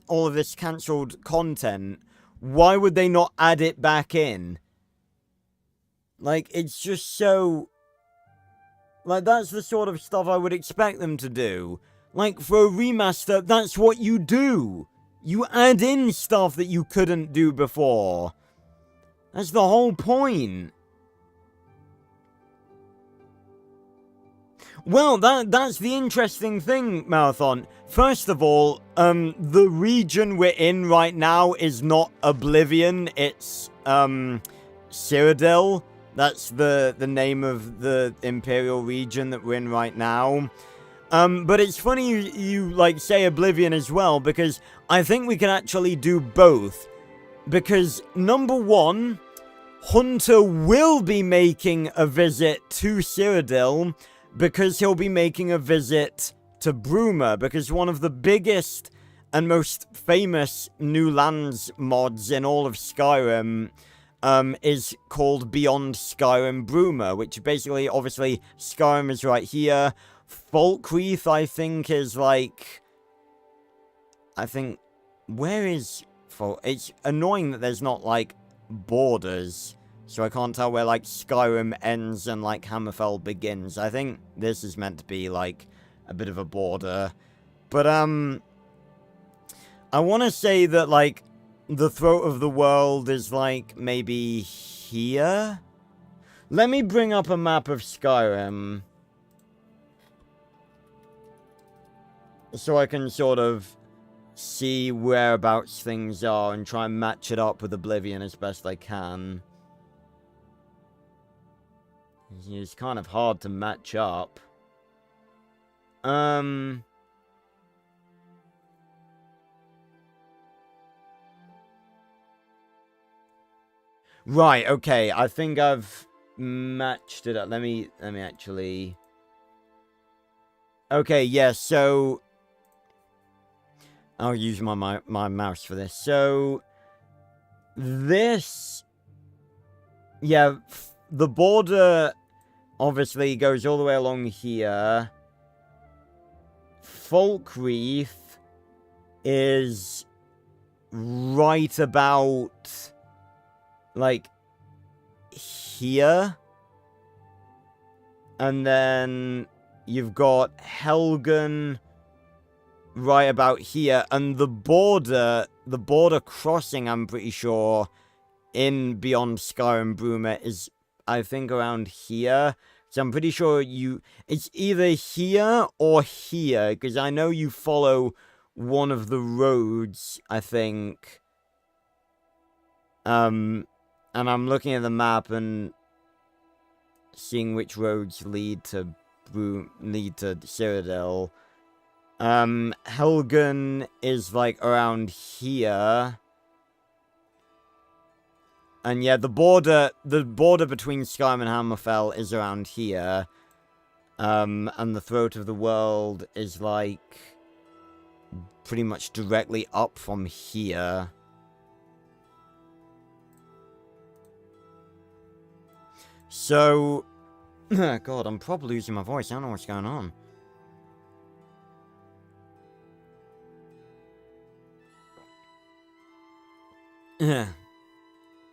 all of this cancelled content, why would they not add it back in? Like, it's just so... Like, that's the sort of stuff I would expect them to do. Like, for a remaster, that's what you do. You add in stuff that you couldn't do before. That's the whole point. Well, that's the interesting thing, Marathon. First of all, the region we're in right now is not Oblivion, it's, Cyrodiil. That's the name of the Imperial region that we're in right now. But it's funny you like, say Oblivion as well, because I think we can actually do both. Because, number one, Hunter will be making a visit to Cyrodiil, because he'll be making a visit to Bruma, because one of the biggest and most famous New Lands mods in all of Skyrim is called Beyond Skyrim Bruma, which basically, obviously, Skyrim is right here. Falkreath, I think, is like... Where is... It's annoying that there's not, like, borders. So I can't tell where, like, Skyrim ends and, like, Hammerfell begins. I think this is meant to be, like, a bit of a border. But, I want to say that, like, the Throat of the World is, like, maybe here? Let me bring up a map of Skyrim. So I can sort of see whereabouts things are and try and match it up with Oblivion as best I can. It's kind of hard to match up. Right, okay, I think I've matched it up. Let me actually... Okay, yeah, so... I'll use my mouse for this. So... This... Yeah, the border obviously goes all the way along here. Falkreath is right about, like, here. And then you've got Helgen right about here. And the border crossing, I'm pretty sure, in Beyond Skyrim Bruma is, I think, around here. So I'm pretty sure it's either here or here, because I know you follow one of the roads, I think. And I'm looking at the map and seeing which roads lead to Cyrodiil. Helgen is, like, around here. And yeah, the border between Skyrim and Hammerfell is around here. And the Throat of the World is, like, pretty much directly up from here. So, God, I'm probably losing my voice. I don't know what's going on.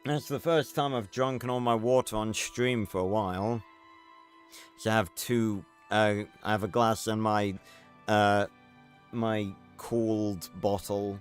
That's the first time I've drunken all my water on stream for a while. So I have two, I have a glass and my cooled bottle.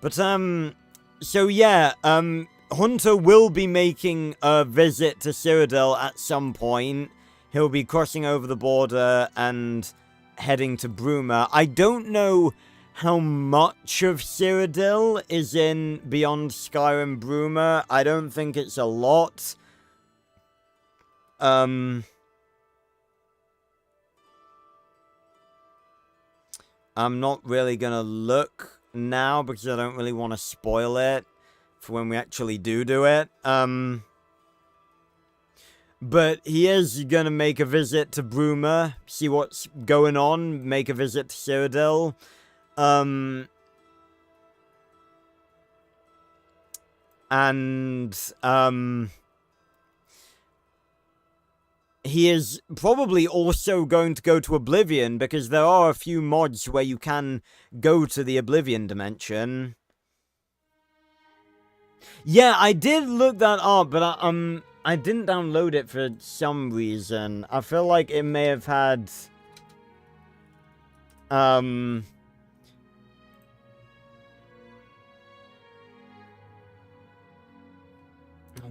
But, so yeah, Hunter will be making a visit to Cyrodiil at some point. He'll be crossing over the border and heading to Bruma. I don't know how much of Cyrodiil is in Beyond Skyrim Bruma. I don't think it's a lot. I'm not really gonna look now because I don't really want to spoil it for when we actually do it. But he is gonna make a visit to Bruma, see what's going on, make a visit to Cyrodiil. He is probably also going to go to Oblivion, because there are a few mods where you can go to the Oblivion dimension. Yeah, I did look that up, but I didn't download it for some reason. I feel like it may have had...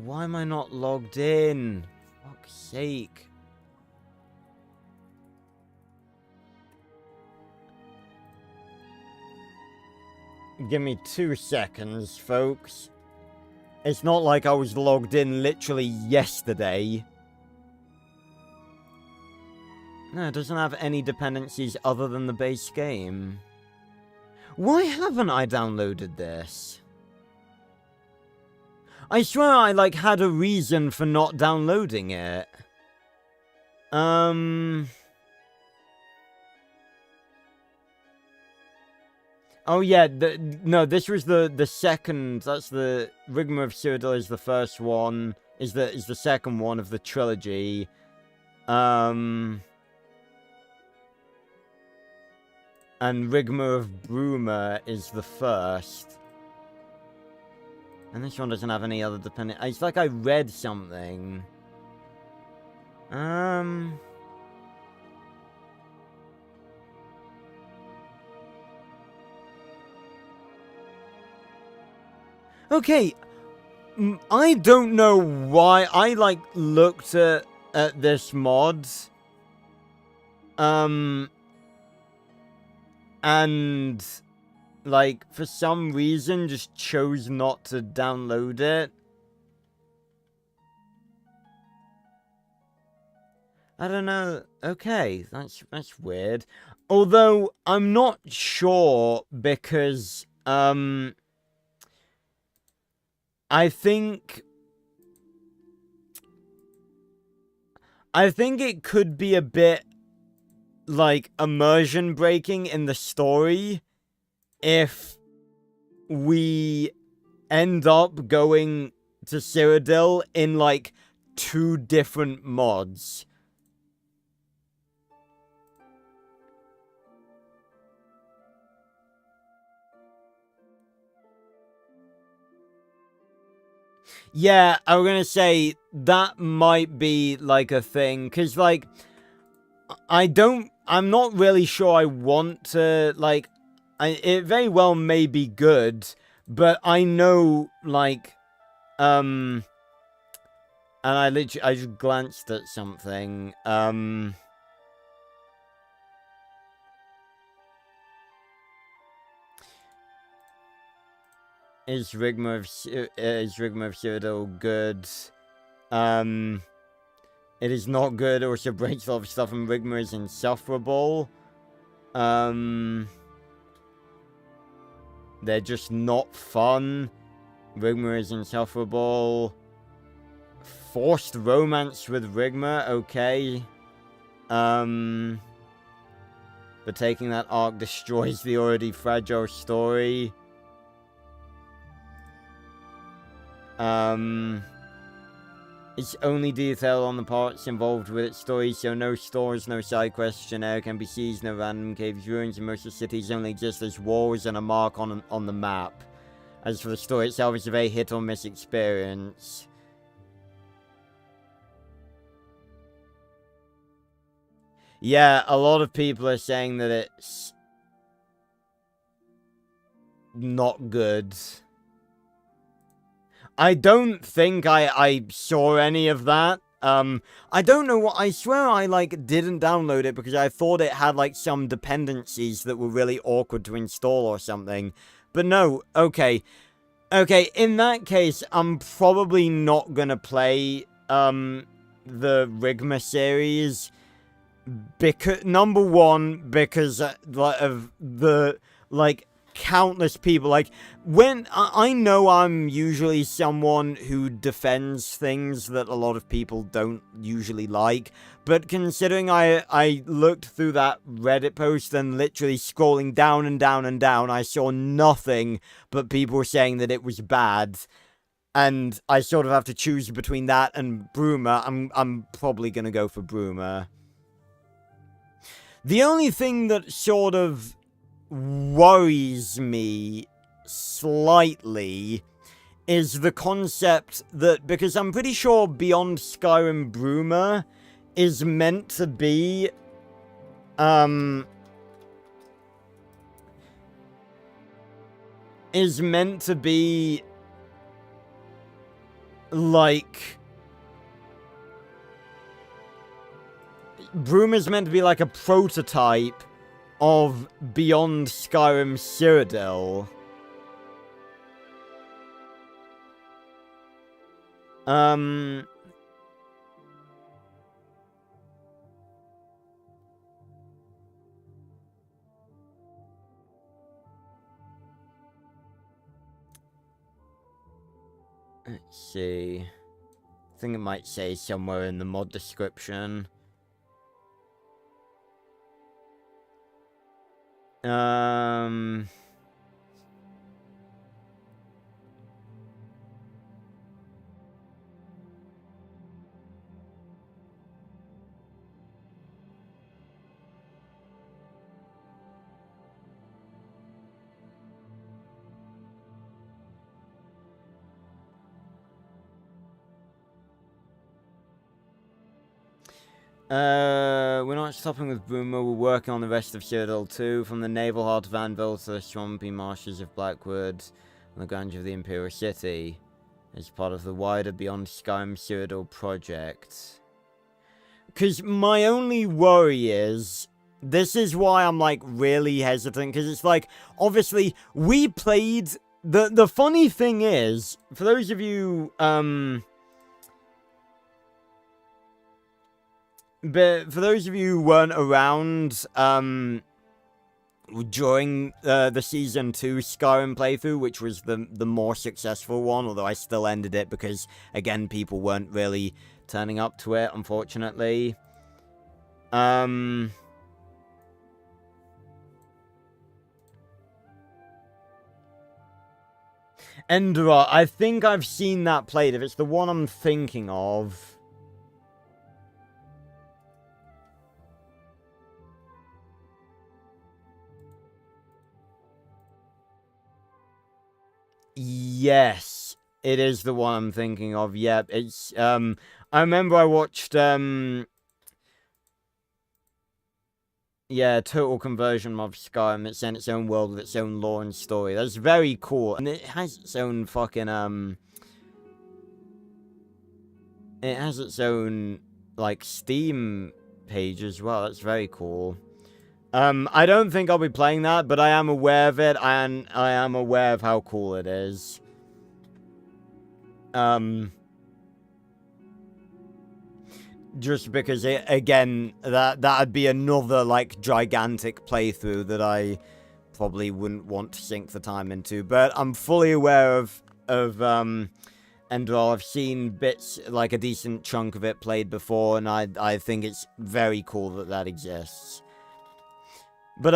Why am I not logged in? For fuck's sake. Give me 2 seconds, folks. It's not like I was logged in literally yesterday. No, it doesn't have any dependencies other than the base game. Why haven't I downloaded this? I swear I, like, had a reason for not downloading it. Oh yeah, no, this was the second. That's the Rigma of Cyrodiil is the first one. Is the second one of the trilogy. And Rigma of Bruma is the first. And this one doesn't have any other dependent. It's like I read something. Okay, I don't know why I, like, looked at this mod, and, like, for some reason, just chose not to download it. I don't know. Okay, that's weird. Although, I'm not sure, because, I think it could be a bit, like, immersion breaking in the story if we end up going to Cyrodiil in, like, 2 different mods. Yeah, I was gonna say, that might be, like, a thing, because, like, I'm not really sure I want to, like, it very well may be good, but I know, like, and I just glanced at something, Is Rigma of Cyrodiil good? It is not good, or also breaks a lot of stuff, and Rigma is insufferable. They're just not fun. Rigma is insufferable. Forced romance with Rigma, okay. But taking that arc destroys the already fragile story. It's only detail on the parts involved with its story, so no stores, no side quests, generic NPCs, no random caves, ruins, and most of the cities only exist as walls and a mark on the map. As for the story itself, it's a very hit-or-miss experience. Yeah, a lot of people are saying that it's not good. I don't think I saw any of that. I don't know what, I swear I, like, didn't download it because I thought it had, like, some dependencies that were really awkward to install or something. But no, okay. Okay, in that case, I'm probably not gonna play, the Rigma series. Because, number one, because of the, like, countless people, like, when, I know I'm usually someone who defends things that a lot of people don't usually like, but considering I looked through that Reddit post and literally scrolling down and down and down, I saw nothing but people saying that it was bad, and I sort of have to choose between that and Bruma. I'm probably gonna go for Bruma. The only thing that sort of worries me slightly is the concept that, because I'm pretty sure Beyond Skyrim Bruma is meant to be, like, Bruma's meant to be like a prototype of Beyond Skyrim Cyrodiil. Let's see. I think it might say somewhere in the mod description. We're not stopping with Bruma, we're working on the rest of Cyrodiil too, from the naval heart of Anvil to the swampy marshes of Blackwood and the grandeur of the Imperial City, as part of the wider Beyond Skyrim Cyrodiil project. Because my only worry is, this is why I'm, like, really hesitant, because it's like, obviously, we played, the funny thing is, for those of you, but for those of you who weren't around, during the Season 2 Skyrim playthrough, which was the more successful one, although I still ended it because, again, people weren't really turning up to it, unfortunately. Endra, I think I've seen that played, if it's the one I'm thinking of. Yes, it is the one I'm thinking of. Yep, it's, I remember I watched, yeah, Total Conversion of Skyrim. It's in its own world with its own lore and story. That's very cool. And it has its own fucking, it has its own, like, Steam page as well. That's very cool. I don't think I'll be playing that, but I am aware of it, and I am aware of how cool it is. Just because, again, that'd be another, like, gigantic playthrough that I probably wouldn't want to sink the time into. But I'm fully aware of Endra. I've seen bits, like a decent chunk of it played before, and I think it's very cool that exists. But,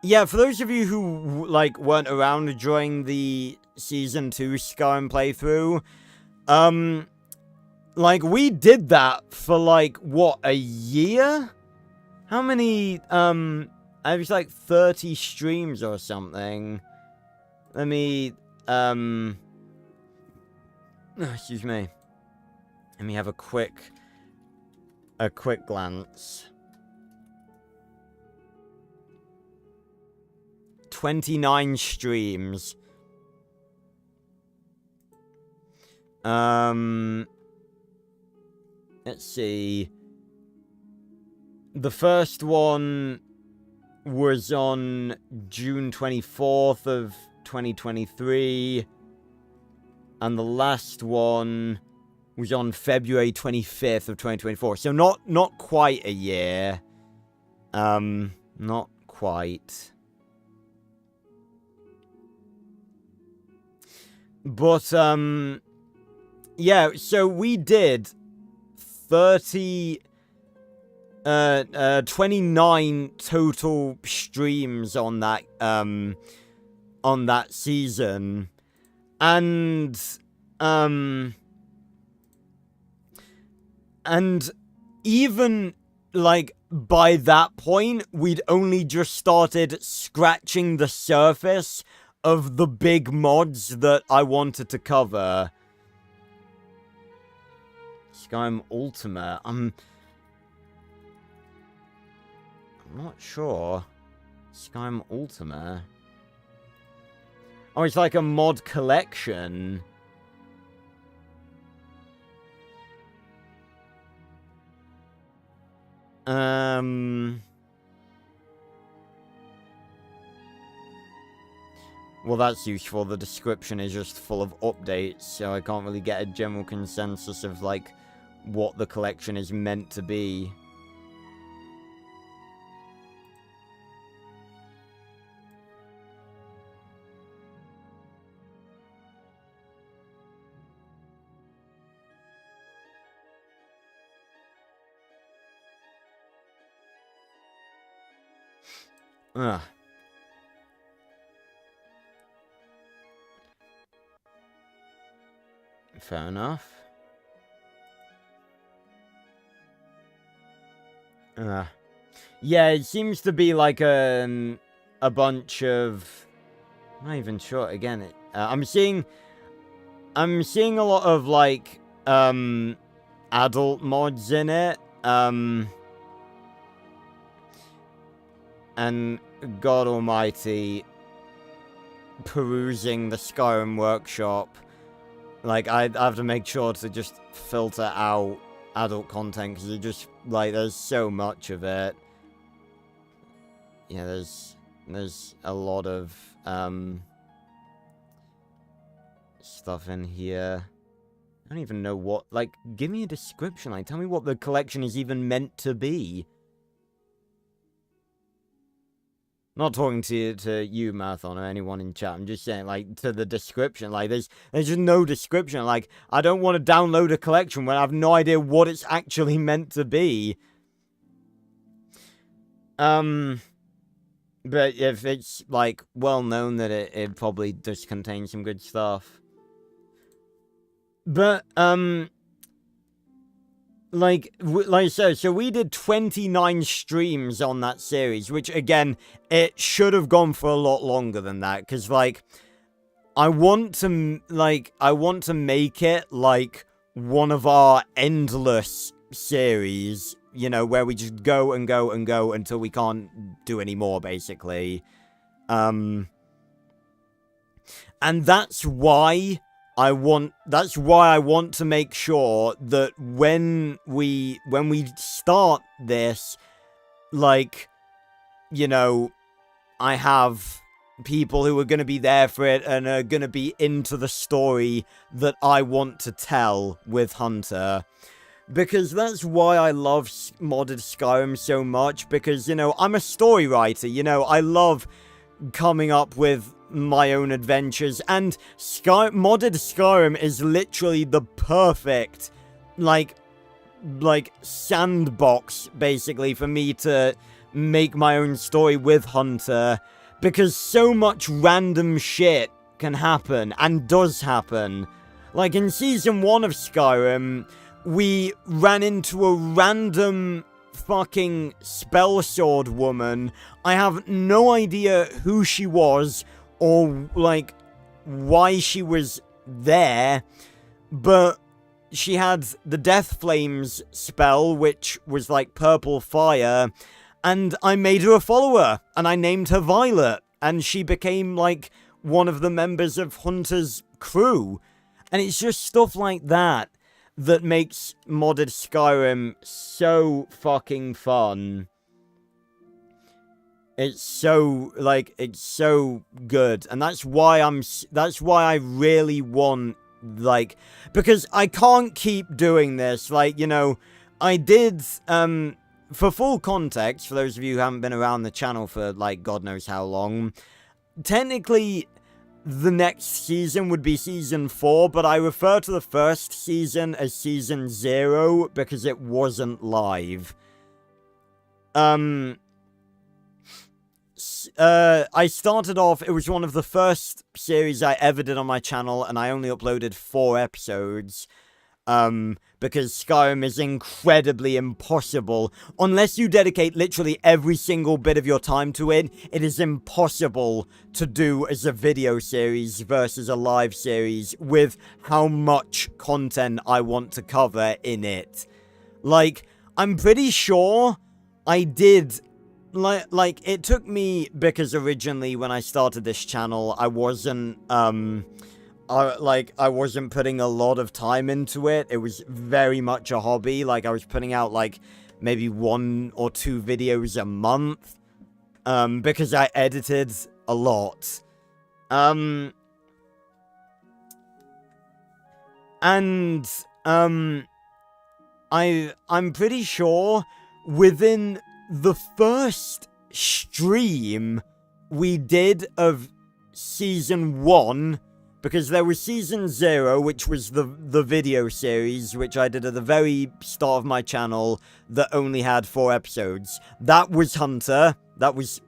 yeah, for those of you who, like, weren't around during the Season 2 Skyrim playthrough, like, we did that for, like, what, a year? How many, it was like 30 streams or something. Let me, excuse me. Let me have a quick glance. 29 streams. Let's see. The first one was on June 24th of 2023. And the last one was on February 25th of 2024. So not quite a year. Not quite. But, yeah, so we did 29 total streams on that season. And even, like, by that point, we'd only just started scratching the surface of the big mods that I wanted to cover. Skyrim Ultimate. I'm not sure. Skyrim Ultimate. Oh, it's like a mod collection. Well, that's useful. The description is just full of updates, so I can't really get a general consensus of, like, what the collection is meant to be. Ugh. Fair enough. Yeah, it seems to be like a bunch of... I'm not even sure. Again, I'm seeing a lot of, like, adult mods in it. And God almighty, perusing the Skyrim workshop, like, I have to make sure to just filter out adult content, because it just, like, there's so much of it. Yeah, there's a lot of, stuff in here. I don't even know what, like, give me a description, like, tell me what the collection is even meant to be. Not talking to you, Marathon, or anyone in chat. I'm just saying, like, to the description. Like, there's just no description. Like, I don't want to download a collection when I have no idea what it's actually meant to be. But if it's, like, well known that it probably just contains some good stuff. But, like I said, so we did 29 streams on that series, which, again, it should have gone for a lot longer than that, because, like, I want to make it, like, one of our endless series, you know, where we just go and go and go until we can't do any more, basically. And that's why I want to make sure that when we start this, like, you know, I have people who are going to be there for it and are going to be into the story that I want to tell with Hunter. Because that's why I love modded Skyrim so much, because, you know, I'm a story writer, you know, I love coming up with my own adventures, and modded Skyrim is literally the perfect, like sandbox, basically, for me to make my own story with Hunter, because so much random shit can happen, and does happen. Like, in Season 1 of Skyrim, we ran into a random spell sword woman. I have no idea who she was, or, like, why she was there, but she had the Death Flames spell, which was, like, purple fire, and I made her a follower, and I named her Violet, and she became, like, one of the members of Hunter's crew. And it's just stuff like that that makes modded Skyrim so fucking fun. It's so, like, it's so good. And that's why I really want, like, because I can't keep doing this. Like, you know, I did, for full context, for those of you who haven't been around the channel for, like, God knows how long, technically, the next season would be Season 4, but I refer to the first season as Season 0 because it wasn't live. I started off, it was one of the first series I ever did on my channel, and I only uploaded 4 episodes. Because Skyrim is incredibly impossible. Unless you dedicate literally every single bit of your time to it, it is impossible to do as a video series versus a live series with how much content I want to cover in it. Like, I'm pretty sure I did... Like, it took me, because originally when I started this channel, I wasn't, I wasn't putting a lot of time into it. It was very much a hobby. Like, I was putting out, like, maybe 1 or 2 videos a month. Because I edited a lot. I'm pretty sure within the first stream we did of Season 1, because there was Season 0, which was the video series, which I did at the very start of my channel, that only had 4 episodes. That was Hunter. That was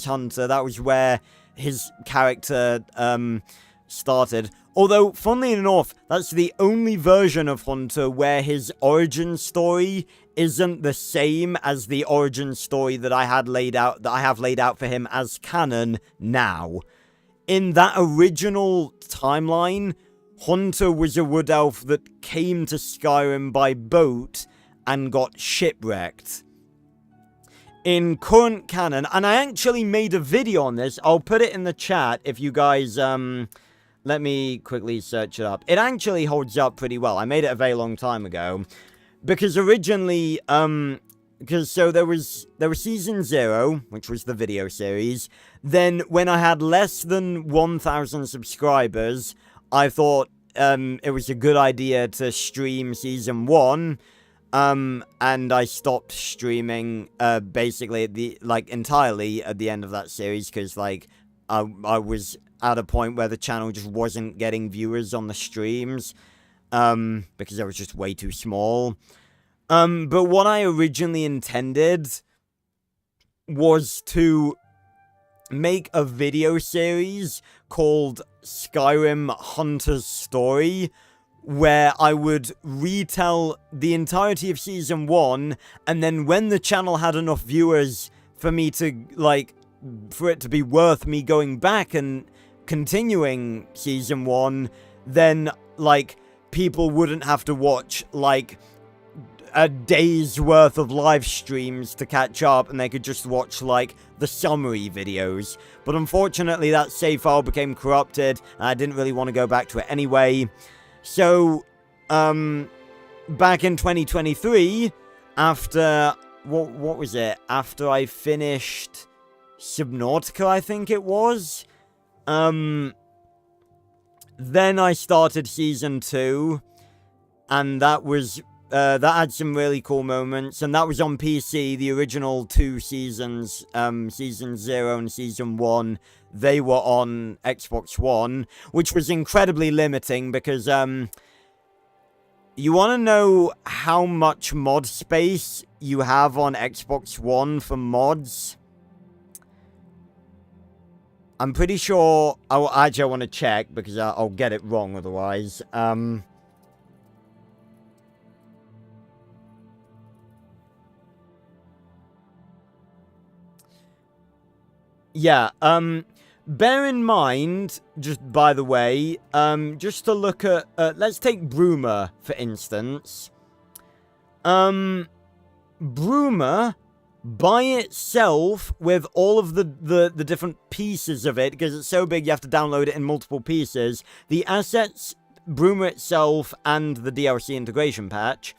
Hunter. That was where his character, started. Although, funnily enough, that's the only version of Hunter where his origin story isn't the same as the origin story that I have laid out for him as canon now. In that original timeline, Hunter was a wood elf that came to Skyrim by boat and got shipwrecked. In current canon, and I actually made a video on this, I'll put it in the chat if you guys, let me quickly search it up. It actually holds up pretty well. I made it a very long time ago. Because originally, so there was Season 0, which was the video series. Then, when I had less than 1,000 subscribers, I thought, it was a good idea to stream Season 1. And I stopped streaming, basically, entirely at the end of that series, because, like, I was at a point where the channel just wasn't getting viewers on the streams, because I was just way too small. But what I originally intended was to make a video series called Skyrim Hunter's Story, where I would retell the entirety of Season 1, and then when the channel had enough viewers for me to, like, for it to be worth me going back and continuing Season 1, then, like, people wouldn't have to watch, like, a day's worth of live streams to catch up, and they could just watch, like, the summary videos. But unfortunately, that save file became corrupted, and I didn't really want to go back to it anyway. So, back in 2023, after, what was it? After I finished Subnautica, I think it was. Then I started Season 2, and that was, that had some really cool moments, and that was on PC. The original 2 seasons, Season 0 and Season 1, they were on Xbox One, which was incredibly limiting, because, you want to know how much mod space you have on Xbox One for mods? I'm pretty sure, I want to check, because I'll get it wrong otherwise. Yeah, bear in mind, just by the way, just to look at, let's take Bruma, for instance. Bruma, by itself, with all of the different pieces of it, because it's so big you have to download it in multiple pieces, the assets, Bruma itself, and the DLC integration patch,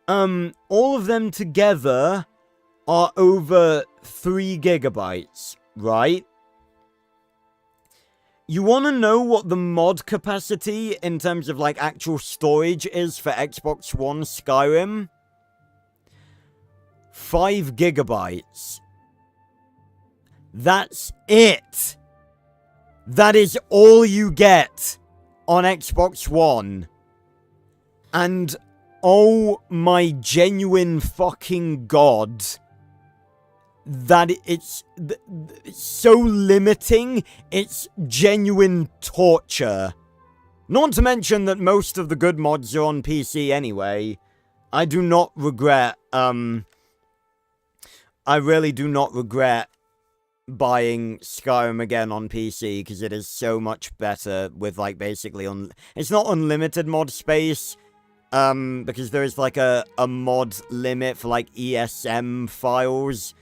all of them together are over 3 gigabytes, right? You want to know what the mod capacity in terms of, like, actual storage is for Xbox One Skyrim? 5 gigabytes. That's it. That is all you get on Xbox One. And, oh my genuine fucking god, that it's so limiting, it's genuine torture. Not to mention that most of the good mods are on PC anyway. I do not regret, I really do not regret buying Skyrim again on PC, because it is so much better with, like, basically, it's not unlimited mod space, because there is, like, a mod limit for, like, ESM files.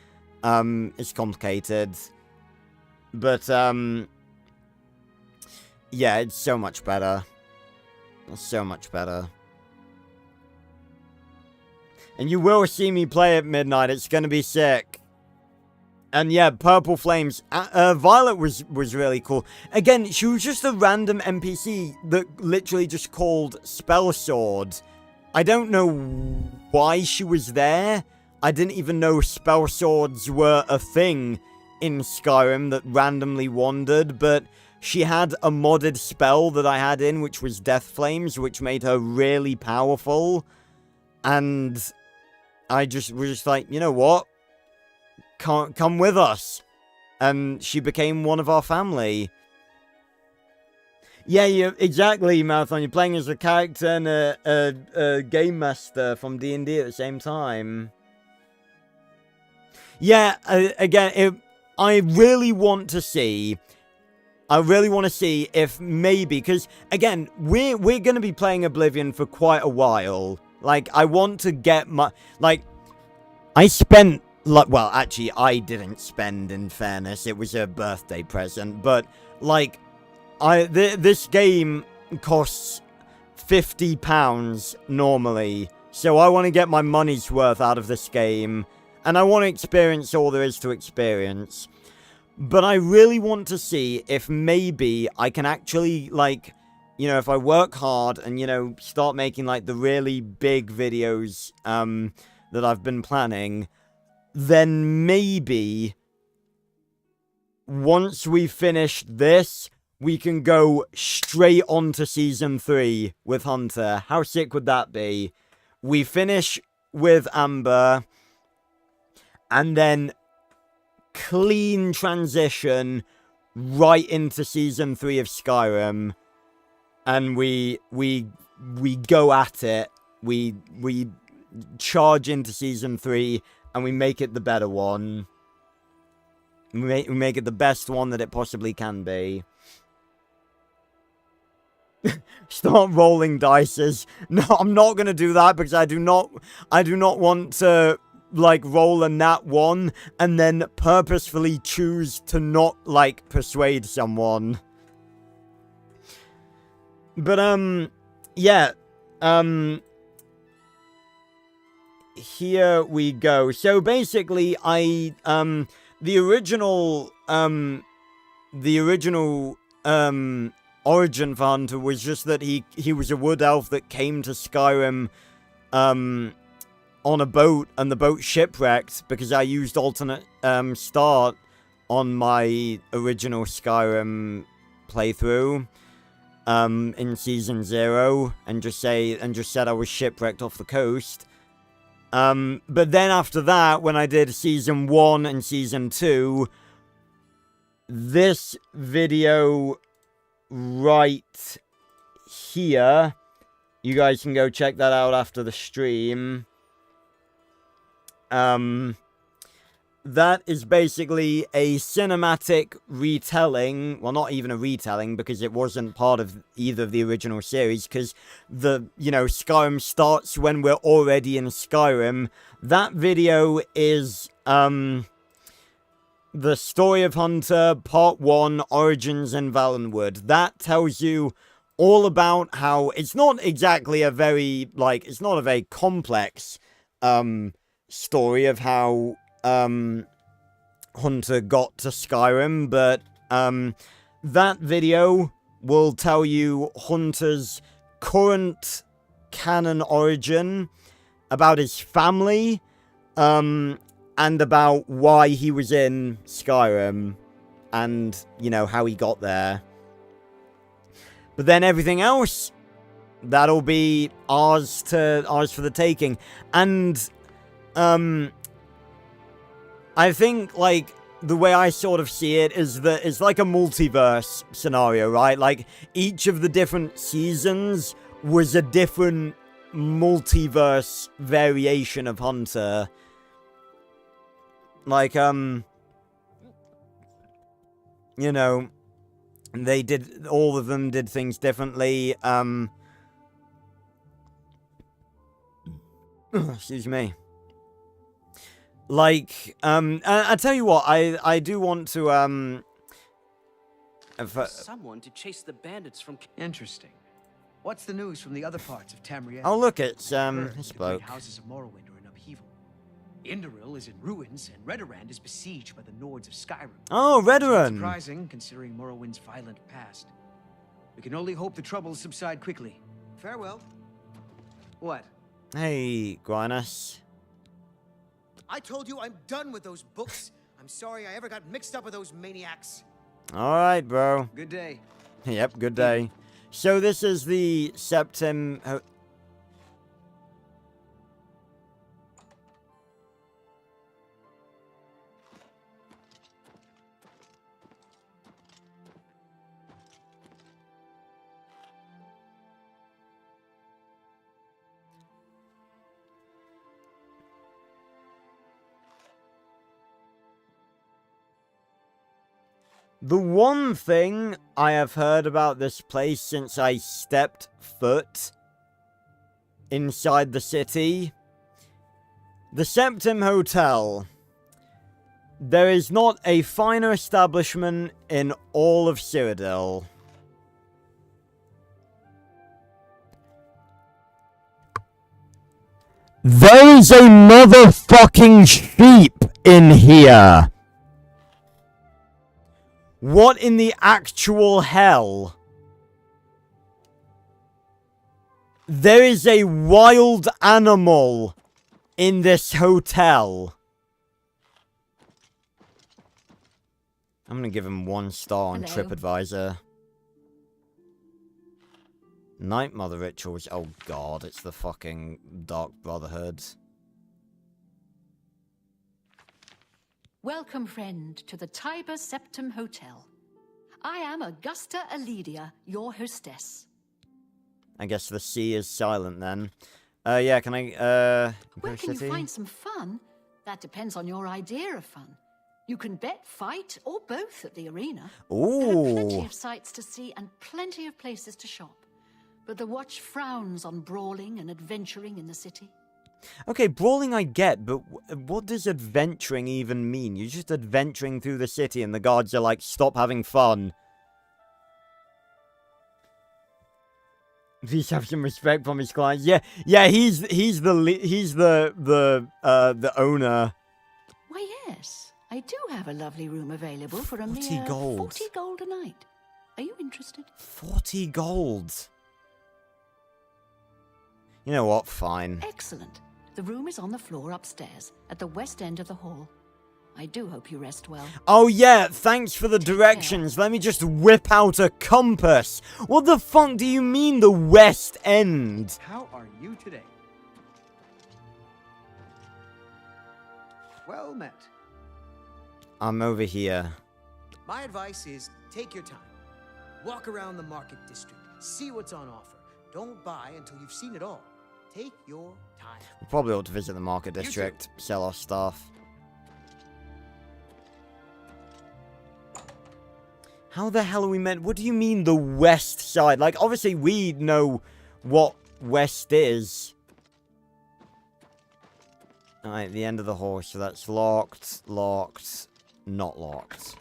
It's complicated. But, yeah, it's so much better. It's so much better. And you will see me play at midnight. It's gonna be sick. And yeah, Purple Flames. Violet was really cool. Again, she was just a random NPC that literally just called Spell Sword. I don't know why she was there. I didn't even know spell swords were a thing in Skyrim that randomly wandered, but she had a modded spell that I had in, which was Death Flames, which made her really powerful. And I was just like, you know what? Come with us. And she became one of our family. Yeah, exactly, Marathon. You're playing as a character and a game master from D&D at the same time. Yeah, again, I really want to see if maybe, because, again, we're going to be playing Oblivion for quite a while. Like, I want to get my, like, I spent, like, well, actually, I didn't spend, in fairness, it was a birthday present, but, like, this game costs £50 normally, so I want to get my money's worth out of this game. And I want to experience all there is to experience. But I really want to see if maybe I can actually, like, you know, if I work hard and, you know, start making, like, the really big videos that I've been planning, then maybe once we finish this, we can go straight on to Season 3 with Hunter. How sick would that be? We finish with Amber, and then clean transition right into Season 3 of Skyrim. And we go at it. We charge into Season 3, and we make it the better one. We make it the best one that it possibly can be. Start rolling dices. No, I'm not gonna do that, because I do not want to, like, roll a nat 1 and then purposefully choose to not, like, persuade someone. But, yeah, here we go. So, basically, the original, origin for Hunter was just that he was a wood elf that came to Skyrim, on a boat, and the boat shipwrecked because I used alternate start on my original Skyrim playthrough in Season 0, and just said I was shipwrecked off the coast. But then after that, when I did Season 1 and Season 2, this video right here, you guys can go check that out after the stream. that is basically a cinematic retelling. Well, not even a retelling, because it wasn't part of either of the original series, because Skyrim starts when we're already in Skyrim. That video is, The Story of Hunter, Part 1, Origins in Valenwood. That tells you all about how it's not exactly a very, it's not a very complex, story of how, Hunter got to Skyrim, but, that video will tell you Hunter's current canon origin, about his family, and about why he was in Skyrim, and, how he got there. But then everything else, that'll be ours for the taking. And, I think, the way I sort of see it is that it's like a multiverse scenario, right? Like, each of the different seasons was a different multiverse variation of Hunter. They did, all of them did things differently, excuse me. I tell you what, I do want to, someone to chase the bandits from... Interesting. What's the news from the other parts of Tamriel? Oh, look, it's, this The bloke. great houses of Morrowind are in upheaval. Indoril is in ruins, and Redorand is besieged by the Nords of Skyrim. Oh, Not Redorand! surprising, considering Morrowind's violent past. We can only hope the troubles subside quickly. Farewell. What? Hey, Grinus. I told you I'm done with those books. I'm sorry I ever got mixed up with those maniacs. Alright, bro. Good day. Yep, good day. So this is the Septim... The one thing I have heard about this place since I stepped foot inside the city, the Septim Hotel. There is not a finer establishment in all of Cyrodiil. There is a motherfucking sheep in here. What in the actual hell? There is a wild animal in this hotel. I'm gonna give him 1 star on Hello. TripAdvisor. Night Mother rituals. Oh god, it's the fucking Dark Brotherhood. Welcome, friend, to the Tiber Septim Hotel. I am Augusta Aledia, your hostess. I guess the sea is silent then. Yeah, can I, Where can you find some fun? That depends on your idea of fun. You can bet, fight, or both at the arena. Ooh. There are plenty of sights to see and plenty of places to shop. But the Watch frowns on brawling and adventuring in the city. Okay, brawling I get, but what does adventuring even mean? You're just adventuring through the city and the guards are like, stop having fun. Please have some respect from his clients. Yeah, he's the owner. Why, yes. I do have a lovely room available for a 40 mere gold. 40 gold a night. Are you interested? 40 gold. You know what? Fine. Excellent. The room is on the floor upstairs, at the west end of the hall. I do hope you rest well. Oh yeah, thanks for the directions. Let me just whip out a compass. What the fuck do you mean, the west end? How are you today? Well met. I'm over here. My advice is take your time. Walk around the market district. See what's on offer. Don't buy until you've seen it all. Take your time. We probably ought to visit the market district, sell our stuff. How the hell are we meant... What do you mean the west side? Like, obviously we know what west is. Alright, the end of the horse. So that's locked, locked, not locked.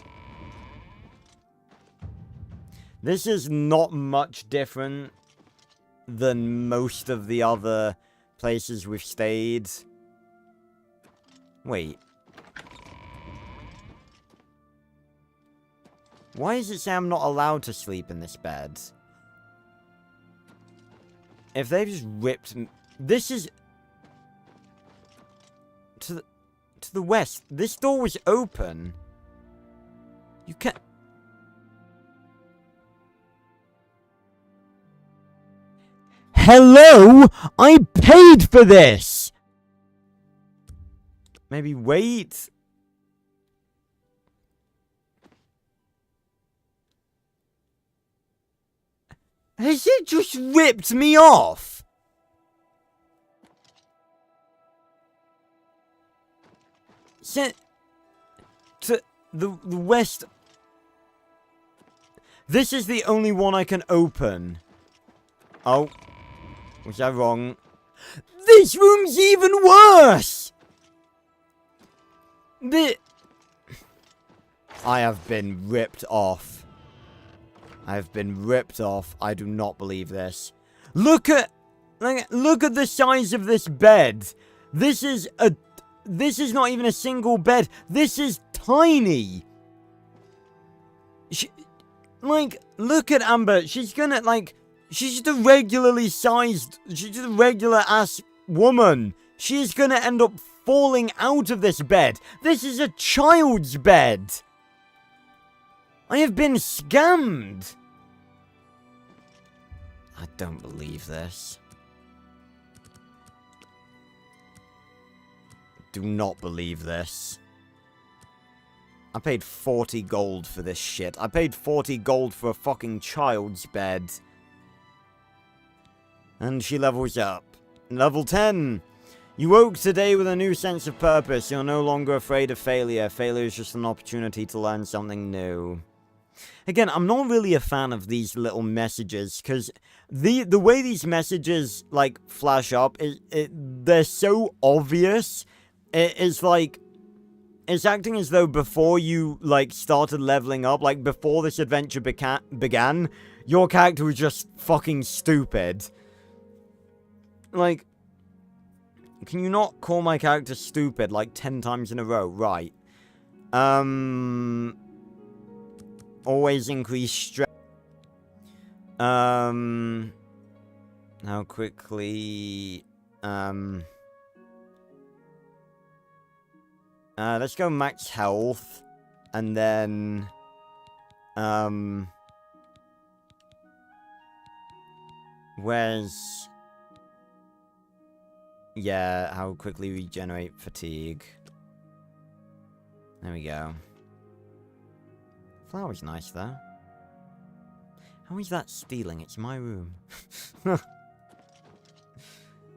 This is not much different than most of the other places we've stayed. Wait. Why does it say I'm not allowed to sleep in this bed? If they've just ripped... This is... To the west. This door was open. You can't... Hello? I paid for this! Maybe wait... Has it just ripped me off? To the west... This is the only one I can open. Oh. Was I wrong? This room's even worse! I have been ripped off. I've been ripped off. I do not believe this. Look at the size of this bed. This is not even a single bed. This is tiny. Look at Amber. She's gonna, she's just a regularly sized, she's just a regular ass woman. She's gonna end up falling out of this bed. This is a child's bed. I have been scammed! I don't believe this. Do not believe this. I paid 40 gold for this shit. I paid 40 gold for a fucking child's bed. And she levels up. Level 10! You woke today with a new sense of purpose. You're no longer afraid of failure. Failure is just an opportunity to learn something new. Again, I'm not really a fan of these little messages, because the way these messages, flash up, they're so obvious. It's acting as though before you, started leveling up, before this adventure began, your character was just fucking stupid. Can you not call my character stupid, 10 times in a row? Right. Always increase strength. How quickly... let's go max health. And then... Where's... Yeah, how quickly regenerate fatigue. There we go. Flower's nice, though. How is that stealing? It's my room.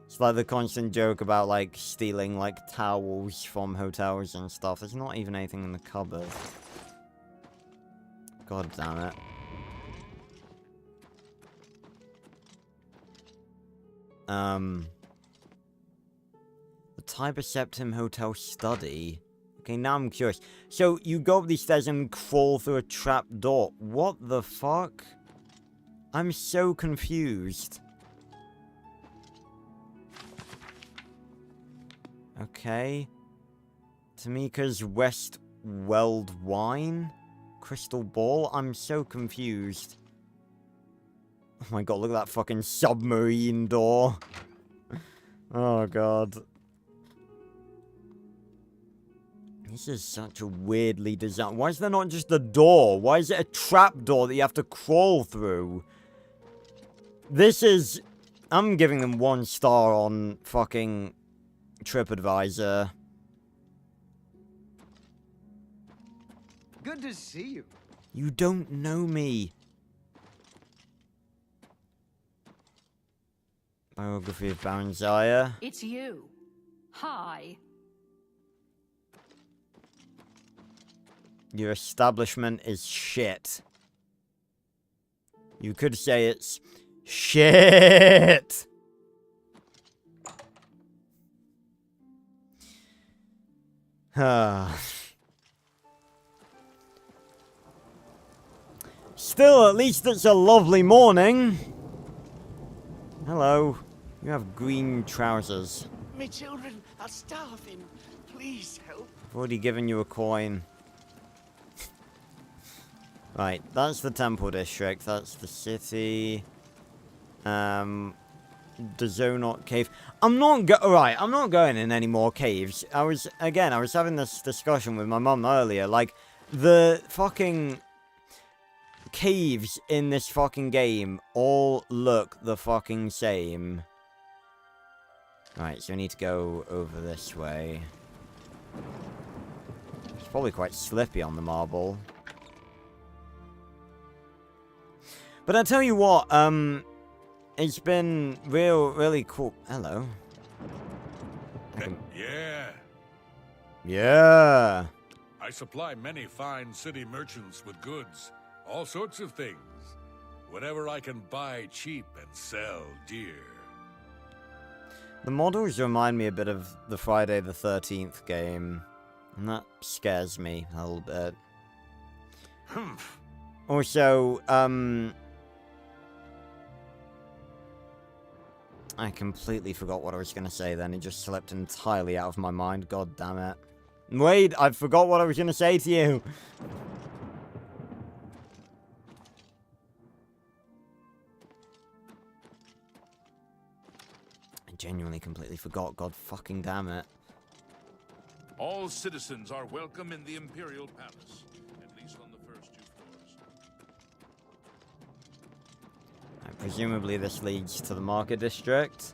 It's like the constant joke about, stealing, towels from hotels and stuff. There's not even anything in the cupboard. God damn it. The Tiber Septim Hotel Study. Okay, now I'm curious. So, you go up these stairs and crawl through a trap door. What the fuck? I'm so confused. Okay. Tamika's West Weld Wine? Crystal Ball? I'm so confused. Oh my god, look at that fucking submarine door. Oh god. This is such a weirdly designed... Why is there not just a door? Why is it a trap door that you have to crawl through? This is... I'm giving them 1 star on fucking TripAdvisor. Good to see you. You don't know me. Biography of Baron Zaya. It's you. Hi. Your establishment is shit. You could say it's shit. Still, at least it's a lovely morning. Hello. You have green trousers. My children are starving. Please help. I've already given you a coin. Right, that's the temple district. That's the city. The Zonot cave. I'm not going in any more caves. I was having this discussion with my mum earlier. Like, the fucking caves in this fucking game all look the fucking same. Right, so we need to go over this way. It's probably quite slippy on the marble. But I tell you what, it's been really cool. Hello. Yeah. Yeah. I supply many fine city merchants with goods, all sorts of things. Whatever I can buy cheap and sell dear. The models remind me a bit of the Friday the 13th game, and that scares me a little bit. Also, I completely forgot what I was going to say then. It just slipped entirely out of my mind. God damn it. Wait, I forgot what I was going to say to you. I genuinely completely forgot. God fucking damn it. All citizens are welcome in the Imperial Palace, at least on the first 2 floors. Presumably this leads to the market district.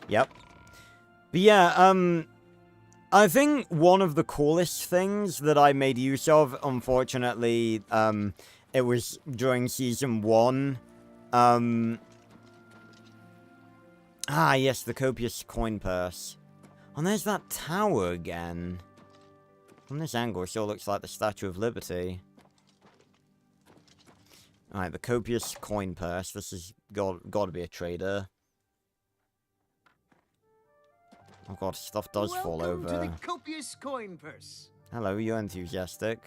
Yep. But yeah, I think one of the coolest things that I made use of, unfortunately, it was during Season 1. Yes, the copious coin purse. And there's that tower again. From this angle, it sure looks like the Statue of Liberty. Alright, the copious coin purse. This has got to be a trader. Oh god, stuff does fall over. Welcome to the copious coin purse. Hello, you're enthusiastic.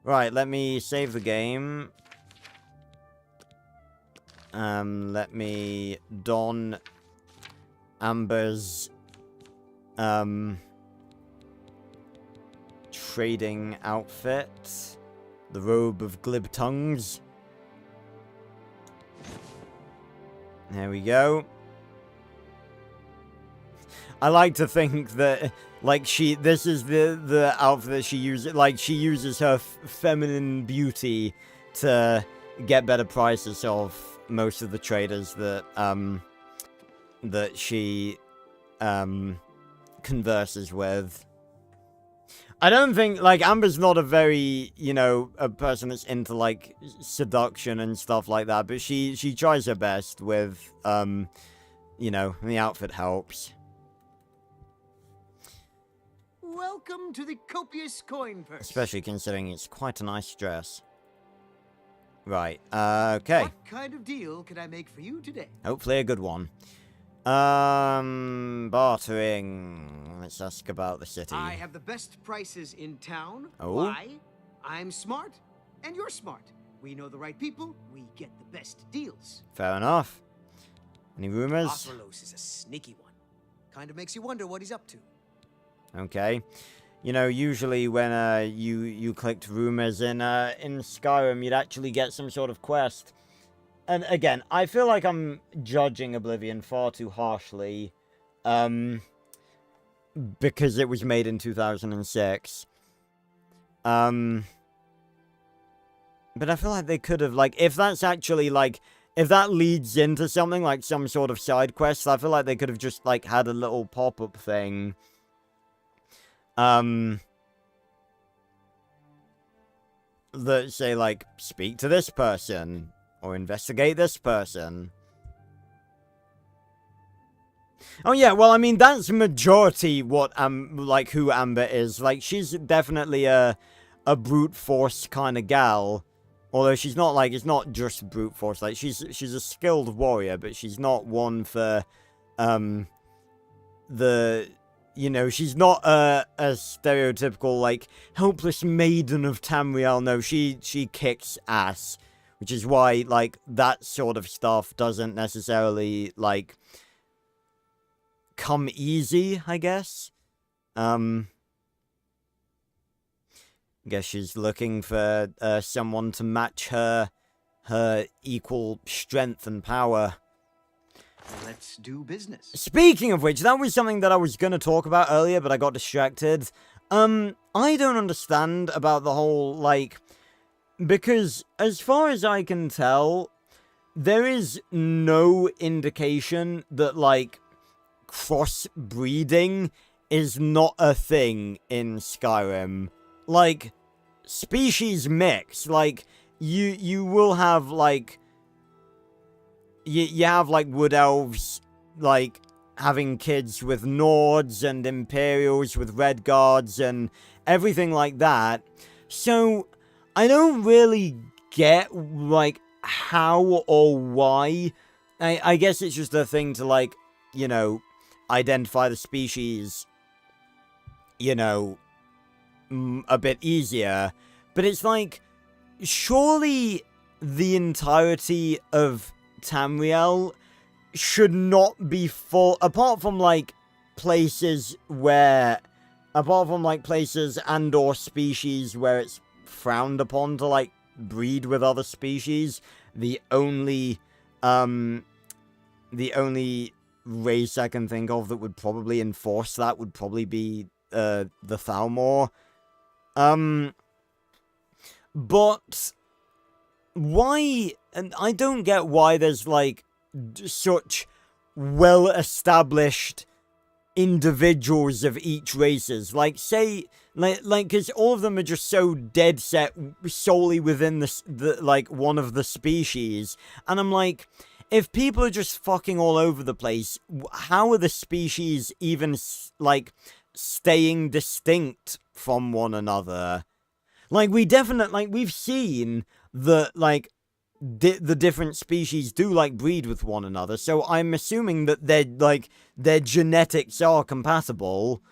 Right, let me save the game. Let me don Amber's trading outfit. The robe of glib tongues. There we go. I like to think that, like, this is the outfit she uses, like, she uses her feminine beauty to get better prices off most of the traders that, that she, converses with. I don't think, like, Amber's not a very, you know, a person that's into, like, seduction and stuff like that, but she tries her best with, you know, the outfit helps. Welcome to the copious coin purse. Especially considering it's quite a nice dress. Right, okay. What kind of deal can I make for you today? Hopefully a good one. Bartering. Let's ask about the city. I have the best prices in town. Oh? Why? I'm smart, and you're smart. We know the right people, we get the best deals. Fair enough. Any rumors? Osrolos is a sneaky one. Kind of makes you wonder what he's up to. Okay. You know, usually when you clicked rumors in Skyrim, you'd actually get some sort of quest. And again, I feel like I'm judging Oblivion far too harshly, because it was made in 2006. But I feel like they could have, like, if that's actually, like, if that leads into something, like some sort of side quest, I feel like they could have just, like, had a little pop-up thing. That say, like, speak to this person, or investigate this person. Oh yeah, well, I mean, that's majority what, like, who Amber is. Like, she's definitely a brute force kind of gal. Although she's not, like, it's not just brute force. Like, she's a skilled warrior, but she's not one for, you know, she's not a stereotypical, like, helpless maiden of Tamriel. No, she kicks ass. Which is why, like, that sort of stuff doesn't necessarily, like, come easy, I guess. I guess she's looking for someone to match her equal strength and power. Let's do business. Speaking of which, that was something that I was going to talk about earlier, but I got distracted. I don't understand about the whole, like... Because, as far as I can tell, there is no indication that, like, crossbreeding is not a thing in Skyrim. Like, species mix. Like, you will have, like... You have, like, wood elves, like, having kids with Nords and Imperials with Red Guards and everything like that. So... I don't really get, like, how or why. I guess it's just a thing to, like, you know, identify the species, you know, a bit easier. But it's like, surely the entirety of Tamriel should not be full, apart from, like, places and or species where it's frowned upon to, like, breed with other species. The only race I can think of that would probably enforce that would probably be, the Thalmor. But why, and I don't get why there's, like, such well-established individuals of each races. Like, say, like, because all of them are just so dead set solely within the like, one of the species. And I'm like, if people are just fucking all over the place, how are the species even, like, staying distinct from one another? Like, we've seen that, like, the different species do, like, breed with one another, so I'm assuming that their genetics are compatible.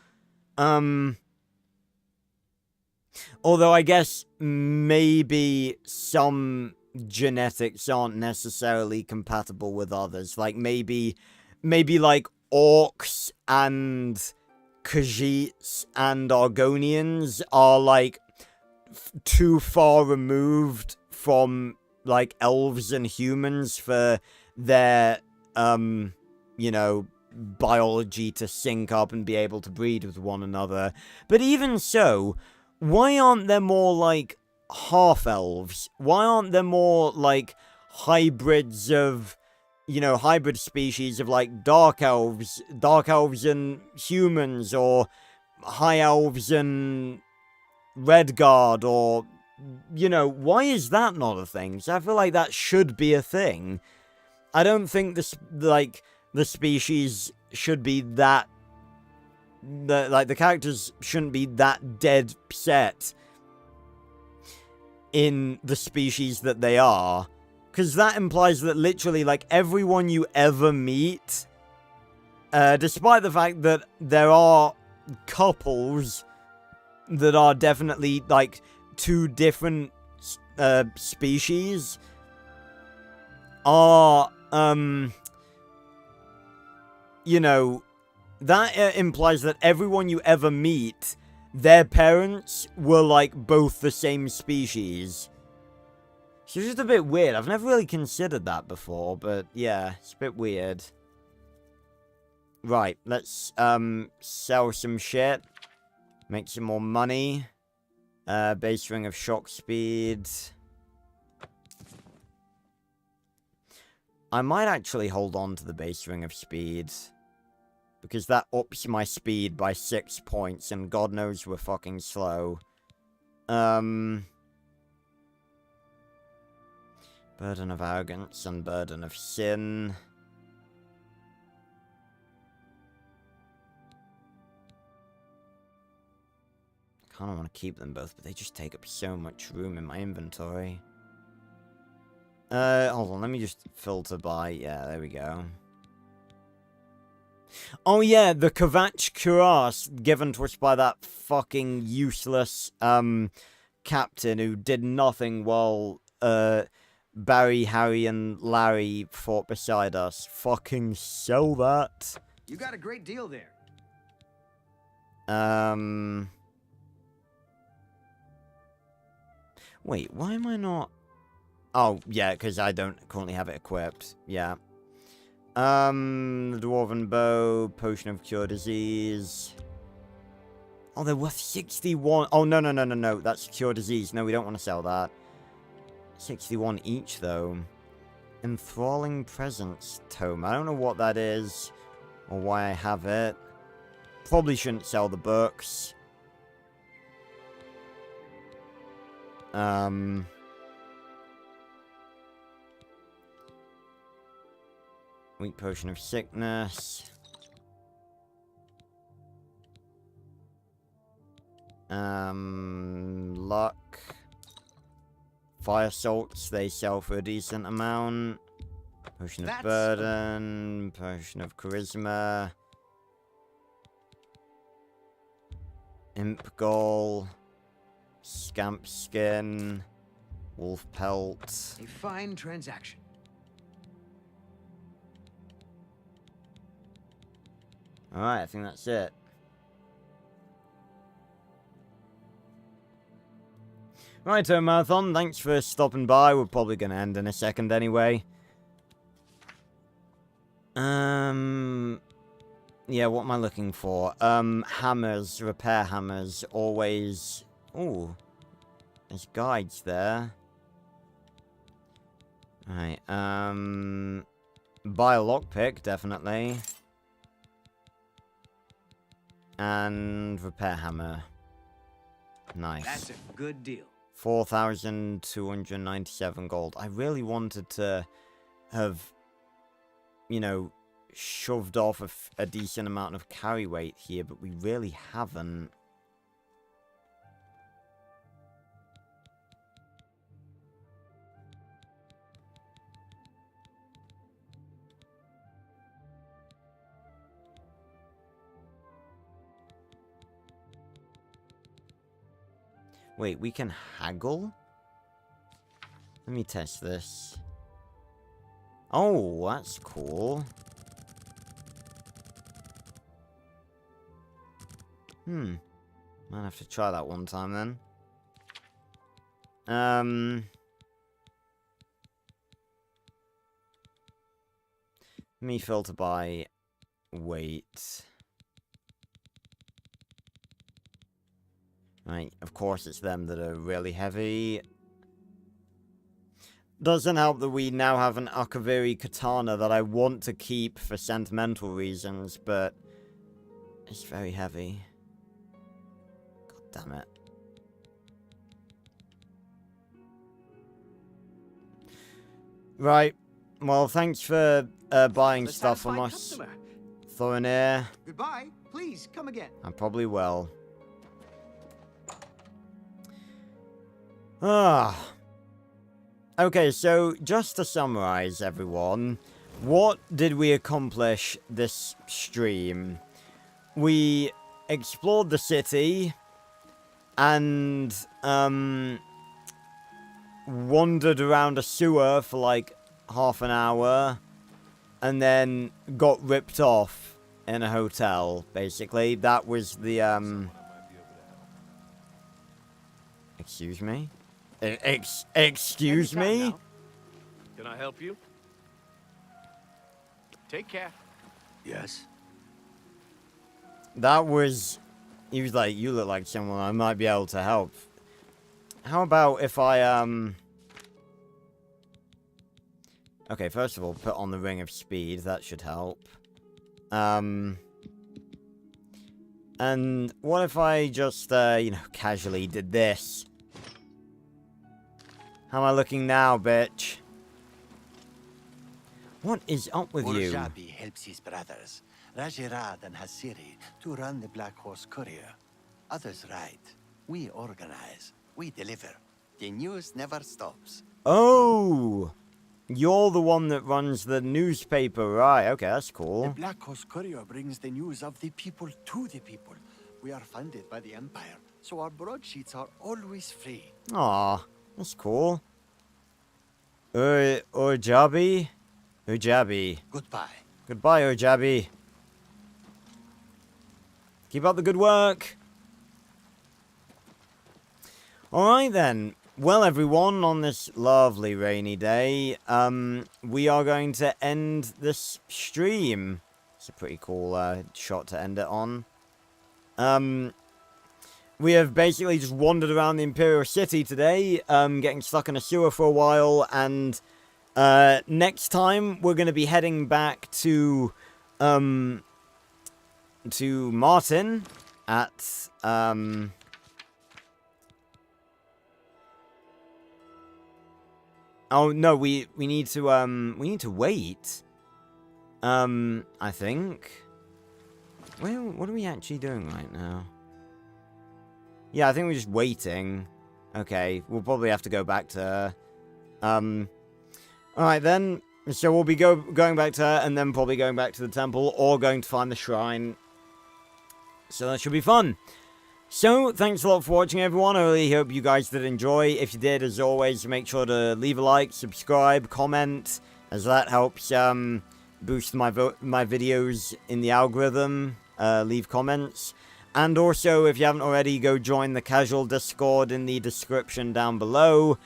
Although I guess maybe some genetics aren't necessarily compatible with others. Like, maybe like, orcs and Khajiits and Argonians are, like, too far removed from, like, elves and humans for their, you know, biology to sync up and be able to breed with one another. But even so, why aren't there more, like, half-elves? Why aren't there more, like, hybrids of, you know, hybrid species of, like, dark elves and humans, or high elves and Redguard, or, you know, why is that not a thing? So I feel like that should be a thing. I don't think the species should be that, the characters shouldn't be that dead set in the species that they are. Because that implies that literally, like, everyone you ever meet, despite the fact that there are couples that are definitely, like, two different species, are, you know, that implies that everyone you ever meet, their parents were, like, both the same species. So it's just a bit weird. I've never really considered that before, but yeah, it's a bit weird. Right, let's, sell some shit. Make some more money. Base ring of shock speed. I might actually hold on to the base ring of speed. Because that ups my speed by 6 points, and God knows we're fucking slow. Burden of arrogance and burden of sin. I kind of want to keep them both, but they just take up so much room in my inventory. Hold on, let me just filter by. Yeah, there we go. Oh yeah, the Kvatch Kuras given to us by that fucking useless, captain who did nothing while, Barry, Harry, and Larry fought beside us. Fucking sell that. You got a great deal there. Wait, why am I not... Oh, yeah, because I don't currently have it equipped. Yeah. The Dwarven Bow, Potion of Cure Disease. Oh, they're worth 61. Oh, no. That's Cure Disease. No, we don't want to sell that. 61 each, though. Enthralling Presence Tome. I don't know what that is, or why I have it. Probably shouldn't sell the books. Weak Potion of Sickness. Luck. Fire salts, they sell for a decent amount. Potion of Burden. Potion of Charisma. Imp Gall. Scamp Skin. Wolf Pelt. A fine transaction. Alright, I think that's it. Right, Marathon, thanks for stopping by. We're probably going to end in a second anyway. Yeah, what am I looking for? Hammers, repair hammers, always... Ooh, there's guides there. Right, buy a lockpick, definitely. And repair hammer. Nice. That's a good deal. 4,297 gold. I really wanted to have, you know, shoved off a decent amount of carry weight here, but we really haven't. Wait, we can haggle? Let me test this. Oh, that's cool. Might have to try that one time then. Let me filter by weight. Right, of course it's them that are really heavy. Doesn't help that we now have an Akaviri katana that I want to keep for sentimental reasons, but it's very heavy. God damn it. Right, well, thanks for buying stuff from us, Thorinir. Goodbye. Please, come again. I probably will. Okay, so just to summarize, everyone, what did we accomplish this stream? We explored the city and wandered around a sewer for like half an hour and then got ripped off in a hotel, basically. That was the excuse me? Excuse me? Can I help you? Take care. Yes. That was... He was like, you look like someone I might be able to help. How about if I, Okay, first of all, put on the Ring of Speed. That should help. And what if I just, you know, casually did this? How am I looking now, bitch? What is up with you? Murjabi helps his brothers, Rajirad and Hasiri, to run the Black Horse Courier. Others write. We organize. We deliver. The news never stops. Oh! You're the one that runs the newspaper, right? Okay, that's The cool. Black Horse Courier brings the news of the people to the people. We are funded by the Empire, so our broadsheets are always free. Aw, that's cool. Ojabi? Ojabi. Goodbye. Goodbye, Ojabi. Keep up the good work. Alright then. Well, everyone, on this lovely rainy day, we are going to end this stream. It's a pretty cool shot to end it on. We have basically just wandered around the Imperial City today, getting stuck in a sewer for a while, and next time we're going to be heading back to Martin at, oh, no, we need to wait. I think. Well, what are we actually doing right now? Yeah, I think we're just waiting. Okay, we'll probably have to go back to her. Alright then. So we'll be going back to her, and then probably going back to the temple, or going to find the shrine. So that should be fun. So, thanks a lot for watching, everyone. I really hope you guys did enjoy. If you did, as always, make sure to leave a like, subscribe, comment, as that helps boost my videos in the algorithm. Leave comments. And also, if you haven't already, go join the casual Discord in the description down below.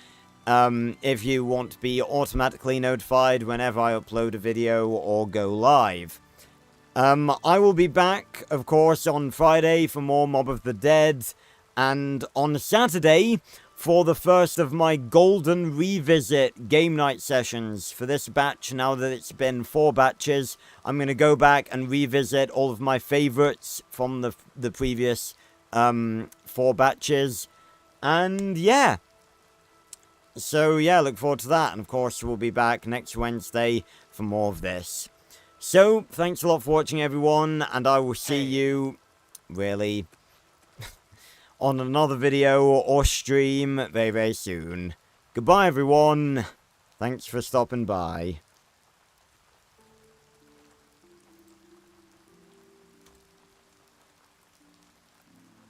If you want to be automatically notified whenever I upload a video or go live. I will be back, of course, on Friday for more Mob of the Dead, and on Saturday for the first of my Golden Revisit game night sessions. For this batch, now that it's been 4 batches, I'm going to go back and revisit all of my favourites from the previous 4 batches, and yeah. So yeah, look forward to that, and of course we'll be back next Wednesday for more of this. So, thanks a lot for watching, everyone, and I will see you, really, on another video or stream very, very soon. Goodbye, everyone. Thanks for stopping by.